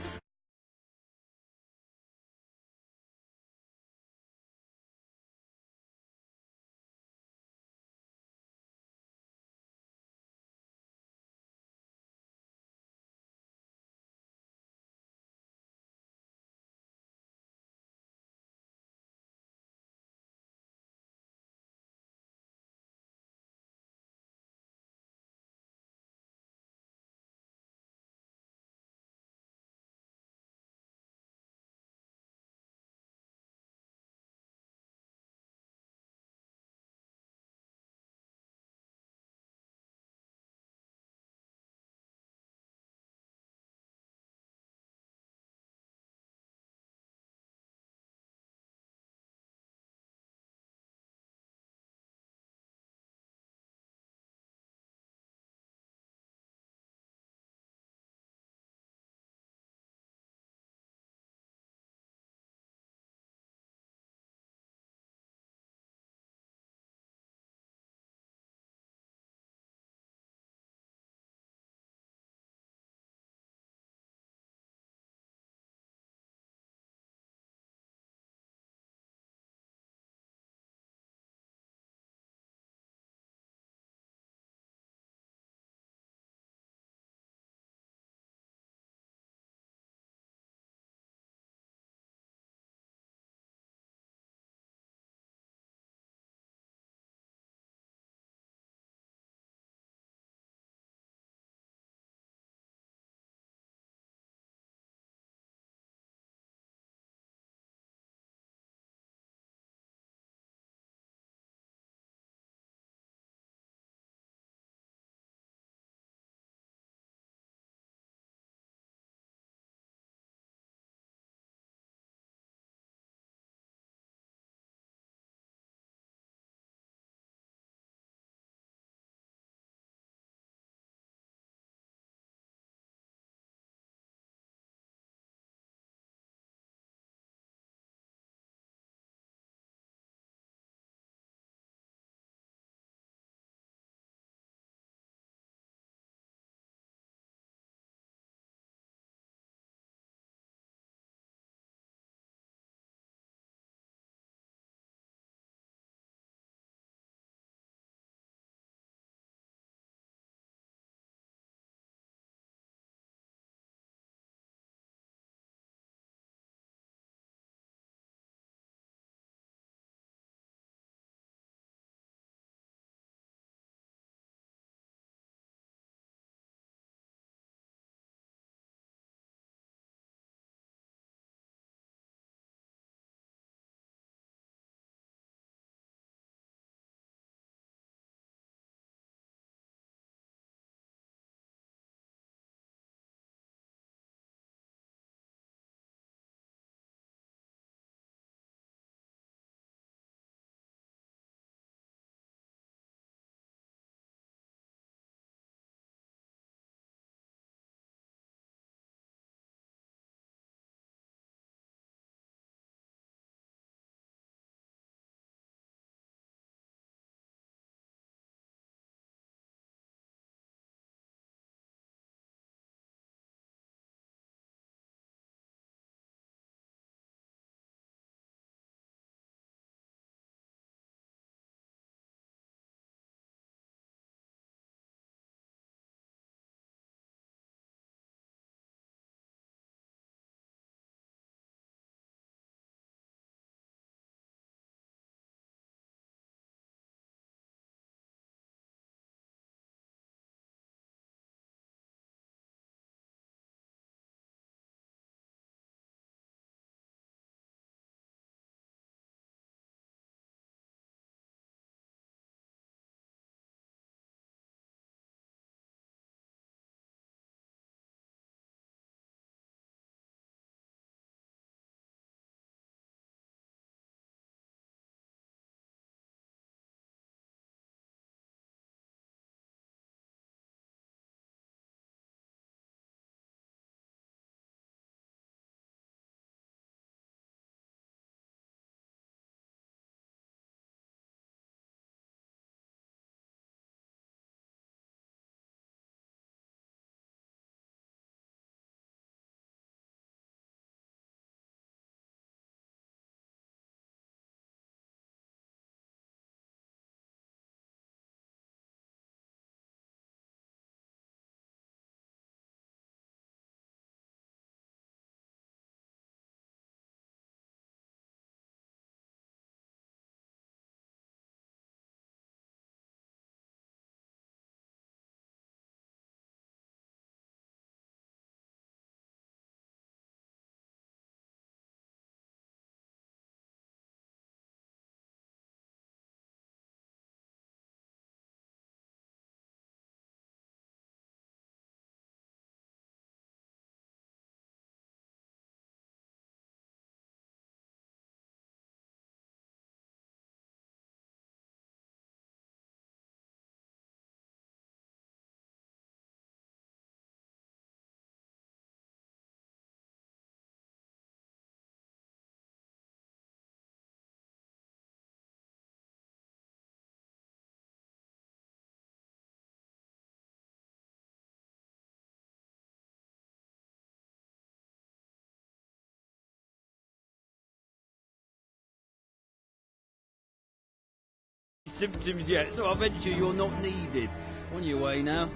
symptoms yet, so I venture you're not needed. On your way now.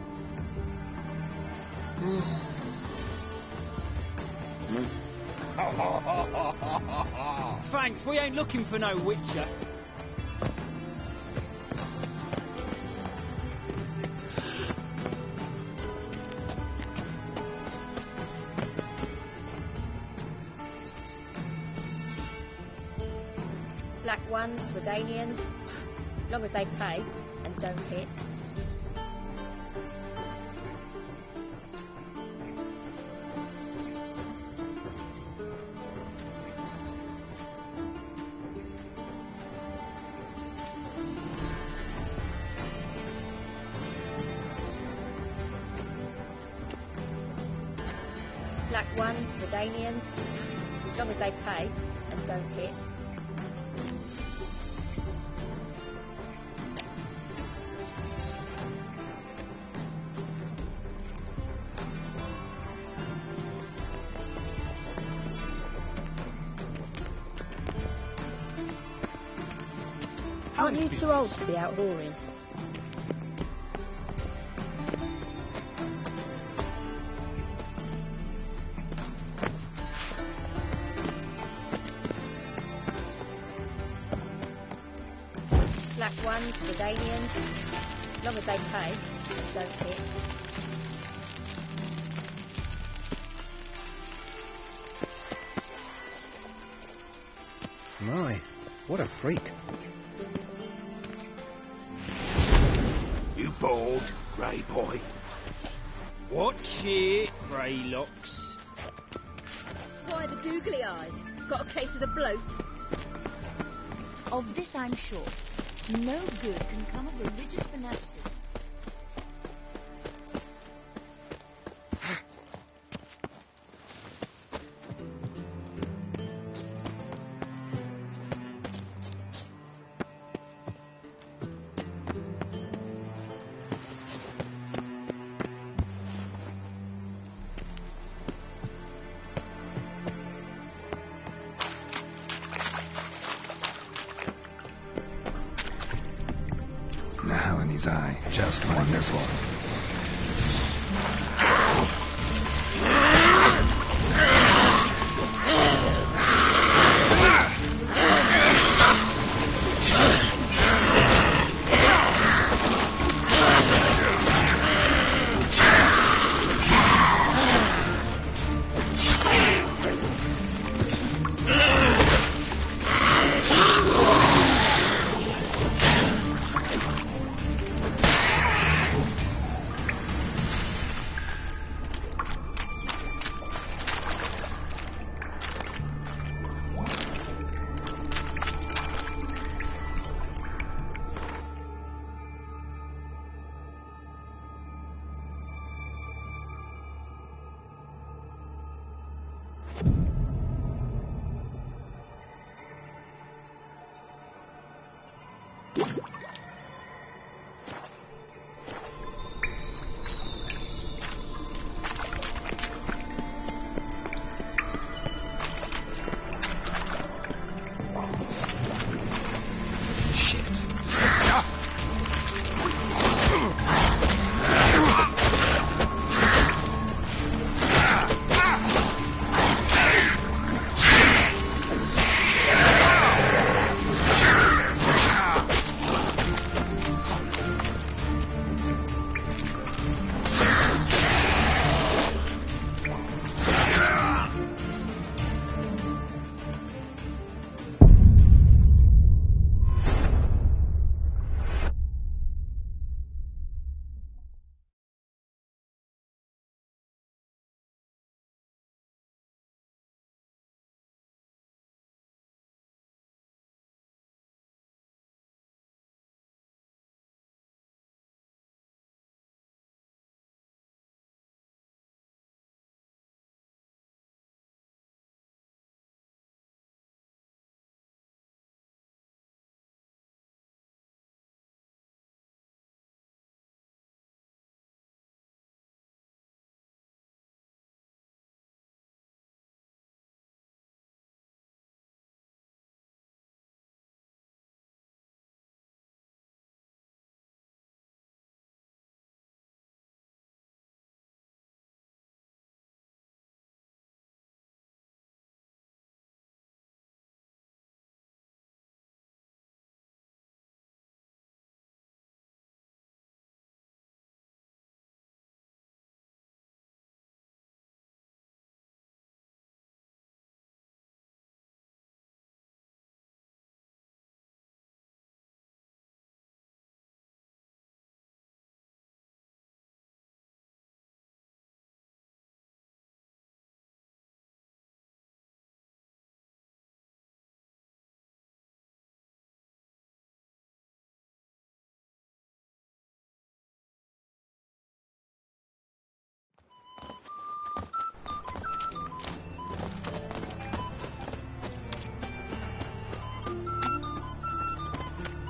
Thanks, we ain't looking for no witcher. Black ones, Redanians, long as they pay and don't hit. Black ones, Redanians, long as they pay and don't hit. Aren't you too old to be out whoring? Black ones, Redanians, long as they pay and don't hit. My, what a freak. You bored, Grey boy? Watch it, Greylocks. Why the googly eyes? Got a case of the bloat? Of this I'm sure. No good can come of religious fanaticism. Now in his eye, just wonderful.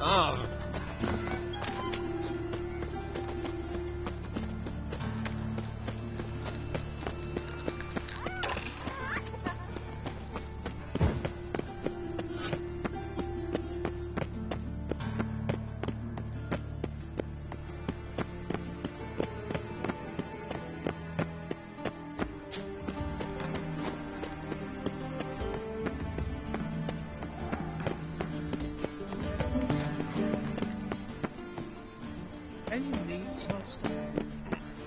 Oh.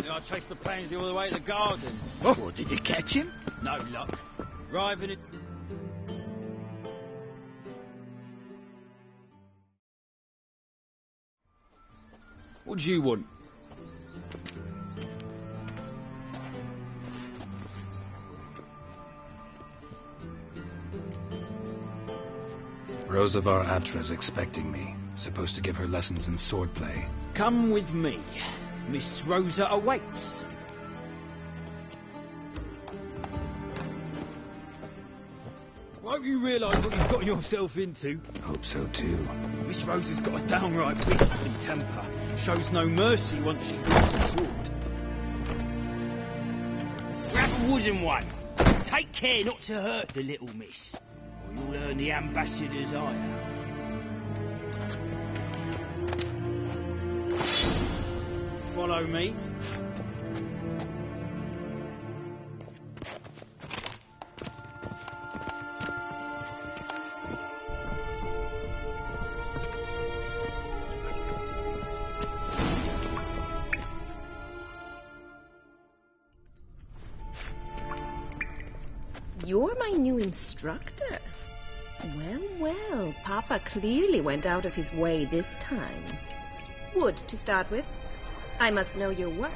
I chased the pansy all the way to the garden. What, did you catch him? No luck. Arriving at... What do you want? Rosa var Atra's expecting me. Supposed to give her lessons in swordplay. Come with me. Miss Rosa awaits. Won't you realise what you've got yourself into? Hope so too. Miss Rosa's got a downright beastly temper. Shows no mercy once she grabs a sword. Grab a wooden one. Take care not to hurt the little miss, or you'll earn the ambassador's ire. Follow me. You're my new instructor. Well, well, Papa clearly went out of his way this time. Wood, to start with. I must know your worth.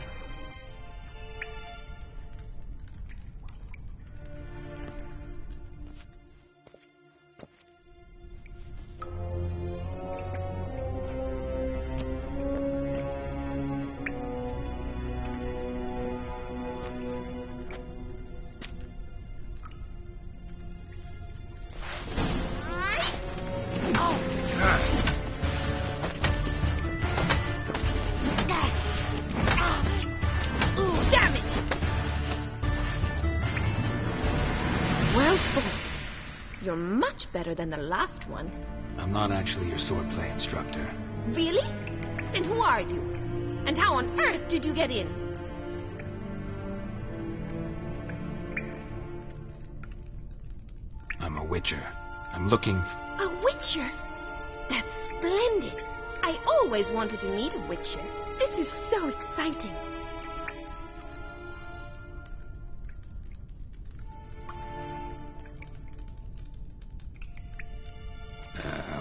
You're much better than the last one. I'm not actually your swordplay instructor. Really? Then who are you? And how on earth did you get in? I'm a witcher. I'm looking A witcher? That's splendid. I always wanted to meet a witcher. This is so exciting.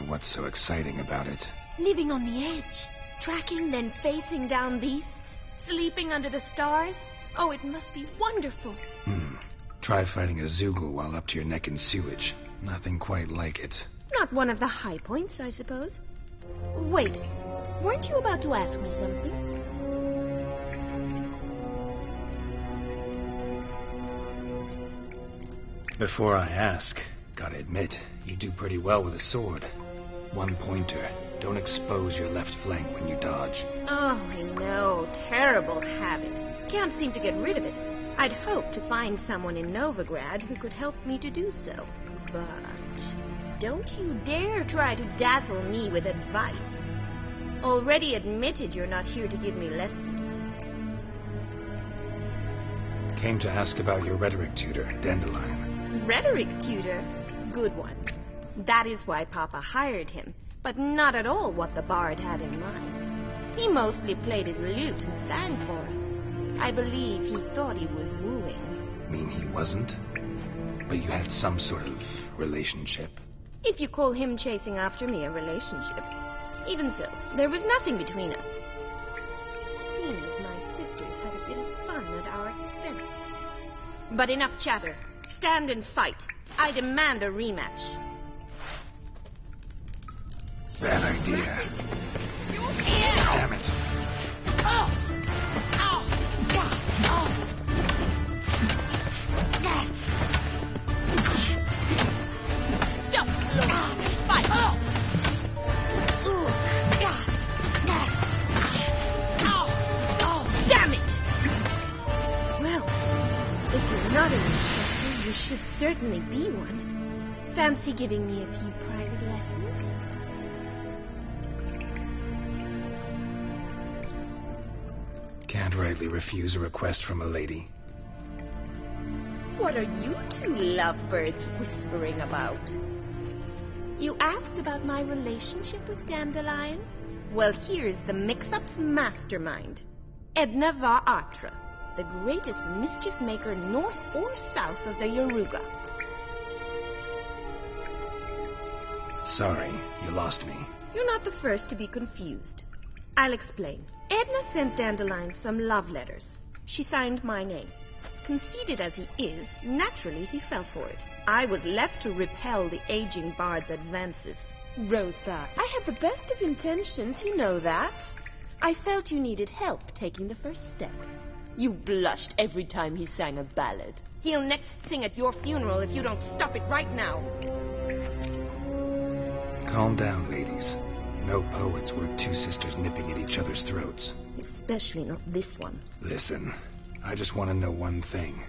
What's so exciting about it? Living on the edge. Tracking, then facing down beasts. Sleeping under the stars. Oh, it must be wonderful. Try fighting a Zoogle while up to your neck in sewage. Nothing quite like it. Not one of the high points, I suppose. Wait, weren't you about to ask me something? Before I ask, gotta admit, you do pretty well with a sword. One pointer. Don't expose your left flank when you dodge. Oh, I know. Terrible habit. Can't seem to get rid of it. I'd hoped to find someone in Novigrad who could help me to do so. But don't you dare try to dazzle me with advice. Already admitted you're not here to give me lessons. Came to ask about your rhetoric tutor, Dandelion. Rhetoric tutor? Good one. That is why Papa hired him, but not at all what the bard had in mind. He mostly played his lute and sang for us. I believe he thought he was wooing. Mean he wasn't? But you had some sort of relationship? If you call him chasing after me a relationship. Even so, there was nothing between us. Seems my sisters had a bit of fun at our expense. But enough chatter. Stand and fight. I demand a rematch. Bad idea. Damn it. Don't look. Fight. certainly be one. Fancy giving me a few private lessons? Can't rightly refuse a request from a lady. What are you two lovebirds whispering about? You asked about my relationship with Dandelion? Well, here's the mix-up's mastermind. Edna Va Atra, the greatest mischief maker north or south of the Yaruga. Sorry, you lost me. You're not the first to be confused. I'll explain. Edna sent Dandelion some love letters. She signed my name. Conceited as he is, naturally he fell for it. I was left to repel the aging bard's advances. Rosa, I had the best of intentions, you know that. I felt you needed help taking the first step. You blushed every time he sang a ballad. He'll next sing at your funeral if you don't stop it right now. Calm down, ladies. No poet's worth two sisters nipping at each other's throats. Especially not this one. Listen, I just want to know one thing.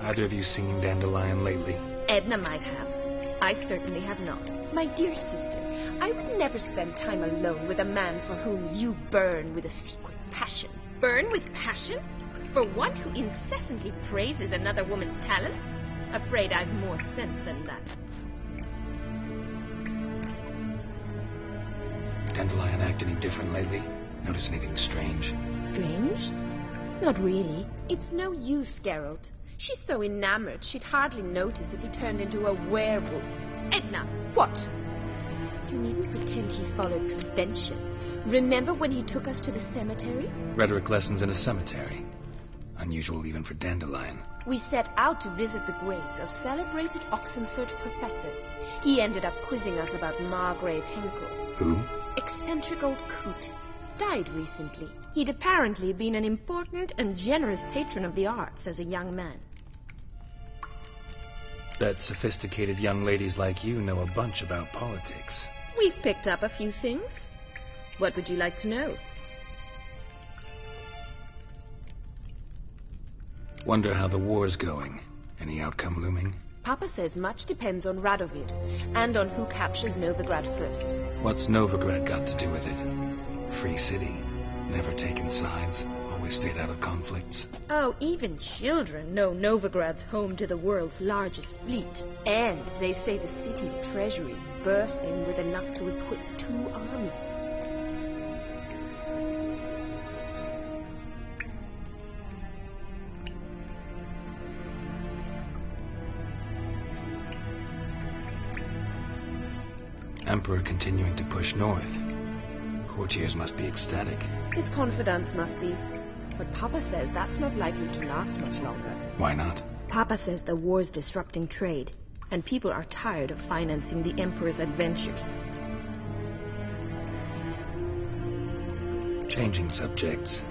Either of you seen Dandelion lately? Edna might have. I certainly have not. My dear sister, I would never spend time alone with a man for whom you burn with a secret passion. Burn with passion? For one who incessantly praises another woman's talents? Afraid I've more sense than that. Dandelion act any different lately? Notice anything strange? Strange? Not really. It's no use, Geralt. She's so enamored she'd hardly notice if he turned into a werewolf. Edna, what? You needn't pretend he followed convention. Remember when he took us to the cemetery? Rhetoric lessons in a cemetery. Unusual even for Dandelion. We set out to visit the graves of celebrated Oxenford professors. He ended up quizzing us about Margrave Henkel. Who? Eccentric old coot. Died recently. He'd apparently been an important and generous patron of the arts as a young man. Bet sophisticated young ladies like you know a bunch about politics. We've picked up a few things. What would you like to know? Wonder how the war's going. Any outcome looming? Papa says much depends on Radovid, and on who captures Novigrad first. What's Novigrad got to do with it? Free city. Never taken sides. Always stayed out of conflicts. Oh, even children know Novigrad's home to the world's largest fleet. And they say the city's treasury's bursting with enough to equip 2 armies. Emperor continuing to push north. Courtiers must be ecstatic. His confidants must be. But Papa says that's not likely to last much longer. Why not? Papa says the war's disrupting trade, and people are tired of financing the Emperor's adventures. Changing subjects.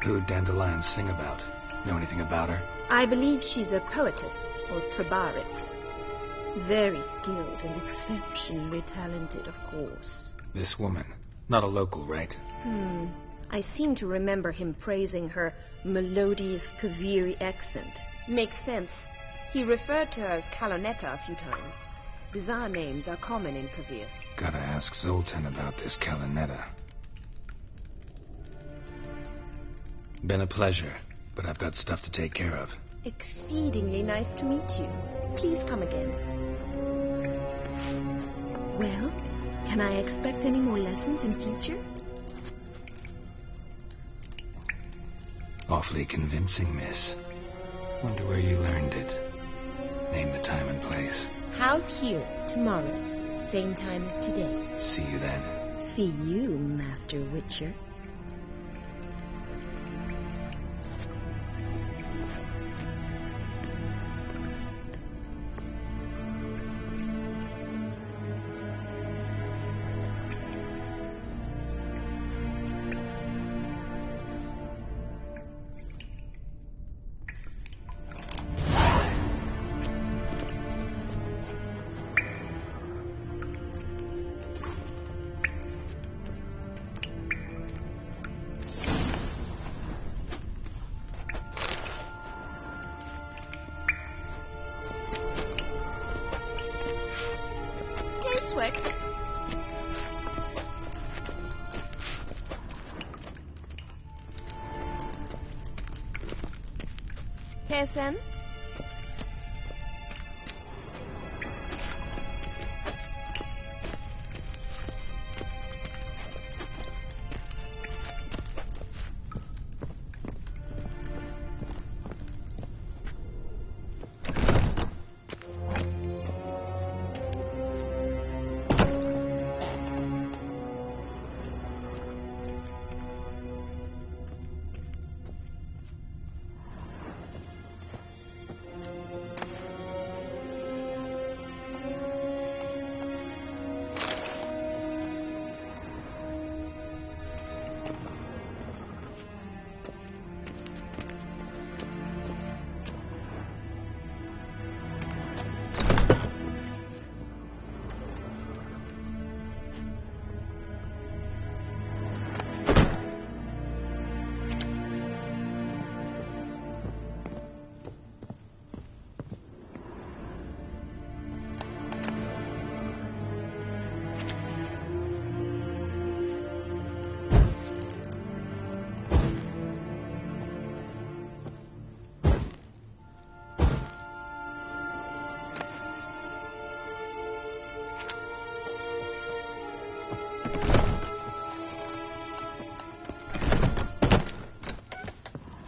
Who'd Dandelion sing about? Know anything about her? I believe she's a poetess, or trebaritz. Very skilled and exceptionally talented, of course. This woman. Not a local, right? I seem to remember him praising her melodious Kaviri accent. Makes sense. He referred to her as Calonetta a few times. Bizarre names are common in Kavir. Gotta ask Zoltan about this Calonetta. Been a pleasure, but I've got stuff to take care of. Exceedingly nice to meet you. Please come again. Well, can I expect any more lessons in future? Awfully convincing, miss. Wonder where you learned it. Name the time and place. House here, tomorrow. Same time as today. See you then. See you, Master Witcher. KSM?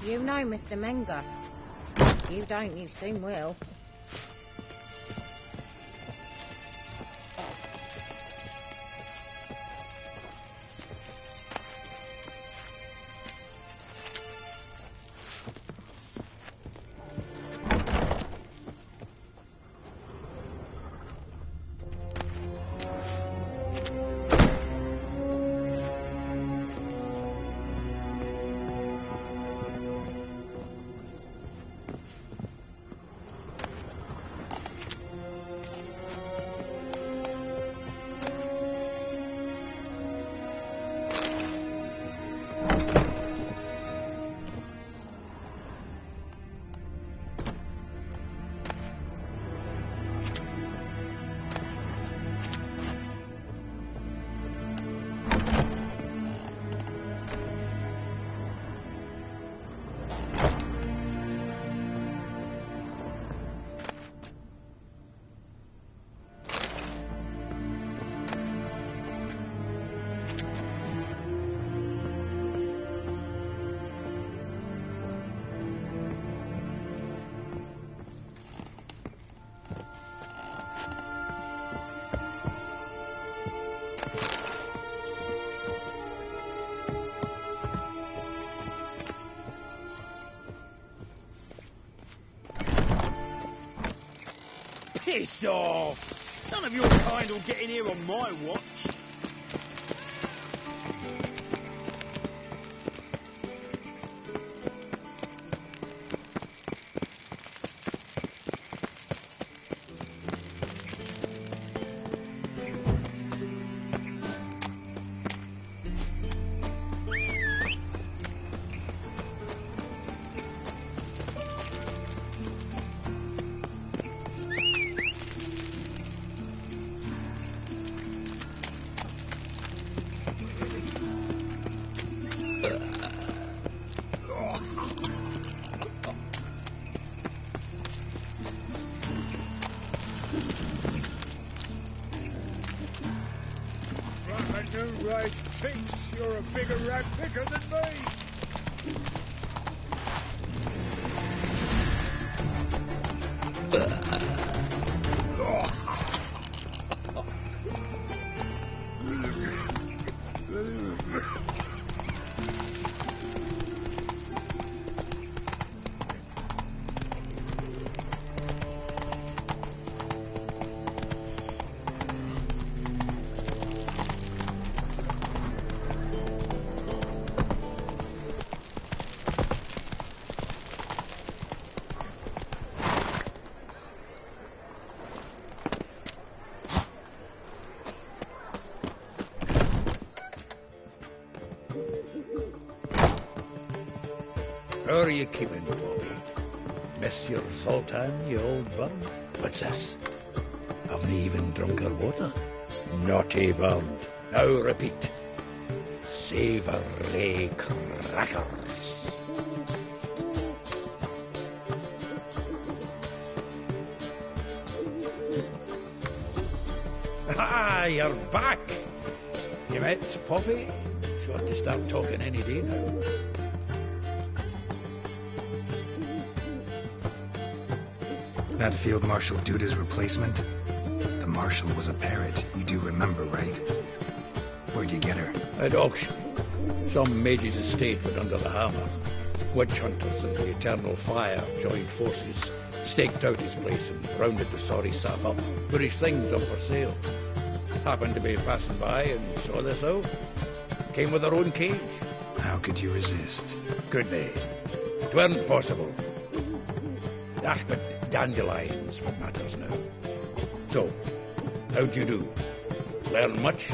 You know Mr. Menger. You don't, you soon will. Piss off! None of your kind will get in here on my watch. Right thinks you're a bigger rat picker than me. How are you keeping, Bobby? Miss your Zoltan, you old bum? What's this? Haven't you even drunk her water? Naughty bird. Now repeat. Savoury crackers. Ah, you're back. You met Poppy? She ought to start talking any day now. That Field Marshal Duda's replacement? The Marshal was a parrot. You do remember, right? Where'd you get her? At auction. Some mage's estate went under the hammer. Witch hunters and the Eternal Fire joined forces, staked out his place and rounded the sorry sap up, put his things up for sale. Happened to be passing by and saw this out. Came with her own cage. How could you resist? Could they? It weren't possible. Ah, but dandelions what matters now. So, how'd you do? Learn much?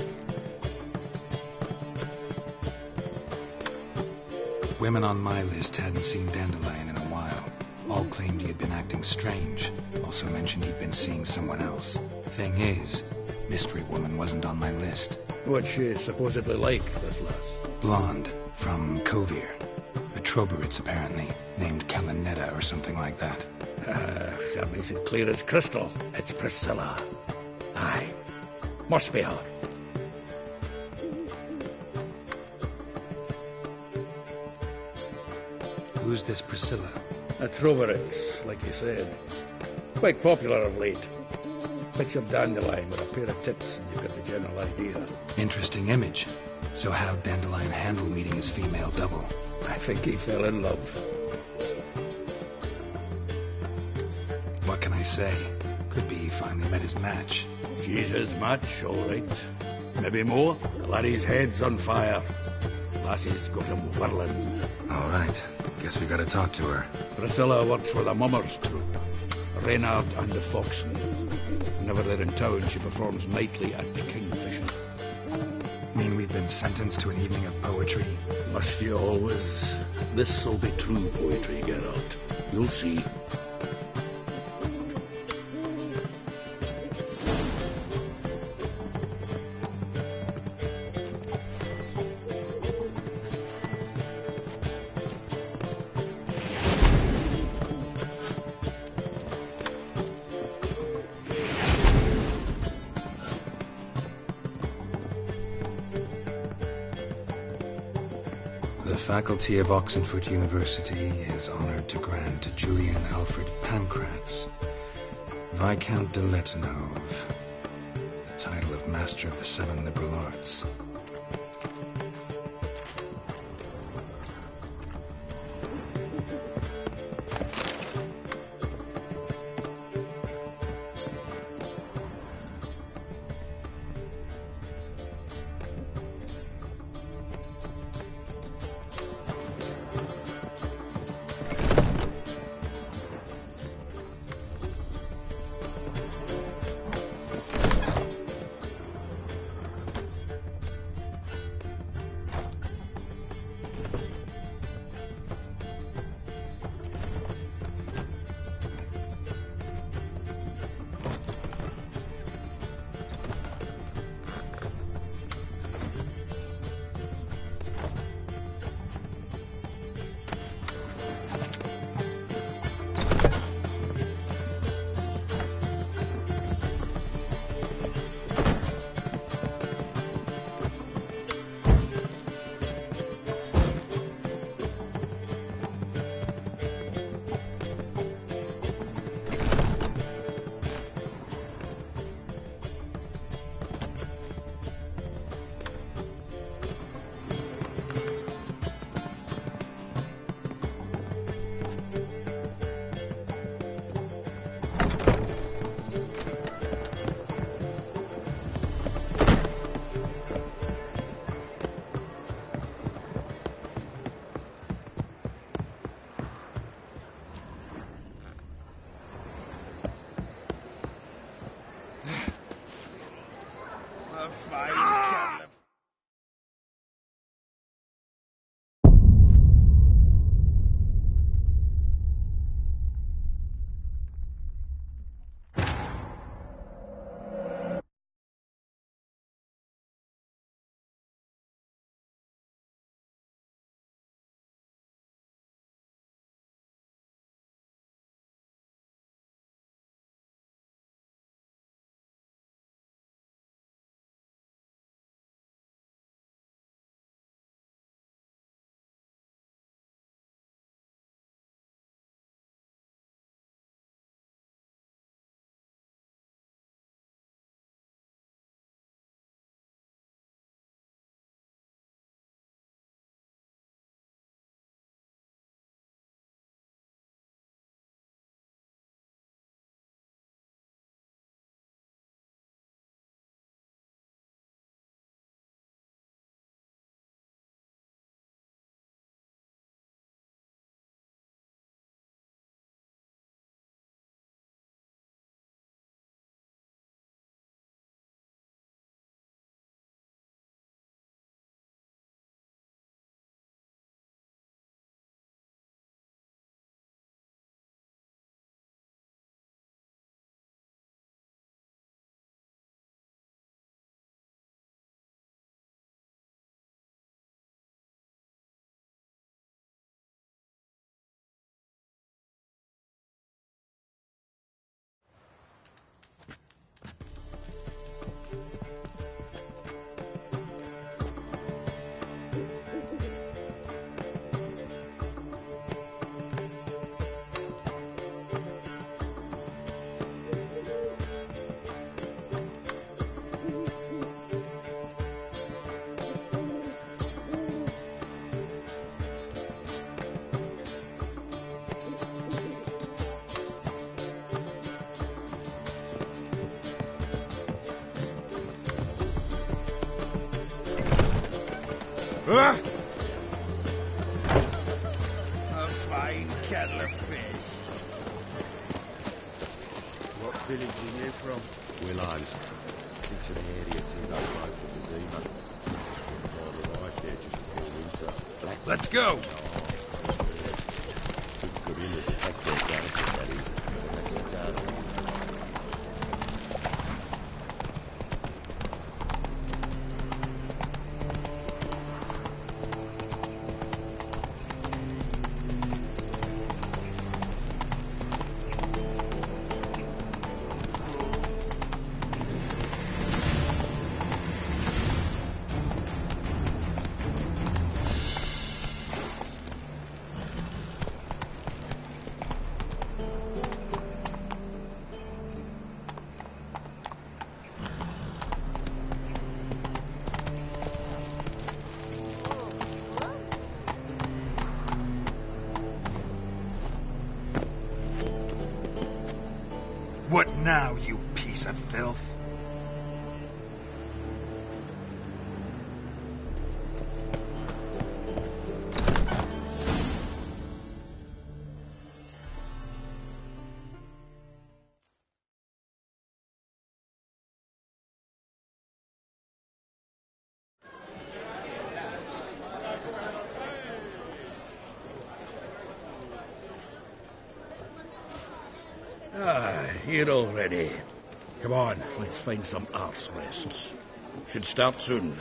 Women on my list hadn't seen Dandelion in a while. All claimed he had been acting strange. Also mentioned he'd been seeing someone else. Thing is, Mystery Woman wasn't on my list. What's she supposedly like, this lass? Blonde, from Kovir. A Troberitz, apparently, named Kalinetta or something like that. That makes it clear as crystal. It's Priscilla. Aye. Must be her. Who's this Priscilla? A Troberitz, like you said. Quite popular of late. Picture Dandelion with a pair of tits and you've got the general idea. Interesting image. So how'd Dandelion handle meeting his female double? I think he fell in love. What can I say? Could be he finally met his match. She's his match, all right. Maybe more. The laddie's head's on fire. Lassie's got him whirling. All right. Guess we gotta talk to her. Priscilla works with a mummers troupe. Reynard and the Foxen. Whenever they're in town, she performs nightly at the Kingfisher. Mean we've been sentenced to an evening of poetry? Must you always? This'll be true poetry, Geralt. You'll see. The faculty of Oxenford University is honored to grant Julian Alfred Pancratz, Viscount de Letonov, the title of Master of the Seven Liberal Arts. A fine kettle of fish. What village are you from? Willows. Sits in the area 2 days away from the Zima. I arrived there just before winter. Black. Let's go! Took gorillas attack their garrison, that is. That's the town. What now, you piece of filth? Here already. Come on, let's find some arse rests. Should start soon.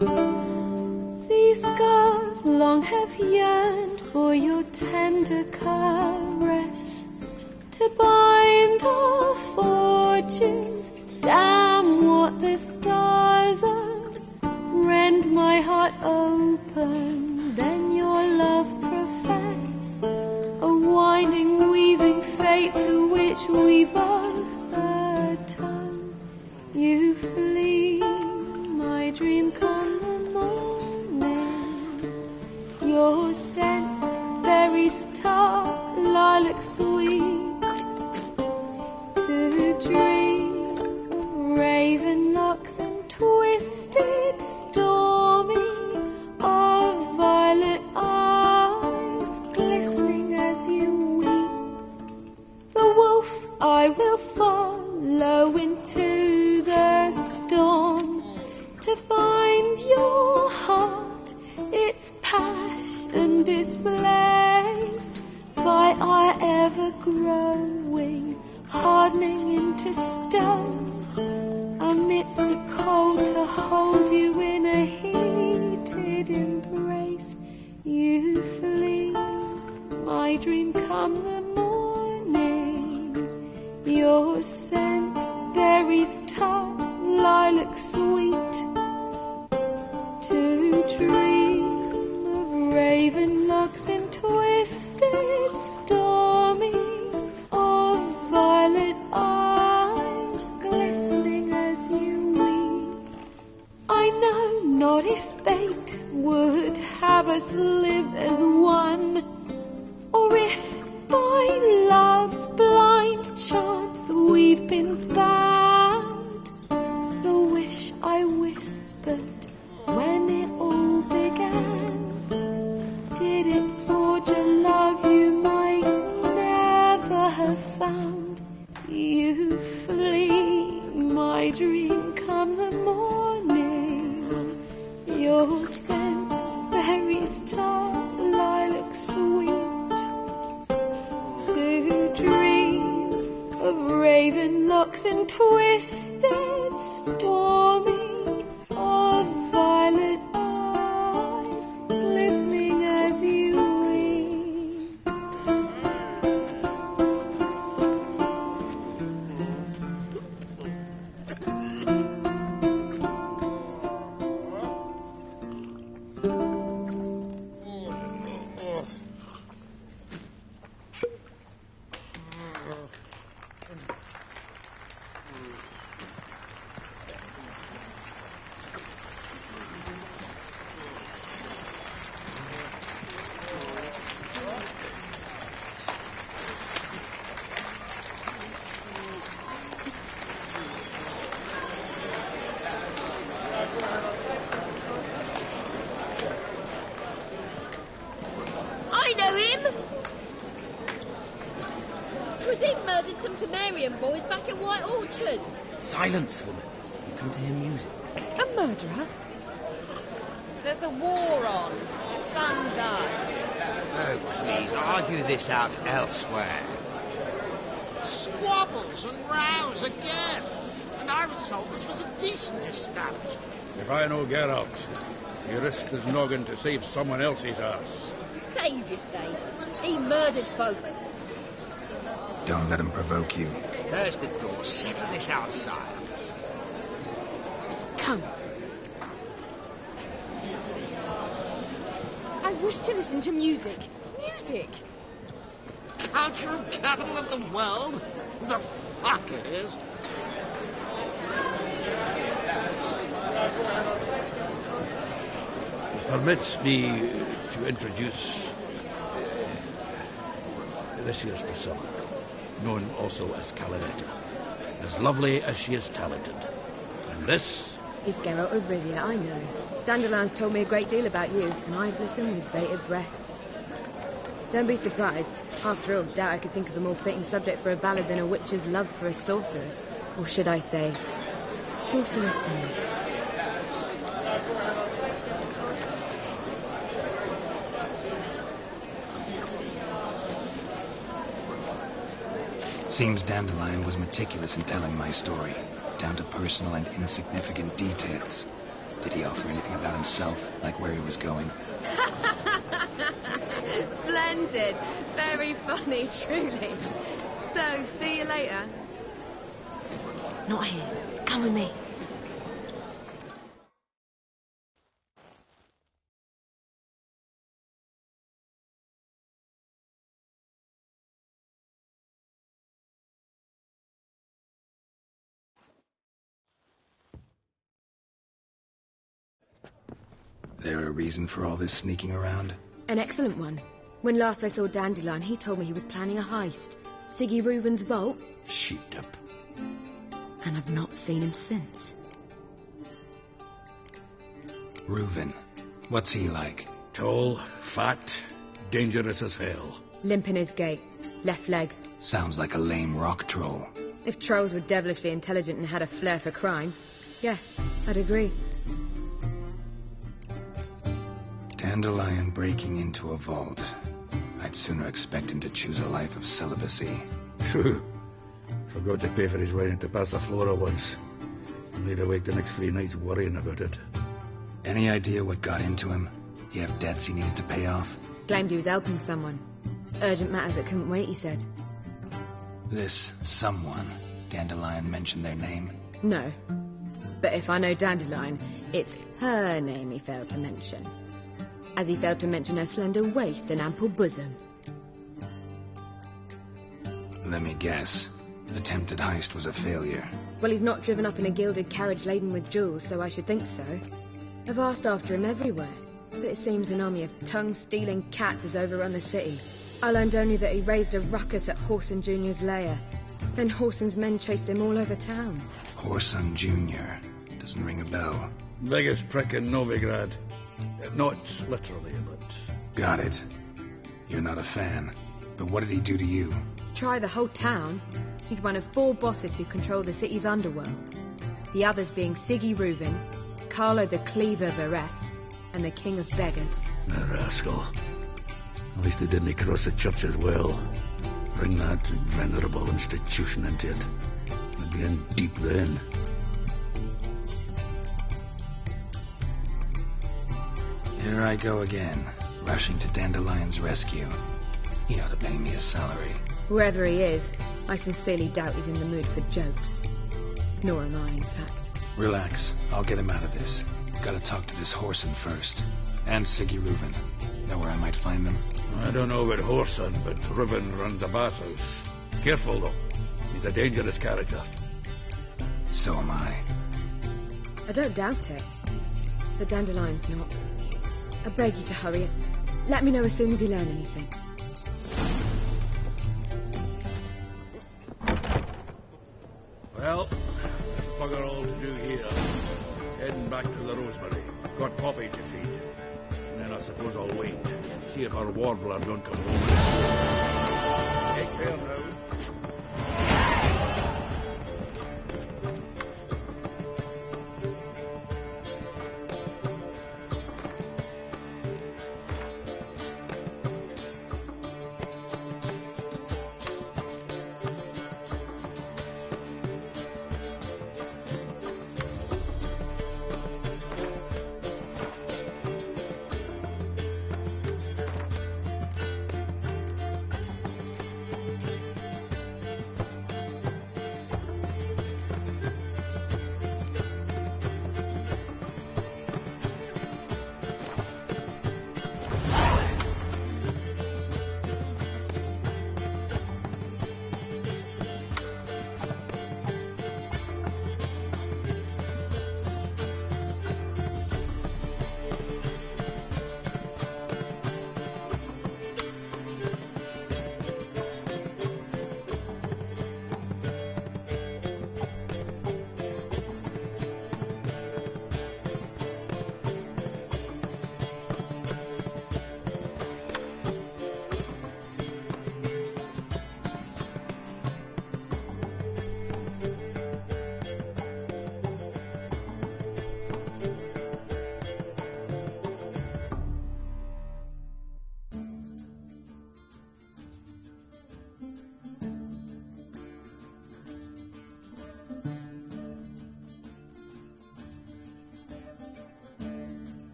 These scars long have yearned for your tender caress, to bind our fortunes. Damn what the stars are, rend my heart open, then your love profess, a winding, weaving fate to which we both atone. You flee, my dream come the morning, your scent, berry star, lilac sweet, to dream of raven locks and twisted stormy, of violet eyes glistening as you weep. The wolf I will follow into the storm, to find your heart, its passion displaced by our ever-growing, hardening into stone. Amidst the cold, to hold you in a heated embrace. You flee, my dream come the morning, your scent, berries tart, lilac sweet, to dream of raven locks and twisted stormy, of violet eyes glistening as you weep. I know not if fate would have us live as one, or if by love's blind chance we've been bound. The wish I whispered when it all began, did it forge a love you might never have found? You flee, my dream come the morning, your scent, berries tart, lilac sweet, to dream of raven locks and twisted stormy, of violet eyes glistening as you weep. I know him! 'Twas him murdered some Sumerian boys back at White Orchard. Silence, woman. You come to hear music. A murderer? There's a war on. Son died. Oh, please, argue this out elsewhere. Squabbles and rows again. And I was told this was a decent establishment. If I know Geralt, he risked his noggin to save someone else's ass. Save, you say? He murdered folk. Don't let him provoke you. There's the door. Settle this outside. Come. I wish to listen to music. Music! Cultural capital of the world? The fuck it is. Permits me to introduce this year's Priscilla, known also as Calinetta, as lovely as she is talented. And this is Geralt of Rivia, I know. Dandelion's told me a great deal about you, and I've listened with bated breath. Don't be surprised. After all, doubt I could think of a more fitting subject for a ballad than a witch's love for a sorceress. Or should I say, sorceresses. Seems Dandelion was meticulous in telling my story, down to personal and insignificant details. Did he offer anything about himself, like where he was going? Splendid. Very funny, truly. So, see you later. Not here. Come with me. There a reason for all this sneaking around? An excellent one. When last I saw Dandelion, he told me he was planning a heist. Siggy Reuben's vault. Shit up. And I've not seen him since. Reuben. What's he like? Tall, fat, dangerous as hell. Limp in his gait. Left leg. Sounds like a lame rock troll. If trolls were devilishly intelligent and had a flair for crime, yeah, I'd agree. Dandelion breaking into a vault. I'd sooner expect him to choose a life of celibacy. True. Forgot to pay for his ride into Passaflora once. And laid awake the next 3 nights worrying about it. Any idea what got into him? He have debts he needed to pay off? Claimed he was helping someone. Urgent matter that couldn't wait, he said. This someone, Dandelion mentioned their name? No. But if I know Dandelion, it's her name he failed to mention. As he failed to mention her slender waist and ample bosom. Let me guess. Attempted heist was a failure. Well, he's not driven up in a gilded carriage laden with jewels, so I should think so. I've asked after him everywhere, but it seems an army of tongue-stealing cats has overrun the city. I learned only that he raised a ruckus at Horson Jr.'s lair. Then Horson's men chased him all over town. Horson Jr. Doesn't ring a bell. Biggest prick in Novigrad. Not literally, but... Got it. You're not a fan. But what did he do to you? Try the whole town. He's one of 4 bosses who control the city's underworld. The others being Siggy Reuben, Carlo the Cleaver Varese, and the King of Beggars. A rascal. At least they didn't cross the church as well. Bring that venerable institution into it. They'd be in deep then. Here I go again, rushing to Dandelion's rescue. He ought to pay me a salary. Wherever he is, I sincerely doubt he's in the mood for jokes. Nor am I, in fact. Relax. I'll get him out of this. Gotta talk to this Horson first. And Siggy Reuben. Know where I might find them? I don't know about Horson, but Reuben runs the bathhouse. Careful, though. He's a dangerous character. So am I. I don't doubt it. But Dandelion's not. I beg you to hurry it. Let me know as soon as you learn anything. Well, bugger all to do here. Heading back to the Rosemary. Got Poppy to feed. And then I suppose I'll wait. See if our warbler don't come home. Take care now.